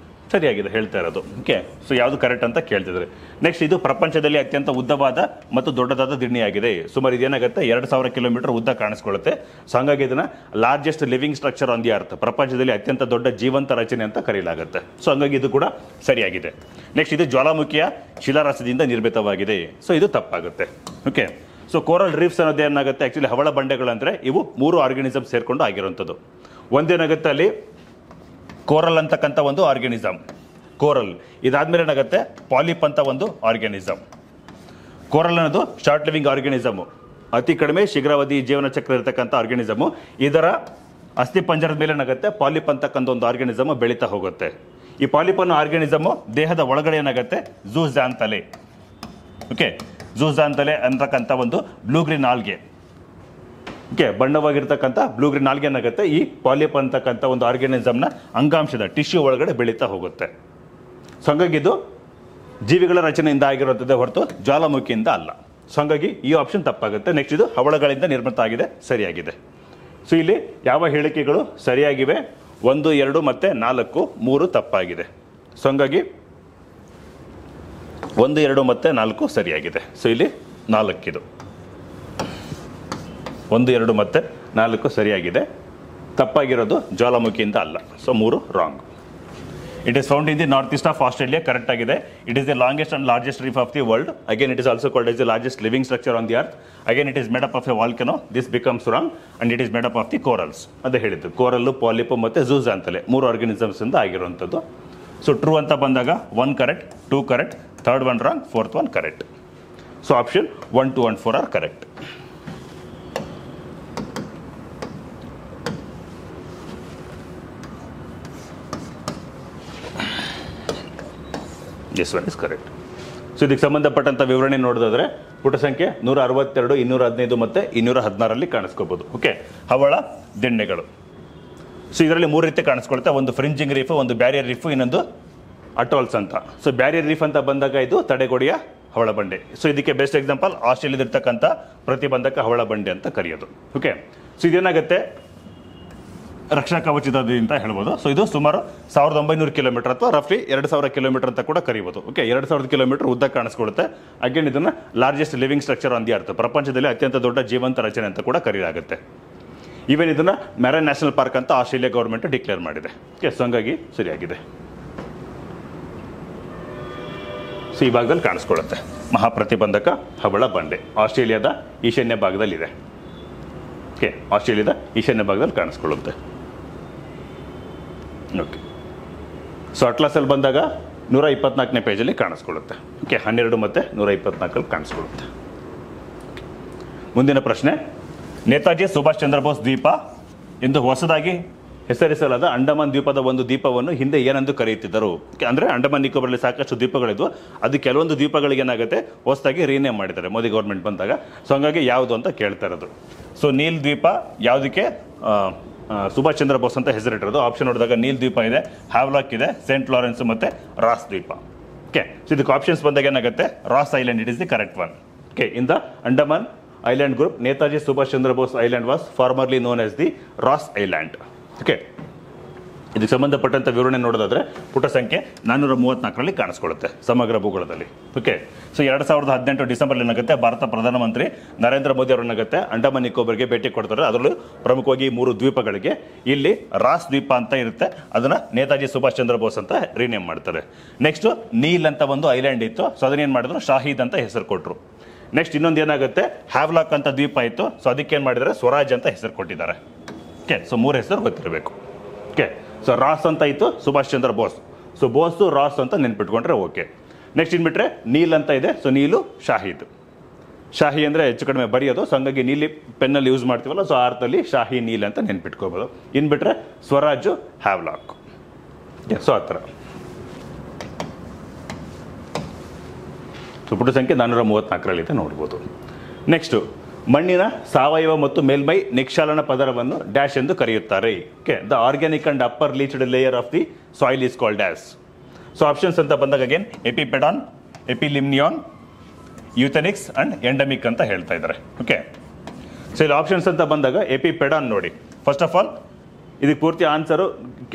Speaker 1: ಸರಿಯಾಗಿದೆ ಹೇಳ್ತಾ ಇರೋದು. ಓಕೆ, ಸೊ ಯಾವುದು ಕರೆಕ್ಟ್ ಅಂತ ಕೇಳ್ತಿದ್ದಾರೆ. ನೆಕ್ಸ್ಟ್, ಇದು ಪ್ರಪಂಚದಲ್ಲಿ ಅತ್ಯಂತ ಉದ್ದವಾದ ಮತ್ತು ದೊಡ್ಡದಾದ ದಿಣ್ಣೆಯಾಗಿದೆ. ಸುಮಾರು ಇದೇನಾಗುತ್ತೆ 2000 ಕಿಲೋಮೀಟರ್ ಉದ್ದ ಕಾಣಿಸ್ಕೊಳ್ಳುತ್ತೆ. ಸೊ ಹಂಗಾಗಿ ಇದನ್ನು largest living structure on the earth, ಪ್ರಪಂಚದಲ್ಲಿ ಅತ್ಯಂತ ದೊಡ್ಡ ಜೀವಂತ ರಚನೆ ಅಂತ ಕರೆಯಲಾಗುತ್ತೆ. ಸೊ ಹಂಗಾಗಿ ಇದು ಕೂಡ ಸರಿಯಾಗಿದೆ. ನೆಕ್ಸ್ಟ್, ಇದು ಜ್ವಾಲಾಮುಖಿಯ ಶಿಲಾರಸದಿಂದ ನಿರ್ಮಿತವಾಗಿದೆ. ಸೊ ಇದು ತಪ್ಪಾಗುತ್ತೆ. ಓಕೆ, ಸೊ ಕೋರಲ್ ರೀಫ್ಸ್ ಅನ್ನೋದು ಏನಾಗುತ್ತೆ ಆ್ಯಕ್ಚುಲಿ ಹವಳ ಬಂಡೆಗಳು ಅಂದರೆ ಇವು 3 ಆರ್ಗನಿಸಮ್ ಸೇರಿಕೊಂಡು ಆಗಿರುವಂಥದ್ದು. ಒಂದೇನಾಗುತ್ತೆ ಅಲ್ಲಿ ಕೋರಲ್ ಅಂತಕ್ಕಂಥ ಒಂದು ಆರ್ಗ್ಯಾನಿಸಮ್, ಕೋರಲ್. ಇದಾದ್ಮೇಲೆ ಏನಾಗುತ್ತೆ ಪಾಲಿಪ್ ಅಂತ ಒಂದು ಆರ್ಗ್ಯಾನಿಸಮ್. ಕೋರಲ್ ಅನ್ನೋದು ಶಾರ್ಟ್ ಲಿವಿಂಗ್ ಆರ್ಗ್ಯಾನಿಸಮು, ಅತಿ ಕಡಿಮೆ ಶೀಘ್ರಾವಧಿ ಜೀವನ ಚಕ್ರ ಇರತಕ್ಕಂಥ ಆರ್ಗ್ಯಾನಿಸಮು. ಇದರ ಅಸ್ಥಿ ಪಂಜರದ ಮೇಲೆ ಏನಾಗುತ್ತೆ ಪಾಲಿಪ್ ಅಂತಕ್ಕಂಥ ಒಂದು ಆರ್ಗ್ಯಾನಿಸಮ್ ಬೆಳೀತಾ ಹೋಗುತ್ತೆ. ಈ ಪಾಲಿಪ್ ಅನ್ನೋ ಆರ್ಗ್ಯಾನಿಸಮು ದೇಹದ ಒಳಗಡೆ ಏನಾಗುತ್ತೆ ಝೂಝಾಂತಲೆ. ಓಕೆ, ಝೂಝಾಂತಲೆ ಅಂತಕ್ಕಂಥ ಒಂದು ಬ್ಲೂ ಗ್ರೀನ್ ಆಲ್ಗೆ. ಓಕೆ, ಬಣ್ಣವಾಗಿರ್ತಕ್ಕಂಥ ಬ್ಲೂ ಗ್ರೀನ್ ಆಲ್ಗೆ ಏನಾಗುತ್ತೆ ಈ ಪಾಲಿಪ್ ಅಂತಕ್ಕಂಥ ಒಂದು ಆರ್ಗ್ಯಾನಿಸಮ್ನ ಅಂಗಾಂಶದ ಟಿಶ್ಯೂ ಒಳಗಡೆ ಬೆಳೀತಾ ಹೋಗುತ್ತೆ. ಸೊ ಹಂಗಾಗಿ ಇದು ಜೀವಿಗಳ ರಚನೆಯಿಂದ ಆಗಿರುವಂಥದ್ದೇ ಹೊರತು ಜ್ವಾಲಾಮುಖಿಯಿಂದ ಅಲ್ಲ. ಸೊ ಹಂಗಾಗಿ ಈ ಆಪ್ಷನ್ ತಪ್ಪಾಗುತ್ತೆ. ನೆಕ್ಸ್ಟ್, ಇದು ಹವಳಗಳಿಂದ ನಿರ್ಮಿತ ಆಗಿದೆ, ಸರಿಯಾಗಿದೆ. ಸೊ ಇಲ್ಲಿ ಯಾವ ಹೇಳಿಕೆಗಳು ಸರಿಯಾಗಿವೆ? 1, 2 ಮತ್ತು 4, 3 ತಪ್ಪಾಗಿದೆ. ಸೊ ಹಂಗಾಗಿ 1, 2 ಮತ್ತು 4 ಸರಿಯಾಗಿದೆ. ಸೊ ಇಲ್ಲಿ 4 ಇದು 1, 2 ಮತ್ತು 4 ಸರಿಯಾಗಿದೆ. ತಪ್ಪಾಗಿರೋದು ಜ್ವಾಲಾಮುಖಿಯಿಂದ ಅಲ್ಲ. So 3 wrong. It is found in the north east of Australia, correct ಆಗಿದೆ. It is the longest and largest reef of the world. Again it is also called as the largest living structure on the earth. Again it is made up of a volcano. This becomes wrong and it is made up of the corals. ಅದೇ ಹೇಳಿದ್ದು ಕೋರಲ್ಲು, ಪಾಲಿಪ್ ಮತ್ತು ಝೂಝಾಂತಲೆ 3 ಆರ್ಗನಿಸಮ್ಸ್ ಇಂದ ಆಗಿರುವಂಥದ್ದು. ಸೊ ಟ್ರೂ ಅಂತ ಬಂದಾಗ 1 correct, 2 correct, 3rd 1 wrong, 4th 1 correct. So option 1, 2 and 4 are correct. This one is correct. So ಇದಕ್ಕೆ ಸಂಬಂಧಪಟ್ಟಂಥ ವಿವರಣೆ ನೋಡೋದಾದ್ರೆ ಪುಟ ಸಂಖ್ಯೆ 162, 215 ಮತ್ತು 216ರಲ್ಲಿ ಕಾಣಿಸ್ಕೋಬಹುದು. ಓಕೆ, ಹವಳ ದಿಣ್ಣೆಗಳು. ಸೊ ಇದರಲ್ಲಿ 3 ರೀತಿ ಕಾಣಿಸ್ಕೊಳುತ್ತೆ. ಒಂದು ಫ್ರಿಂಜಿಂಗ್ ರೀಫ್, ಒಂದು ಬ್ಯಾರಿಯರ್ ರೀಫ್, ಇನ್ನೊಂದು ಅಟೋಲ್ಸ್ ಅಂತ. ಸೊ ಬ್ಯಾರಿಯರ್ ರೀಫ್ ಅಂತ ಬಂದಾಗ ಇದು ತಡೆಗೋಡೆಯ ಹವಳ ಬಂಡೆ. ಸೊ ಇದಕ್ಕೆ ಬೆಸ್ಟ್ ಎಕ್ಸಾಂಪಲ್ ಆಸ್ಟ್ರೇಲಿಯಾದಿರ್ತಕ್ಕಂಥ ಪ್ರತಿಬಂಧಕ ಹವಳ ಬಂಡೆ ಅಂತ ಕರೆಯೋದು. ಓಕೆ, ಸೊ ಇದೇನಾಗುತ್ತೆ ರಕ್ಷಣಾ ಕವಚದ ಅಂತ ಹೇಳ್ಬೋದು. ಸೊ ಇದು ಸುಮಾರು 1900 ಕಿಲೋಮೀಟರ್ ಅಥವಾ ರಫ್ಲಿ 2000 ಕಿಲೋಮೀಟರ್ ಅಂತ ಕೂಡ ಕರೀಬೋದು. ಓಕೆ, 2000 ಕಿಲೋಮೀಟರ್ ಉದ್ದ ಕಾಣಿಸ್ಕೊಳ್ಳುತ್ತೆ. ಅಗೇನ್ ಇದನ್ನು largest living structure on the earth, ಪ್ರಪಂಚದಲ್ಲಿ ಅತ್ಯಂತ ದೊಡ್ಡ ಜೀವಂತ ರಚನೆ ಅಂತ ಕೂಡ ಕರೆಯಲಾಗುತ್ತೆ. ಈವನ್ ಇದನ್ನು ಮೆರೈನ್ ನ್ಯಾಷನಲ್ ಪಾರ್ಕ್ ಅಂತ ಆಸ್ಟ್ರೇಲಿಯಾ ಗೌರ್ಮೆಂಟ್ ಡಿಕ್ಲೇರ್ ಮಾಡಿದೆ. ಓಕೆ, ಸೊ ಹಂಗಾಗಿ ಸರಿಯಾಗಿದೆ. ಸೊ ಈ ಭಾಗದಲ್ಲಿ ಕಾಣಿಸ್ಕೊಳ್ಳುತ್ತೆ ಮಹಾಪ್ರತಿಬಂಧಕ ಹವಳ ಬಂಡೆ, ಆಸ್ಟ್ರೇಲಿಯಾದ ಈಶಾನ್ಯ ಭಾಗದಲ್ಲಿದೆ. ಓಕೆ, ಆಸ್ಟ್ರೇಲಿಯಾದ ಈಶಾನ್ಯ ಭಾಗದಲ್ಲಿ ಕಾಣಿಸ್ಕೊಳ್ಳುತ್ತೆ. ಓಕೆ, ಸೊ ಅಟ್ಲಾಸಲ್ಲಿ ಬಂದಾಗ 124ನೇ ಪೇಜಲ್ಲಿ ಕಾಣಿಸ್ಕೊಳ್ಳುತ್ತೆ. ಓಕೆ, 12 ಮತ್ತು 124 ಕಾಣಿಸ್ಕೊಳ್ಳುತ್ತೆ. ಮುಂದಿನ ಪ್ರಶ್ನೆ, ನೇತಾಜಿ ಸುಭಾಷ್ ಚಂದ್ರ ಬೋಸ್ ದ್ವೀಪ ಎಂದು ಹೊಸದಾಗಿ ಹೆಸರಿಸಲಾದ ಅಂಡಮಾನ್ ದ್ವೀಪದ ಒಂದು ದ್ವೀಪವನ್ನು ಹಿಂದೆ ಏನೆಂದು ಕರೆಯುತ್ತಿದ್ದರು. ಅಂದರೆ ಅಂಡಮಾನ್ ನಿಕೋಬಾರಲ್ಲಿ ಸಾಕಷ್ಟು ದ್ವೀಪಗಳಿದ್ವು, ಅದು ಕೆಲವೊಂದು ದ್ವೀಪಗಳಿಗೆ ಏನಾಗುತ್ತೆ ಹೊಸದಾಗಿ ರೀನೇಮ್ ಮಾಡಿದ್ದಾರೆ ಮೋದಿ ಗೌರ್ಮೆಂಟ್ ಬಂದಾಗ. ಸೊ ಹಂಗಾಗಿ ಯಾವುದು ಅಂತ ಕೇಳ್ತಾ ಇರೋದು. ಸೊ ನೀಲ್ ದ್ವೀಪ ಯಾವುದಕ್ಕೆ ಸುಭಾಷ್ ಚಂದ್ರ ಬೋಸ್ ಅಂತ ಹೆಸರಿಟ್ಟಿರೋದು. ಆಪ್ಷನ್ ನೋಡಿದಾಗ ನೀಲ್ ದ್ವೀಪ ಇದೆ, ಹ್ಯಾವ್ಲಾಕ್ ಇದೆ, ಸೇಂಟ್ ಲಾರೆನ್ಸ್ ಮತ್ತು ರಾಸ್ ದ್ವೀಪ. ಓಕೆ, ಸೊ ಇದಕ್ಕೆ ಆಪ್ಷನ್ಸ್ ಬಂದಾಗ ಏನಾಗುತ್ತೆ Ross Island it is the correct one. Okay, in the Andaman island group Netaji Subhash Chandra Bose Island was formerly known as the Ross Island. Okay, ಇದಕ್ಕೆ ಸಂಬಂಧಪಟ್ಟಂಥ ವಿವರಣೆ ನೋಡೋದಾದ್ರೆ ಪುಟ ಸಂಖ್ಯೆ 434ರಲ್ಲಿ ಕಾಣಿಸ್ಕೊಳ್ಳುತ್ತೆ ಸಮಗ್ರ ಭೂಗೋಳದಲ್ಲಿ. ಓಕೆ, ಸೊ 2018 ಡಿಸೆಂಬರ್ ಏನಾಗುತ್ತೆ ಭಾರತ ಪ್ರಧಾನಮಂತ್ರಿ ನರೇಂದ್ರ ಮೋದಿ ಅವರು ಏನಾಗುತ್ತೆ ಅಂಡಮಾನ್ ನಿಕೋಬಾರ್ಗೆ ಭೇಟಿ ಕೊಡ್ತಾರೆ. ಅದರಲ್ಲೂ ಪ್ರಮುಖವಾಗಿ 3 ದ್ವೀಪಗಳಿಗೆ. ಇಲ್ಲಿ ರಾಸ್ ದ್ವೀಪ ಅಂತ ಇರುತ್ತೆ, ಅದನ್ನ ನೇತಾಜಿ ಸುಭಾಷ್ ಚಂದ್ರ ಬೋಸ್ ಅಂತ ರೀನೇಮ್ ಮಾಡ್ತಾರೆ. ನೆಕ್ಸ್ಟ್ ನೀಲ್ ಅಂತ ಒಂದು ಐಲ್ಯಾಂಡ್ ಇತ್ತು, ಸೊ ಅದನ್ನೇನು ಮಾಡಿದ್ರು ಶಾಹೀದ್ ಅಂತ ಹೆಸರು ಕೊಟ್ಟರು. ನೆಕ್ಸ್ಟ್ ಇನ್ನೊಂದು ಏನಾಗುತ್ತೆ ಹ್ಯಾವ್ಲಾಕ್ ಅಂತ ದ್ವೀಪ ಇತ್ತು, ಸೊ ಅದಕ್ಕೆ ಏನು ಮಾಡಿದ್ದಾರೆ ಸ್ವರಾಜ್ ಅಂತ ಹೆಸರು ಕೊಟ್ಟಿದ್ದಾರೆ. ಓಕೆ, ಸೊ 3 ಹೆಸರು ಗೊತ್ತಿರಬೇಕು. ಓಕೆ, ಸೊ ರಾಸ್ ಅಂತ ಇತ್ತು ಸುಭಾಷ್ ಚಂದ್ರ ಬೋಸ್, ಸೊ ಬೋಸು ರಾಸ್ ಅಂತ ನೆನ್ಪಿಟ್ಕೊಂಡ್ರೆ ಓಕೆ. ನೆಕ್ಸ್ಟ್ ಇನ್ಬಿಟ್ರೆ ನೀಲ್ ಅಂತ ಇದೆ, ಸೊ ನೀಲು ಶಾಹೀದ್. ಶಾಹಿ ಅಂದರೆ ಹೆಚ್ಚು ಕಡಿಮೆ ಬರೆಯೋದು, ಸೊ ಹಂಗಾಗಿ ನೀಲಿ ಪೆನ್ನಲ್ಲಿ ಯೂಸ್ ಮಾಡ್ತೀವಲ್ಲ, ಸೊ ಆ ಅರ್ಥದಲ್ಲಿ ಶಾಹಿ ನೀಲ್ ಅಂತ ನೆನ್ಪಿಟ್ಕೋಬೋದು. ಇನ್ಬಿಟ್ರೆ ಸ್ವರಾಜು ಹ್ಯಾವ್ಲಾಕ್. ಸೊ ಆ ಥರ. ಸೊ ಪುಟ ಸಂಖ್ಯೆ 434ರಲ್ಲಿದೆ ನೋಡ್ಬೋದು. ನೆಕ್ಸ್ಟು ಮಣ್ಣಿನ ಸಾವಯವ ಮತ್ತು ಮೇಲ್ಮೈ ನಿಕ್ಷಾಲನ ಪದರವನ್ನು ಡ್ಯಾಶ್ ಎಂದು ಕರೆಯುತ್ತಾರೆ. Okay, the organic and upper leached layer of the soil is called dash. So options ಅಂತ ಬಂದಾಗ again epipedon, epilimnion, euthenics and endemic ಅಂತ ಹೇಳ್ತಾ ಇದ್ದಾರೆ. ಓಕೆ, ಸೊ ಇಲ್ಲಿ ಆಪ್ಷನ್ಸ್ ಅಂತ ಬಂದಾಗ ಎಪಿಪೆಡಾನ್ ನೋಡಿ. ಫಸ್ಟ್ ಆಫ್ ಆಲ್ ಇದಕ್ಕೆ ಪೂರ್ತಿ ಆನ್ಸರು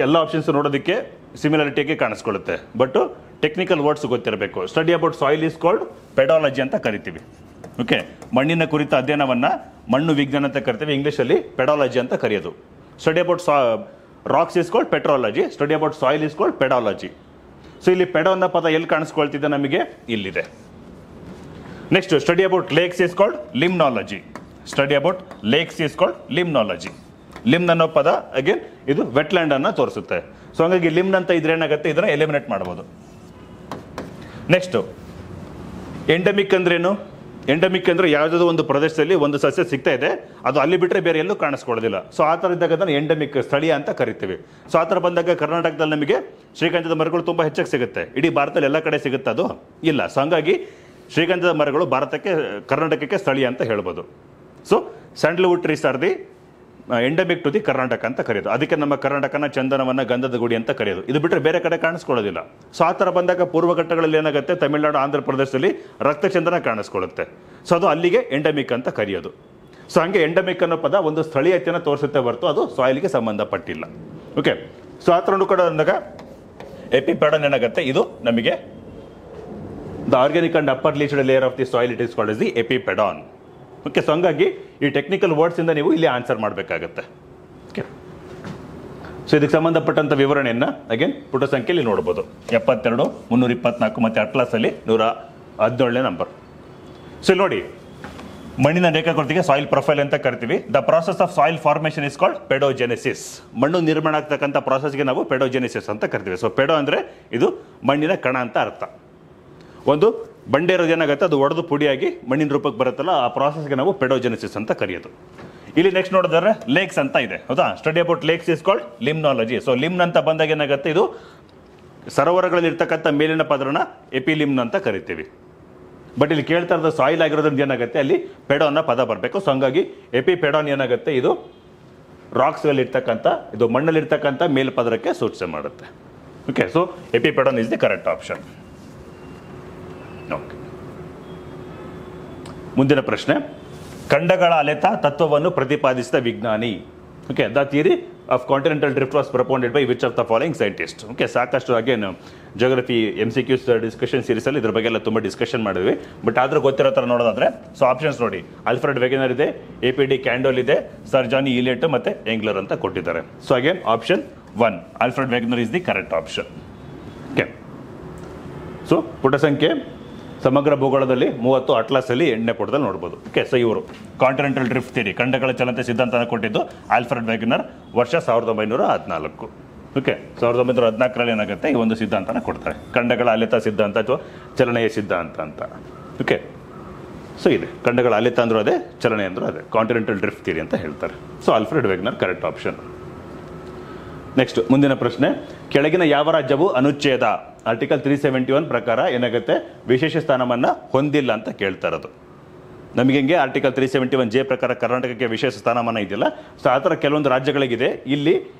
Speaker 1: ಎಲ್ಲ ಆಪ್ಷನ್ಸ್ ನೋಡೋದಕ್ಕೆ ಸಿಮಿಲಾರಿಟಿಗೆ ಕಾಣಿಸ್ಕೊಳ್ಳುತ್ತೆ, ಬಟ್ ಟೆಕ್ನಿಕಲ್ ವರ್ಡ್ಸ್ ಗೊತ್ತಿರಬೇಕು. Study about soil is called pedology ಅಂತ ಕರಿತೀವಿ. ಓಕೆ, ಮಣ್ಣಿನ ಕುರಿತ ಅಧ್ಯಯನವನ್ನು ಮಣ್ಣು ವಿಜ್ಞಾನ ಅಂತ ಕರಿತೀವಿ, ಇಂಗ್ಲೀಷಲ್ಲಿ ಪೆಡಾಲಜಿ ಅಂತ ಕರೆಯೋದು. Study about rocks is called petrology, study about soil is called pedology. So ಇಲ್ಲಿ ಪೆಡೋ ಅನ್ನೋ ಪದ ಎಲ್ಲಿ ಕಾಣಿಸ್ಕೊಳ್ತಿದೆ ನಮಗೆ, ಇಲ್ಲಿದೆ. Next study about lakes is called limnology. Study about lakes is called limnology. Limn ಅನ್ನೋ ಪದ ಅಗೇನ್ ಇದು ವೆಟ್ಲ್ಯಾಂಡ್ ಅನ್ನ ತೋರಿಸುತ್ತೆ. ಸೊ ಹಂಗಾಗಿ ಲಿಮ್ನ್ ಅಂತ ಇದ್ರೆ ಏನಾಗುತ್ತೆ, ಇದನ್ನ ಎಲಿಮಿನೇಟ್ ಮಾಡಬಹುದು. ನೆಕ್ಸ್ಟ್ ಎಂಡಮಿಕ್ ಅಂದ್ರೇನು? ಎಂಡಮಿಕ್ ಅಂದ್ರೆ ಯಾವುದಾದ್ರು ಒಂದು ಪ್ರದೇಶದಲ್ಲಿ ಒಂದು ಸಸ್ಯ ಸಿಗ್ತಾ ಇದೆ, ಅದು ಅಲ್ಲಿ ಬಿಟ್ಟರೆ ಬೇರೆ ಎಲ್ಲೂ ಕಾಣಿಸ್ಕೊಳ್ಳೋದಿಲ್ಲ. ಸೊ ಆ ಥರ ಇದ್ದಾಗ ಅದನ್ನು ಎಂಡಮಿಕ್ ಸ್ಥಳೀಯ ಅಂತ ಕರಿತೀವಿ. ಸೊ ಆ ಥರ ಬಂದಾಗ ಕರ್ನಾಟಕದಲ್ಲಿ ನಮಗೆ ಶ್ರೀಗಂಧದ ಮರಗಳು ತುಂಬ ಹೆಚ್ಚಾಗಿ ಸಿಗುತ್ತೆ. ಇಡೀ ಭಾರತದಲ್ಲಿ ಎಲ್ಲ ಕಡೆ ಸಿಗುತ್ತೆ ಅದು ಇಲ್ಲ. ಸೊ ಹಂಗಾಗಿ ಶ್ರೀಗಂಧದ ಮರಗಳು ಕರ್ನಾಟಕಕ್ಕೆ ಸ್ಥಳೀಯ ಅಂತ ಹೇಳ್ಬೋದು. So sandalwood trees are the endemic to the Karnataka ಅಂತ ಕರೆಯೋದು. ಅದಕ್ಕೆ ನಮ್ಮ ಕರ್ನಾಟಕನ ಚಂದನವನ್ನ ಗಂಧದ ಗುಡಿ ಅಂತ ಕರೆಯೋದು. ಇದು ಬಿಟ್ಟರೆ ಬೇರೆ ಕಡೆ ಕಾಣಿಸ್ಕೊಳ್ಳೋದಿಲ್ಲ. ಸೊ ಆ ಥರ ಬಂದಾಗ ಪೂರ್ವ ಘಟ್ಟಗಳಲ್ಲಿ ಏನಾಗುತ್ತೆ, ತಮಿಳುನಾಡು ಆಂಧ್ರ ಪ್ರದೇಶದಲ್ಲಿ ರಕ್ತಚಂದನ ಕಾಣಿಸ್ಕೊಳ್ಳುತ್ತೆ. ಸೊ ಅದು ಅಲ್ಲಿಗೆ ಎಂಡಮಿಕ್ ಅಂತ ಕರೆಯೋದು. ಸೊ ಹಂಗೆ ಎಂಡಮಿಕ್ ಅನ್ನೋ ಪದ ಒಂದು ಸ್ಥಳೀಯತೆಯನ್ನು ತೋರಿಸುತ್ತೆ ಹೊರತು ಅದು ಸಾಯಿಲ್ಗೆ ಸಂಬಂಧಪಟ್ಟಿಲ್ಲ. ಓಕೆ, ಸೊ ಆ ಥರ ಕೂಡ ಅಂದಾಗ ಎಪಿಪೆಡಾನ್ ಏನಾಗುತ್ತೆ, ಇದು ನಮಗೆ the organic and upper leached layer of the soil it is called the epipedon. Okay, so ಹಂಗಾಗಿ ಈ ಟೆಕ್ನಿಕಲ್ ವರ್ಡ್ಸ್ ಇಂದ ನೀವು ಇಲ್ಲಿ ಆನ್ಸರ್ ಮಾಡಬೇಕಾಗತ್ತೆ. ಓಕೆ, ಸೊ ಇದಕ್ಕೆ ಸಂಬಂಧಪಟ್ಟಂತ ವಿವರಣೆಯನ್ನ ಅಗೇನ್ ಪುಟ ಸಂಖ್ಯೆಯಲ್ಲಿ ನೋಡಬಹುದು. 72, 324 ಮತ್ತೆ ಅಟ್ಲಾಸಲ್ಲಿ 117ನೇ ನಂಬರ್. ಸೊ ಇಲ್ಲಿ ನೋಡಿ, ಮಣ್ಣಿನ ರೇಖಾಕೃತಿಗೆ ಸಾಯಿಲ್ ಪ್ರೊಫೈಲ್ ಅಂತ ಕರಿತೀವಿ. The process of soil formation is called pedogenesis. ಮಣ್ಣು ನಿರ್ಮಾಣ ಆಗ್ತಕ್ಕಂಥ ಪ್ರಾಸೆಸ್ಗೆ ನಾವು ಪೆಡೋಜೆನೆಸಿಸ್ ಅಂತ ಕರಿತೀವಿ. ಸೊ ಪೆಡೋ ಅಂದ್ರೆ ಇದು ಮಣ್ಣಿನ ಕಣ ಅಂತ ಅರ್ಥ. ಒಂದು ಬಂಡೆ ಇರೋದು ಏನಾಗುತ್ತೆ, ಅದು ಒಡೆದು ಪುಡಿಯಾಗಿ ಮಣ್ಣಿನ ರೂಪಕ್ಕೆ ಬರುತ್ತಲ್ಲ, ಆ ಪ್ರಾಸೆಸ್ಗೆ ನಾವು ಪೆಡೋಜೆನೆಸಿಸ್ ಅಂತ ಕರೆಯೋದು. ಇಲ್ಲಿ ನೆಕ್ಸ್ಟ್ ನೋಡಿದ್ರೆ ಲೇಕ್ಸ್ ಅಂತ ಇದೆ, ಹೌದಾ? Study about lakes is called limnology. So limn ಅಂತ ಬಂದಾಗ ಏನಾಗುತ್ತೆ, ಇದು ಸರೋವರಗಳಲ್ಲಿ ಇರ್ತಕ್ಕಂಥ ಮೇಲಿನ ಪದರನ ಎಪಿಲಿಮ್ನ್ ಅಂತ ಕರಿತೀವಿ. ಬಟ್ ಇಲ್ಲಿ ಕೇಳ್ತಾ ಇರೋದು ಸಾಯಿಲ್ ಆಗಿರೋದ್ರಿಂದ ಏನಾಗುತ್ತೆ, ಅಲ್ಲಿ ಪೆಡೋ ಅನ್ನೋ ಪದ ಬರಬೇಕು. ಸೊ ಹಂಗಾಗಿ ಎಪಿಪೆಡಾನ್ ಏನಾಗುತ್ತೆ, ಇದು ರಾಕ್ಸ್ಗಳಲ್ಲಿ ಇರ್ತಕ್ಕಂಥ, ಇದು ಮಣ್ಣಲ್ಲಿರ್ತಕ್ಕಂಥ ಮೇಲ್ಪದರಕ್ಕೆ ಸೂಚನೆ ಮಾಡುತ್ತೆ. Okay, so epipedon is the correct option. Okay, ಮುಂದಿನ ಪ್ರಶ್ನೆ, ಖಂಡಗಳ ಅಲೆತ ತತ್ವವನ್ನು ಪ್ರತಿಪಾದಿಸಿದ ವಿಜ್ಞಾನಿ. Okay, the theory of continental drift was propounded by which of the following scientist. Okay, ಸಾಕಷ್ಟು ಅಗೇನ್ ಜಿಯೋಗ್ರಫಿ MCQs ಡಿಸ್ಕಷನ್ ಸೀರೀಸಲ್ಲಿ ಇದ್ರ ಬಗ್ಗೆ ಎಲ್ಲ ತುಂಬ ಡಿಸ್ಕಷನ್ ಮಾಡಿದ್ವಿ. ಬಟ್ ಆದರೂ ಗೊತ್ತಿರೋ ಥರ ನೋಡೋದಾದ್ರೆ, ಸೊ ಆಪ್ಷನ್ಸ್ ನೋಡಿ, ಆಲ್ಫ್ರೆಡ್ ವೆಗೆನರ್ ಇದೆ, APD ಕ್ಯಾಂಡೋಲ್ ಇದೆ, ಸರ್ ಜಾನಿ ಈಲೆಟ್ ಮತ್ತೆ ಎಂಗ್ಲರ್ ಅಂತ ಕೊಟ್ಟಿದ್ದಾರೆ. So again option 1 Alfred ವೆಗೆನರ್ is the correct option. Okay, so ಪುಟ ಸಂಖ್ಯೆ ಸಮಗ್ರ ಭೂಗೋಳದಲ್ಲಿ 30 ಅಟ್ಲಾಸಲ್ಲಿ 8ನೇ ಪುಟದಲ್ಲಿ ನೋಡ್ಬೋದು. ಓಕೆ, ಸೊ ಇವರು ಕಾಂಟಿನೆಂಟಲ್ ಡ್ರಿಫ್ಟ್ ಥಿಯರಿ, ಖಂಡಗಳ ಚಲನತೆ ಸಿದ್ಧಾಂತನ ಕೊಟ್ಟಿದ್ದು ಆಲ್ಫ್ರೆಡ್ ವೆಗೆನರ್, ವರ್ಷ 1914. ಓಕೆ, 1914ರಲ್ಲಿ ಏನಾಗುತ್ತೆ, ಈ ಒಂದು ಸಿದ್ಧಾಂತನ ಕೊಡ್ತಾರೆ, ಖಂಡಗಳ ಅಲೆತ ಸಿದ್ಧಾಂತ ಅಥವಾ ಚಲನೆಯ ಸಿದ್ಧಾಂತ ಅಂತ. ಓಕೆ, ಸೊ ಇದೆ ಖಂಡಗಳ ಅಲೆತ ಅಂದರೂ ಅದೇ, ಚಲನೆ ಅಂದರೂ ಅದೇ, ಕಾಂಟಿನೆಂಟಲ್ ಡ್ರಿಫ್ಟ್ ಥಿಯರಿ ಅಂತ ಹೇಳ್ತಾರೆ. So Alfred Wegener correct option. Next ಮುಂದಿನ ಪ್ರಶ್ನೆ, ಕೆಳಗಿನ ಯಾವ ರಾಜ್ಯವು ಅನುಚ್ಛೇದ ಆರ್ಟಿಕಲ್ 371 ಪ್ರಕಾರ ಏನಾಗುತ್ತೆ ವಿಶೇಷ ಸ್ಥಾನಮಾನ ಹೊಂದಿಲ್ಲ ಅಂತ ಕೇಳ್ತಾ ಇರೋದು. ನಮಗೆ ಹೆಂಗೆ ಆರ್ಟಿಕಲ್ 371 ಜೆ ಪ್ರಕಾರ ಕರ್ನಾಟಕಕ್ಕೆ ವಿಶೇಷ ಸ್ಥಾನಮಾನ ಇದೆಯಲ್ಲ, ಸೊ ಆ ಥರ ಕೆಲವೊಂದು ರಾಜ್ಯಗಳಿಗಿದೆ, ಇಲ್ಲಿ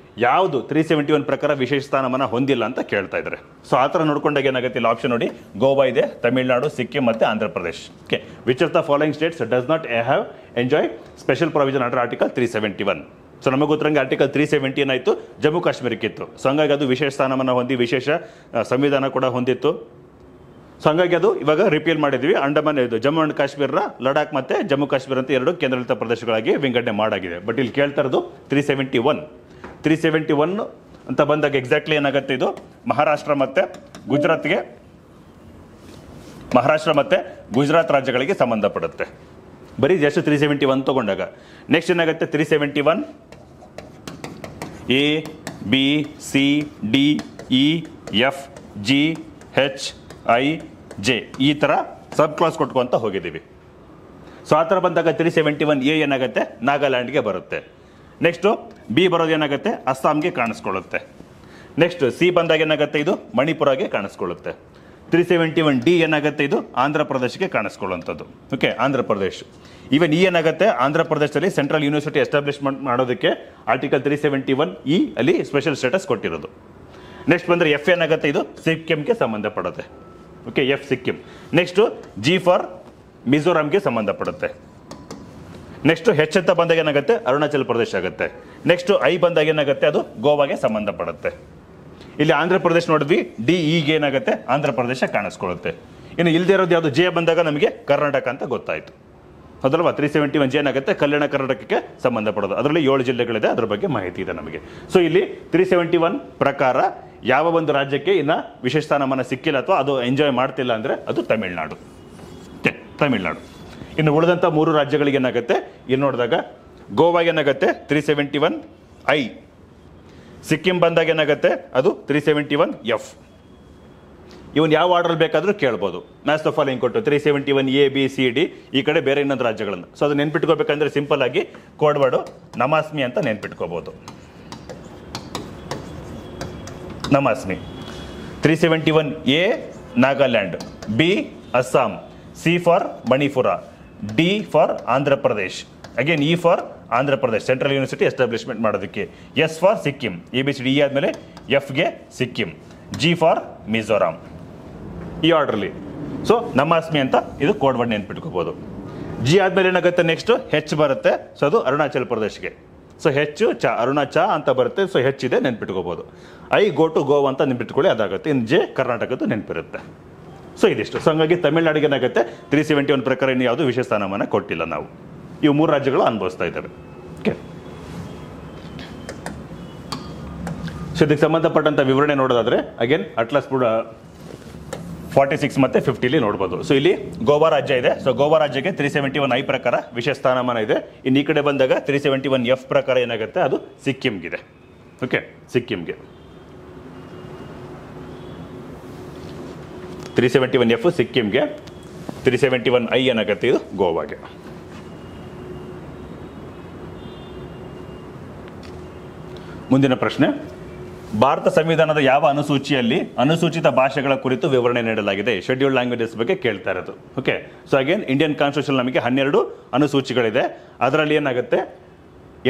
Speaker 1: ಯಾವುದು 371 ಪ್ರಕಾರ ವಿಶೇಷ ಸ್ಥಾನಮಾನ ಹೊಂದಿಲ್ಲ ಅಂತ ಕೇಳ್ತಾ ಇದ್ದಾರೆ. ಸೊ ಆ ಥರ ನೋಡ್ಕೊಂಡಾಗ ಏನಾಗುತ್ತೆ ಇಲ್ಲಿ ಆಪ್ಷನ್ ನೋಡಿ, ಗೋವಾ ಇದೆ, ತಮಿಳುನಾಡು, ಸಿಕ್ಕಿಂ ಮತ್ತು Andhra Pradesh. Okay, which of the following States does not have enjoy special provision under article 371. So ನಮಗೆ ಗೊತ್ತಿರಂಗೆ ಆರ್ಟಿಕಲ್ 370 ಏನಾಯಿತು ಜಮ್ಮು ಕಾಶ್ಮೀರಕ್ಕಿತ್ತು. ಸೊ ಹಂಗಾಗಿ ಅದು ವಿಶೇಷ ಸ್ಥಾನಮಾನ ಹೊಂದಿ ವಿಶೇಷ ಸಂವಿಧಾನ ಕೂಡ ಹೊಂದಿತ್ತು. ಸೊ ಹಂಗಾಗಿ ಅದು ಇವಾಗ ರಿಪೀಲ್ ಮಾಡಿದ್ವಿ. ಅಂಡಮಾನ್ ಇದು ಜಮ್ಮು ಅಂಡ್ ಕಾಶ್ಮೀರ, ಲಡಾಖ್ ಮತ್ತು ಜಮ್ಮು ಕಾಶ್ಮೀರ ಅಂತ 2 ಕೇಂದ್ರಾಡಳಿತ ಪ್ರದೇಶಗಳಾಗಿ ವಿಂಗಡಣೆ ಮಾಡಾಗಿದೆ. ಬಟ್ ಇಲ್ಲಿ ಕೇಳ್ತಾ ಇರೋದು 371 ಅಂತ ಬಂದಾಗ ಎಕ್ಸಾಕ್ಟ್ಲಿ ಏನಾಗುತ್ತೆ ಇದು ಮಹಾರಾಷ್ಟ್ರ ಮತ್ತು ಗುಜರಾತ್ ರಾಜ್ಯಗಳಿಗೆ ಸಂಬಂಧಪಡುತ್ತೆ. ಬರೀ ಜಸ್ಟ್ 371 ತಗೊಂಡಾಗ. ನೆಕ್ಸ್ಟ್ ಏನಾಗುತ್ತೆ 371 A B C D E F G H I J ಈ ಥರ ಸಬ್ ಕ್ಲಾಸ್ ಕೊಟ್ಕೊಂತ ಹೋಗಿದ್ದೀವಿ. ಸೊ ಆ ಥರ ಬಂದಾಗ 371 ಎ ಏನಾಗುತ್ತೆ ನಾಗಾಲ್ಯಾಂಡ್ಗೆ ಬರುತ್ತೆ. ನೆಕ್ಸ್ಟು ಬಿ ಬರೋದು ಏನಾಗುತ್ತೆ ಅಸ್ಸಾಂಗೆ ಕಾಣಿಸ್ಕೊಳ್ಳುತ್ತೆ. ನೆಕ್ಸ್ಟ್ ಸಿ ಬಂದಾಗ ಏನಾಗುತ್ತೆ ಇದು ಮಣಿಪುರಗೆ ಕಾಣಿಸ್ಕೊಳ್ಳುತ್ತೆ. 371 ಡಿ ಏನಾಗುತ್ತೆ ಇದು ಆಂಧ್ರ ಪ್ರದೇಶಕ್ಕೆ ಕಾಣಿಸ್ಕೊಳ್ಳುವಂಥದ್ದು. ಓಕೆ, ಆಂಧ್ರ ಪ್ರದೇಶ್. ಈವನ್ ಏನಾಗುತ್ತೆ ಆಂಧ್ರ ಪ್ರದೇಶದಲ್ಲಿ ಸೆಂಟ್ರಲ್ ಯೂನಿವರ್ಸಿಟಿ ಎಸ್ಟಾಬ್ಲಿಷ್ಮೆಂಟ್ ಮಾಡೋದಕ್ಕೆ ಆರ್ಟಿಕಲ್ 371 ಇ ಅಲ್ಲಿ ಸ್ಪೆಷಲ್ ಸ್ಟೇಟಸ್ ಕೊಟ್ಟಿರೋದು. ನೆಕ್ಸ್ಟ್ ಬಂದರೆ ಎಫ್ ಏನಾಗುತ್ತೆ ಇದು ಸಿಕ್ಕಿಂಗೆ ಸಂಬಂಧಪಡುತ್ತೆ. Okay, F Sikkim. Next G for ಮಿಜೋರಾಂಗೆ ಸಂಬಂಧಪಡುತ್ತೆ. ನೆಕ್ಸ್ಟು ಹೆಚ್ ಅಂತ ಬಂದಾಗ ಏನಾಗುತ್ತೆ ಅರುಣಾಚಲ್ ಪ್ರದೇಶ ಆಗುತ್ತೆ. ನೆಕ್ಸ್ಟು ಐ ಬಂದಾಗ ಏನಾಗುತ್ತೆ ಅದು ಗೋವಾಗೆ ಸಂಬಂಧಪಡುತ್ತೆ. ಇಲ್ಲಿ ಆಂಧ್ರ ಪ್ರದೇಶ ನೋಡಿದ್ವಿ, ಡಿ ಇಗೆ ಏನಾಗುತ್ತೆ ಆಂಧ್ರ ಪ್ರದೇಶ ಕಾಣಿಸ್ಕೊಳ್ಳುತ್ತೆ. ಇನ್ನು ಇಲ್ಲದೆ ಇರೋದು ಯಾವುದು ಜೆ ಬಂದಾಗ ನಮಗೆ ಕರ್ನಾಟಕ ಅಂತ ಗೊತ್ತಾಯಿತು. ಅದಲ್ವಾ 371 ಜೆ ಏನಾಗುತ್ತೆ ಕಲ್ಯಾಣ ಕರ್ನಾಟಕಕ್ಕೆ ಸಂಬಂಧಪಡೋದು. ಅದರಲ್ಲಿ 7 ಜಿಲ್ಲೆಗಳಿದೆ, ಅದ್ರ ಬಗ್ಗೆ ಮಾಹಿತಿ ಇದೆ ನಮಗೆ. ಸೊ ಇಲ್ಲಿ 371 ಪ್ರಕಾರ ಯಾವ ಒಂದು ರಾಜ್ಯಕ್ಕೆ ಇನ್ನು ವಿಶೇಷ ಸ್ಥಾನಮಾನ ಸಿಕ್ಕಿಲ್ಲ ಅಥವಾ ಅದು ಎಂಜಾಯ್ ಮಾಡ್ತಿಲ್ಲ ಅಂದರೆ ಅದು ತಮಿಳುನಾಡು. ಇನ್ನು ಉಳಿದಂಥ 3 ರಾಜ್ಯಗಳಿಗೆ ಏನಾಗುತ್ತೆ ಇಲ್ಲಿ ನೋಡಿದಾಗ ಗೋವಾಗೆ ಏನಾಗುತ್ತೆ 371 ಐ, ಸಿಕ್ಕಿಂ ಬಂದಾಗ ಏನಾಗುತ್ತೆ ಅದು 371 ಎಫ್. ಇವನ್ ಯಾವ ಆರ್ಡರ್ ಬೇಕಾದರೂ ಕೇಳ್ಬೋದು. ಮ್ಯಾಚ್ ದ ಫಾಲೋಯಿಂಗ್ ಕೊಟ್ಟು 371 ಎ ಬಿ ಸಿ ಡಿ ಈ ಕಡೆ ಬೇರೆ ಇನ್ನೊಂದು ರಾಜ್ಯಗಳನ್ನು. ಸೊ ಅದು ನೆನ್ಪಿಟ್ಕೋಬೇಕಂದ್ರೆ ಸಿಂಪಲ್ ಆಗಿ ಕೋಡ್ ವರ್ಡು ನಮಾಸ್ಮಿ ಅಂತ ನೆನ್ಪಿಟ್ಕೋಬಹುದು. ನಮಾಸ್ಮಿ 371 A Nagaland, B Assam, C for Manipur, D for Andhra Pradesh, again E for Andhra Pradesh central university establishment ಮಾಡೋದಕ್ಕೆ, S for Sikkim, A B C D ಆದಮೇಲೆ ಎಫ್ಗೆ ಸಿಕ್ಕಿಂ, ಜಿ ಫಾರ್ ಮಿಜೋರಾಂ ಈ ಆರ್ಡ್ರಲ್ಲಿ. ಸೊ ನಮಾಸ್ಮಿ ಅಂತ ಇದು ಕೋಡ್ ವರ್ಡ್ ನೆನ್ಪಿಟ್ಕೋಬೋದು. ಜಿ ಆದಮೇಲೆ ಏನಾಗುತ್ತೆ ನೆಕ್ಸ್ಟ್ ಹೆಚ್ ಬರುತ್ತೆ. ಸೊ ಅದು ಅರುಣಾಚಲ್ ಪ್ರದೇಶ್ಗೆ. ಸೊ ಹೆಚ್ಚು ಚ ಅರುಣಾಚ ಅಂತ ಬರುತ್ತೆ. ಸೊ ಹೆಚ್ಚಿದೆ ನೆನ್ಪಿಟ್ಕೋಬೋದು. ಐ ಗೋ ಟು ಗೋವಾ ಅಂತ ನೆನ್ಪಿಟ್ಕೊಳ್ಳಿ, ಅದಾಗುತ್ತೆ. ಇನ್ನು ಜೆ ಕರ್ನಾಟಕದ್ದು ನೆನಪಿರುತ್ತೆ. ಸೊ ಇದಿಷ್ಟು. ಸೊ ಹಂಗಾಗಿ ತಮಿಳುನಾಡಿಗೆ ಏನಾಗುತ್ತೆ 371 ಪ್ರಕಾರ ಇನ್ನು ಯಾವುದು ವಿಶೇಷ ಸ್ಥಾನಮಾನ ಕೊಟ್ಟಿಲ್ಲ ನಾವು. ಇವು 3 ರಾಜ್ಯಗಳು ಅನುಭವಿಸ್ತಾ ಇದ್ದಾವೆ. ಓಕೆ, ಸೊ ಇದಕ್ಕೆ ಸಂಬಂಧಪಟ್ಟಂಥ ವಿವರಣೆ ನೋಡೋದಾದ್ರೆ ಅಗೇನ್ ಅಟ್ಲಾಸ್ 46 ಮತ್ತು 50 ನೋಡ್ಬೋದು. ಸೊ ಇಲ್ಲಿ ಗೋವಾ ರಾಜ್ಯ ಇದೆ. ಸೊ ಗೋವಾ ರಾಜ್ಯಕ್ಕೆ 371 ಐ ಪ್ರಕಾರ ವಿಶೇಷ ಸ್ಥಾನಮಾನ ಇದೆ. ಇನ್ನು ಈ ಕಡೆ ಬಂದಾಗ 371 ಎಫ್ ಪ್ರಕಾರ ಏನಾಗುತ್ತೆ ಅದು ಸಿಕ್ಕಿಂಗಿದೆ. ಓಕೆ, ಸಿಕ್ಕಿಂಗೆ 371 ಎಫ್ ಸಿಕ್ಕಿಂಗೆ, 371 ಐ ಏನಾಗುತ್ತೆ ಇದು ಗೋವಾಗೆ. ಮುಂದಿನ ಪ್ರಶ್ನೆ, ಭಾರತ ಸಂವಿಧಾನದ ಯಾವ ಅನುಸೂಚಿಯಲ್ಲಿ ಅನುಸೂಚಿತ ಭಾಷೆಗಳ ಕುರಿತು ವಿವರಣೆ ನೀಡಲಾಗಿದೆ? ಶೆಡ್ಯೂಲ್ಡ್ ಲ್ಯಾಂಗ್ವೇಜಸ್ ಬಗ್ಗೆ ಕೇಳ್ತಾ ಇರೋದು. Okay, so again Indian constitution ನಮಗೆ 12 ಅನುಸೂಚಿಗಳಿದೆ. ಅದರಲ್ಲಿ ಏನಾಗುತ್ತೆ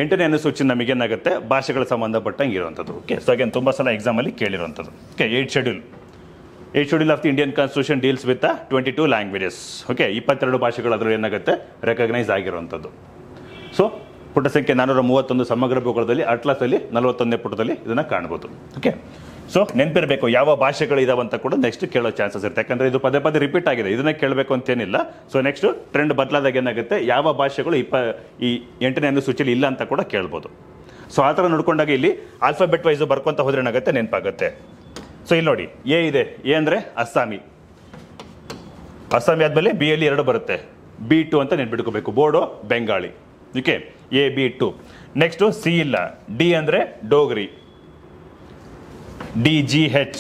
Speaker 1: 8ನೇ ಅನುಸೂಚಿ ನಮಗೆ ಏನಾಗುತ್ತೆ ಭಾಷೆಗಳ ಸಂಬಂಧಪಟ್ಟಂಗೆ ಇರುವಂಥದ್ದು. ಓಕೆ, ಸೊ ಅಗೇನ್ ತುಂಬ ಸಲ ಎಕ್ಸಾಮಲ್ಲಿ ಕೇಳಿರುವಂಥದ್ದು. Okay, 8 schedule of the Indian constitution deals with 22 languages. Okay, 22 ಭಾಷೆಗಳು ಅದರಲ್ಲಿ ಏನಾಗುತ್ತೆ ರೆಕಗ್ನೈಸ್ ಆಗಿರುವಂಥದ್ದು. ಸೊ ಪುಟ ಸಂಖ್ಯೆ 431 ಸಮಗ್ರ ಭೂಗೋಳದಲ್ಲಿ ಅಟ್ಲಾಸಲ್ಲಿ 41ನೇ ಪುಟದಲ್ಲಿ ಇದನ್ನು ಕಾಣ್ಬೋದು. ಓಕೆ, ಸೊ ನೆನಪಿರಬೇಕು ಯಾವ ಭಾಷೆಗಳು ಇದಾವಂತ ಕೂಡ ನೆಕ್ಸ್ಟ್ ಕೇಳೋ ಚಾನ್ಸಸ್ ಇರುತ್ತೆ. ಯಾಕಂದರೆ ಇದು ಪದೇ ಪದೇ ರಿಪೀಟ್ ಆಗಿದೆ, ಇದನ್ನೇ ಕೇಳಬೇಕು ಅಂತೇನಿಲ್ಲ. ಸೊ ನೆಕ್ಸ್ಟ್ ಟ್ರೆಂಡ್ ಬದಲಾದಾಗ ಏನಾಗುತ್ತೆ ಯಾವ ಭಾಷೆಗಳು ಈ 8ನೇ ಅನುಸೂಚಿಯಲ್ಲಿ ಇಲ್ಲ ಅಂತ ಕೂಡ ಕೇಳ್ಬೋದು. ಸೊ ಆ ಥರ ನೋಡ್ಕೊಂಡಾಗ ಇಲ್ಲಿ ಆಲ್ಫಾಬೆಟ್ ವೈಸು ಬರ್ಕೊಂತ ಹೋದ್ರೆ ಏನಾಗುತ್ತೆ ನೆನಪಾಗುತ್ತೆ. ಸೊ ಇಲ್ಲಿ ನೋಡಿ ಎ ಇದೆ. ಎ ಅಂದರೆ ಅಸ್ಸಾಮಿ ಆದಮೇಲೆ ಬಿ ಯಲ್ಲಿ 2 ಬರುತ್ತೆ. B2 ಅಂತ ನೆನ್ಪಿಟ್ಕೋಬೇಕು. Bodo Bengali. Okay, AB2. Next C ಇಲ್ಲ. ಡಿ ಅಂದರೆ Dogri, DGH,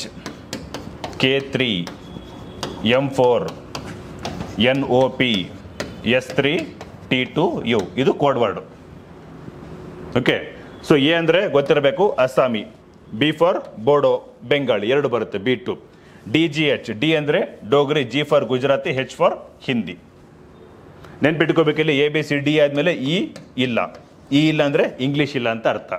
Speaker 1: K3, M4, NOP, S3 T2 U ಇದು code word. Okay, so A ಅಂದರೆ ಗೊತ್ತಿರಬೇಕು ಅಸ್ಸಾಮಿ, ಬಿ ಫಾರ್ ಬೋಡೋ ಬೆಂಗಾಳಿ ಎರಡು ಬರುತ್ತೆ, B2. DGH, ಡಿ ಅಂದರೆ Dogri, G for Gujarati, H for Hindi. ನೆನ್ಪಿಟ್ಕೋಬೇಕಿಲ್ಲಿ ABCD ಆದಮೇಲೆ ಇ ಇಲ್ಲ, ಇ ಇಲ್ಲ ಅಂದರೆ ಇಂಗ್ಲೀಷ್ ಇಲ್ಲ ಅಂತ ಅರ್ಥ.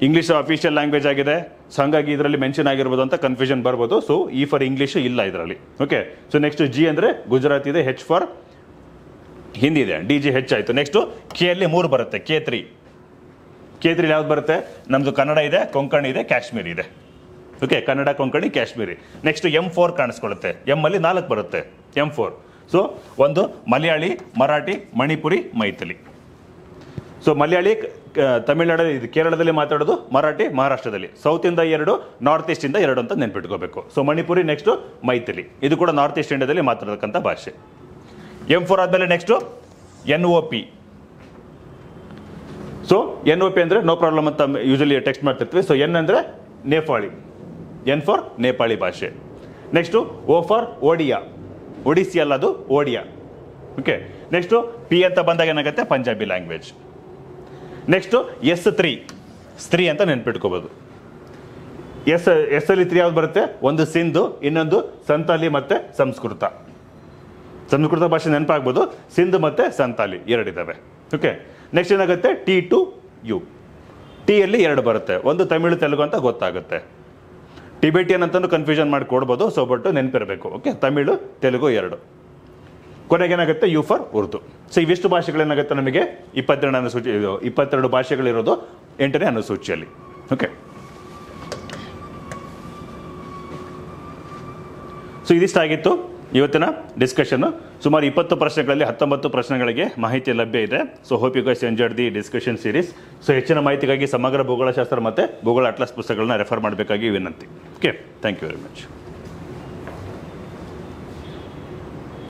Speaker 1: ಇಂಗ್ಲೀಷ್ ಅಫಿಷಿಯಲ್ ಲ್ಯಾಂಗ್ವೇಜ್ ಆಗಿದೆ, ಸೊ ಹಾಗಾಗಿ ಇದರಲ್ಲಿ ಮೆನ್ಷನ್ ಆಗಿರ್ಬೋದು ಅಂತ ಕನ್ಫ್ಯೂಷನ್ ಬರ್ಬೋದು. ಸೊ ಇ ಫಾರ್ ಇಂಗ್ಲೀಷ್ ಇಲ್ಲ ಇದರಲ್ಲಿ. ಓಕೆ, ಸೊ ನೆಕ್ಸ್ಟ್ ಜಿ ಅಂದರೆ ಗುಜರಾತ್ ಇದೆ, ಹೆಚ್ ಫಾರ್ ಹಿಂದಿ ಇದೆ, DGH ಆಯಿತು. ನೆಕ್ಸ್ಟು ಕೆ ಅಲ್ಲಿ 3 ಬರುತ್ತೆ, K3 ಯಾವ್ದು ಬರುತ್ತೆ? ನಮ್ಮದು ಕನ್ನಡ ಇದೆ, ಕೊಂಕಣಿ ಇದೆ, ಕಾಶ್ಮೀರಿ ಇದೆ. Okay, Kannada, Konkani, Kashmiri. Next M4 ಕಾಣಿಸ್ಕೊಳ್ಳುತ್ತೆ, ಎಮ್ ಅಲ್ಲಿ 4 ಬರುತ್ತೆ, M4. ಸೊ ಒಂದು ಮಲಯಾಳಿ, ಮರಾಠಿ, ಮಣಿಪುರಿ, ಮೈಥಿಲಿ. ಸೊ ಮಲಯಾಳಿ ತಮಿಳ್ನಾಡು, ಇದು ಕೇರಳದಲ್ಲಿ ಮಾತಾಡೋದು, ಮರಾಠಿ ಮಹಾರಾಷ್ಟ್ರದಲ್ಲಿ, ಸೌತ್ ಇಂದ 2, ನಾರ್ತ್ ಈಸ್ಟ್ ಇಂದ 2 ಅಂತ ನೆನ್ಪಿಟ್ಕೋಬೇಕು. ಸೊ ಮಣಿಪುರಿ, ನೆಕ್ಸ್ಟು ಮೈಥಿಲಿ, ಇದು ಕೂಡ ನಾರ್ತ್ ಈಸ್ಟ್ ಇಂಡಿಯಾದಲ್ಲಿ ಮಾತಾಡತಕ್ಕಂಥ ಭಾಷೆ. M4 ಆದಮೇಲೆ ನೆಕ್ಸ್ಟು NOP. ಸೊ NOP ಅಂದರೆ ನೋ ಪ್ರಾಬ್ಲಮ್ ಅಂತ ಯೂಶಲಿ ಟೆಕ್ಸ್ಟ್ ಮಾಡ್ತಿರ್ತೀವಿ. ಸೊ ಎನ್ ಅಂದರೆ ನೇಪಾಳಿ, ಎನ್ ಫಾರ್ ನೇಪಾಳಿ ಭಾಷೆ. ನೆಕ್ಸ್ಟು O ಫಾರ್ ಓಡಿಯಾ, ಒಡಿಸಿ ಅಲ್ಲ ಅದು ಓಡಿಯಾ. ಓಕೆ, ನೆಕ್ಸ್ಟು P ಅಂತ ಬಂದಾಗ ಏನಾಗುತ್ತೆ? ಪಂಜಾಬಿ ಲ್ಯಾಂಗ್ವೇಜ್. ನೆಕ್ಸ್ಟು S3 ಸ್ತ್ರೀ ಅಂತ ನೆನ್ಪಿಟ್ಕೋಬೋದು. ಎಸ್ ಅಲ್ಲಿ 3 ಯಾವ್ದು ಬರುತ್ತೆ? ಒಂದು ಸಿಂಧು, ಇನ್ನೊಂದು ಸಂತಾಲಿ ಮತ್ತು ಸಂಸ್ಕೃತ ಭಾಷೆ ನೆನಪಾಗ್ಬೋದು. ಸಿಂಧು ಮತ್ತು ಸಂತಾಲಿ ಎರಡಿದ್ದಾವೆ. ಓಕೆ, ನೆಕ್ಸ್ಟ್ ಏನಾಗುತ್ತೆ? T2U. ಟಿ ಅಲ್ಲಿ 2 ಬರುತ್ತೆ, ಒಂದು ತಮಿಳು, ತೆಲುಗು ಅಂತ ಗೊತ್ತಾಗುತ್ತೆ. ಟಿಬೆಟಿಯನ್ ಅಂತಲೂ ಕನ್ಫ್ಯೂಷನ್ ಮಾಡಿ ಕೊಡ್ಬೋದು, ಸೊ ಬಟ್ ನೆನಪಿರಬೇಕು. ಓಕೆ, ತಮಿಳು, ತೆಲುಗು 2. ಕೊನೆಗೆ ಏನಾಗುತ್ತೆ? U for Urdu. ಸೊ ಇವಿಷ್ಟು ಭಾಷೆಗಳೇನಾಗುತ್ತೆ ನಮಗೆ 22 ಅನುಸೂಚಿ, 22 ಭಾಷೆಗಳಿರೋದು 8ನೇ ಅನುಸೂಚಿಯಲ್ಲಿ. ಓಕೆ, ಸೊ ಇದಿಷ್ಟಾಗಿತ್ತು ಇವತ್ತಿನ ಡಿಸ್ಕಷನ್. ಸುಮಾರು 20 ಪ್ರಶ್ನೆಗಳಲ್ಲಿ 19 ಪ್ರಶ್ನೆಗಳಿಗೆ ಮಾಹಿತಿ ಲಭ್ಯ ಇದೆ. So hope you guys enjoyed the discussion series. So ಹೆಚ್ಚಿನ ಮಾಹಿತಿಗಾಗಿ ಸಮಗ್ರ ಭೂಗೋಳಶಾಸ್ತ್ರ ಮತ್ತು ಭೂಗೋಳ ಅಟ್ಲಾಸ್ ಪುಸ್ತಕಗಳನ್ನ ರೆಫರ್ ಮಾಡಬೇಕಾಗಿ ವಿನಂತಿ. Okay, thank you very much.